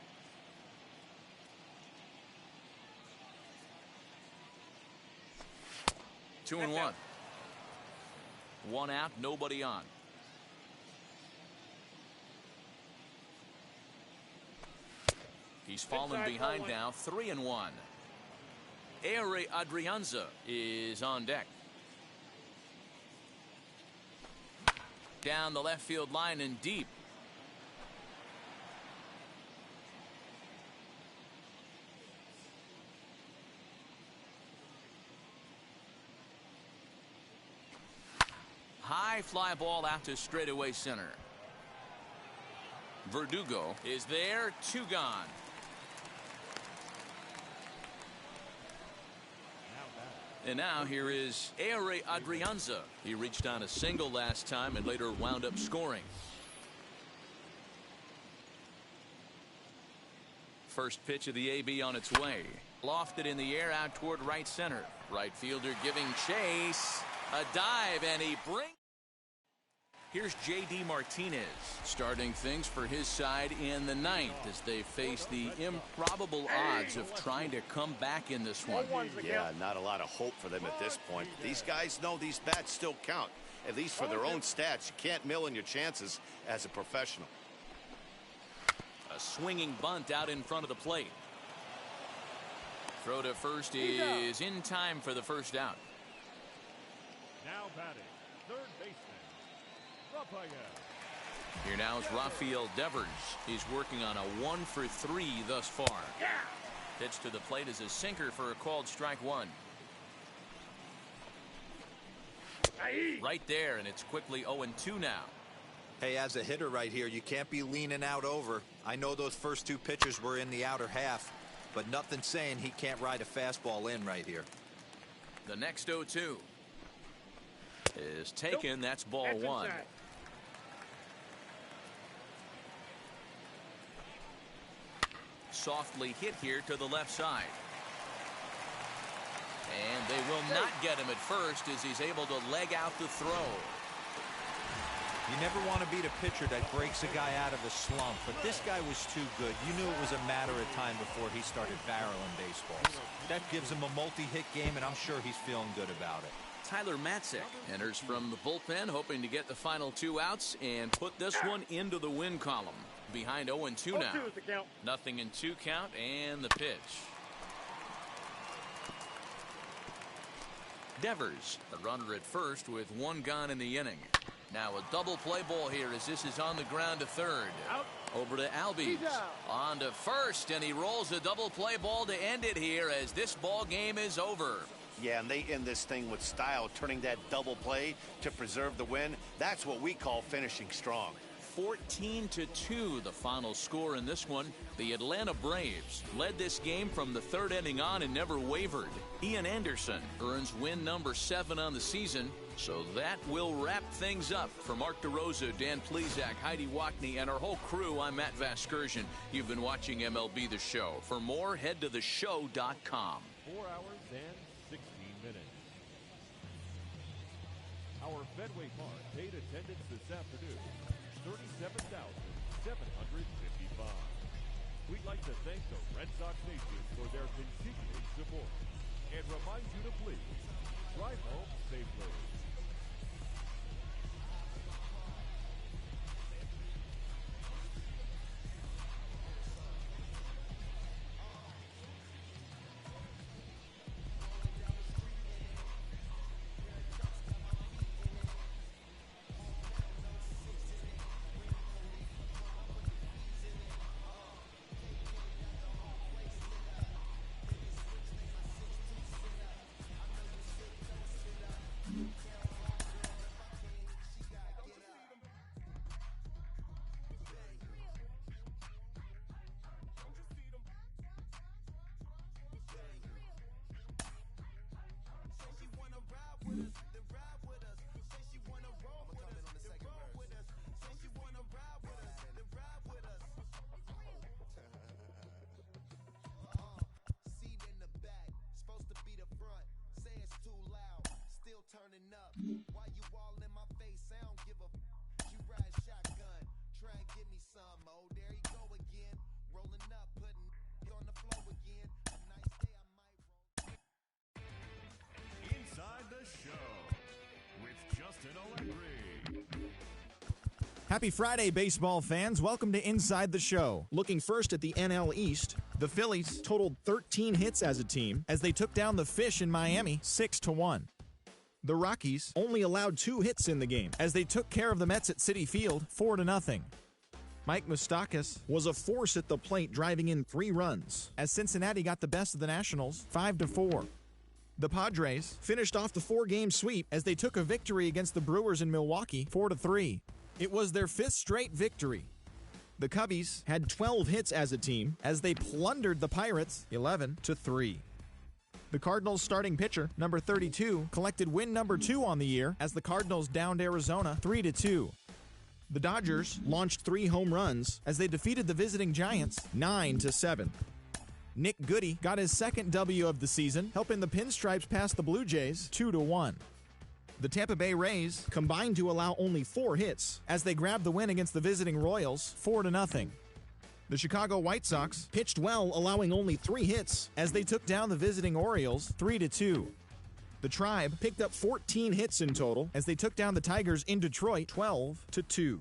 2-1. 1 out, nobody on. He's fallen behind now. 3-1. Ehire Adrianza is on deck. Down the left field line and deep. High fly ball out to straightaway center. Verdugo is there. 2 gone. And now here is Ehire Adrianza. He reached on a single last time and later wound up scoring. First pitch of the AB on its way. Lofted in the air out toward right center. Right fielder giving chase. A dive, and he brings. Here's J.D. Martinez starting things for his side in the 9th as they face the improbable odds of trying to come back in this one. Yeah, not a lot of hope for them at this point. These guys know these bats still count, at least for their own stats. You can't mill in your chances as a professional. A swinging bunt out in front of the plate. Throw to first is in time for the first out. Now batting, third baseman, Raphael. Here now is Rafael Devers. He's working on a 1-for-3 thus far. Pitch to the plate is a sinker for a called strike one. Right there, and it's quickly 0-2 now. Hey, as a hitter right here, you can't be leaning out over. I know those first two pitches were in the outer half, but nothing saying he can't ride a fastball in right here. The next 0-2 is taken. That's ball one. Inside. Softly hit here to the left side. And they will not get him at first as he's able to leg out the throw. You never want to beat a pitcher that breaks a guy out of a slump, but this guy was too good. You knew it was a matter of time before he started barreling baseballs. That gives him a multi-hit game, and I'm sure he's feeling good about it. Tyler Matzek enters from the bullpen, hoping to get the final 2 outs and put this one into the win column. Behind 0-2 now. 0-2 is the count. Nothing in 2 count, and the pitch. Devers, the runner at first with 1 gone in the inning. Now a double play ball here as this is on the ground to third. Out. Over to Albies. He's out. On to first, and he rolls a double play ball to end it here as this ball game is over. Yeah, and they end this thing with style, turning that double play to preserve the win. That's what we call finishing strong. 14-2 the final score in this one. The Atlanta Braves led this game from the 3rd inning on and never wavered. Ian Anderson earns win number 7 on the season. So that will wrap things up. For Mark DeRosa, Dan Plesac, Heidi Wackney, and our whole crew, I'm Matt Vasgersian. You've been watching MLB The Show. For more, head to theshow.com. 4 hours and 16 minutes. Our Fenway Park paid attendance this afternoon, 37,755. We'd like to thank the Red Sox Nation for their continuing support and remind you to please drive home safely. Why you all in my face? I don't give a you ride shotgun. Try and give me some. Oh, there you go again. Rolling up, putting on the flow again. A nice day I might roll. Inside the Show with Justin Allegri. Happy Friday, baseball fans. Welcome to Inside the Show. Looking first at the NL East, the Phillies totaled 13 hits as a team as they took down the Fish in Miami 6-1. The Rockies only allowed 2 hits in the game as they took care of the Mets at Citi Field 4-0. Mike Moustakas was a force at the plate, driving in 3 runs as Cincinnati got the best of the Nationals 5-4. The Padres finished off the 4-game sweep as they took a victory against the Brewers in Milwaukee 4-3. It was their 5th straight victory. The Cubbies had 12 hits as a team as they plundered the Pirates 11-3. The Cardinals starting pitcher, number 32, collected win number 2 on the year as the Cardinals downed Arizona 3-2. The Dodgers launched 3 home runs as they defeated the visiting Giants 9-7. Nick Goody got his 2nd W of the season, helping the Pinstripes pass the Blue Jays 2-1. The Tampa Bay Rays combined to allow only 4 hits as they grabbed the win against the visiting Royals 4-0. The Chicago White Sox pitched well, allowing only 3 hits as they took down the visiting Orioles 3-2. The Tribe picked up 14 hits in total as they took down the Tigers in Detroit 12-2.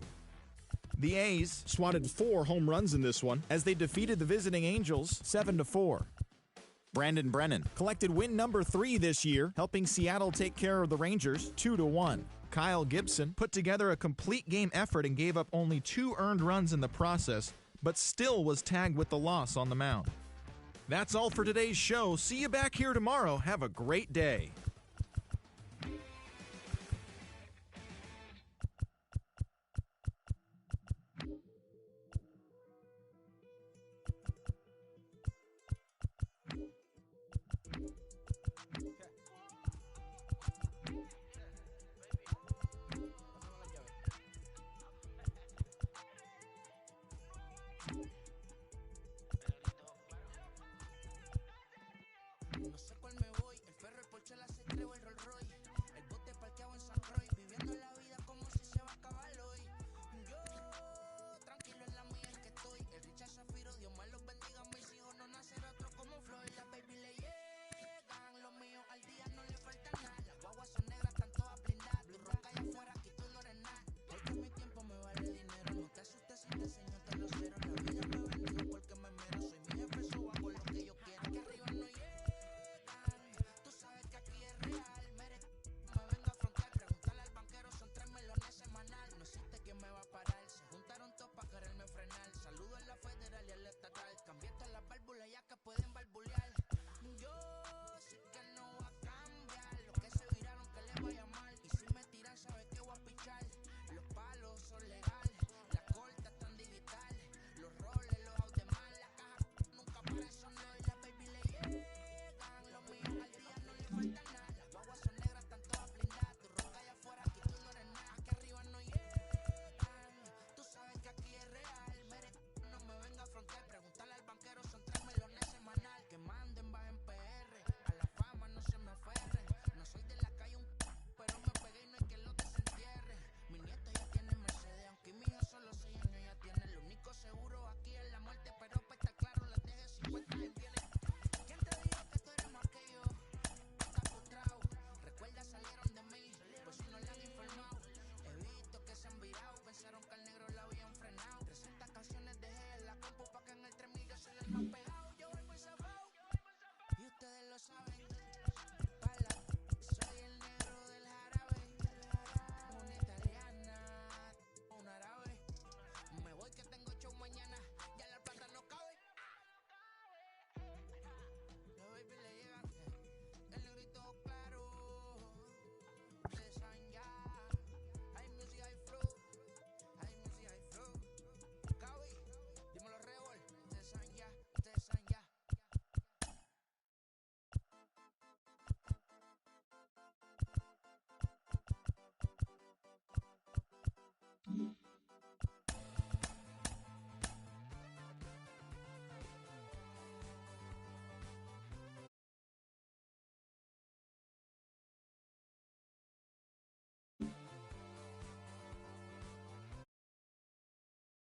The A's swatted 4 home runs in this one as they defeated the visiting Angels 7-4. Brandon Brennan collected win number 3 this year, helping Seattle take care of the Rangers 2-1. Kyle Gibson put together a complete game effort and gave up only 2 earned runs in the process, but still was tagged with the loss on the mound. That's all for today's show. See you back here tomorrow. Have a great day.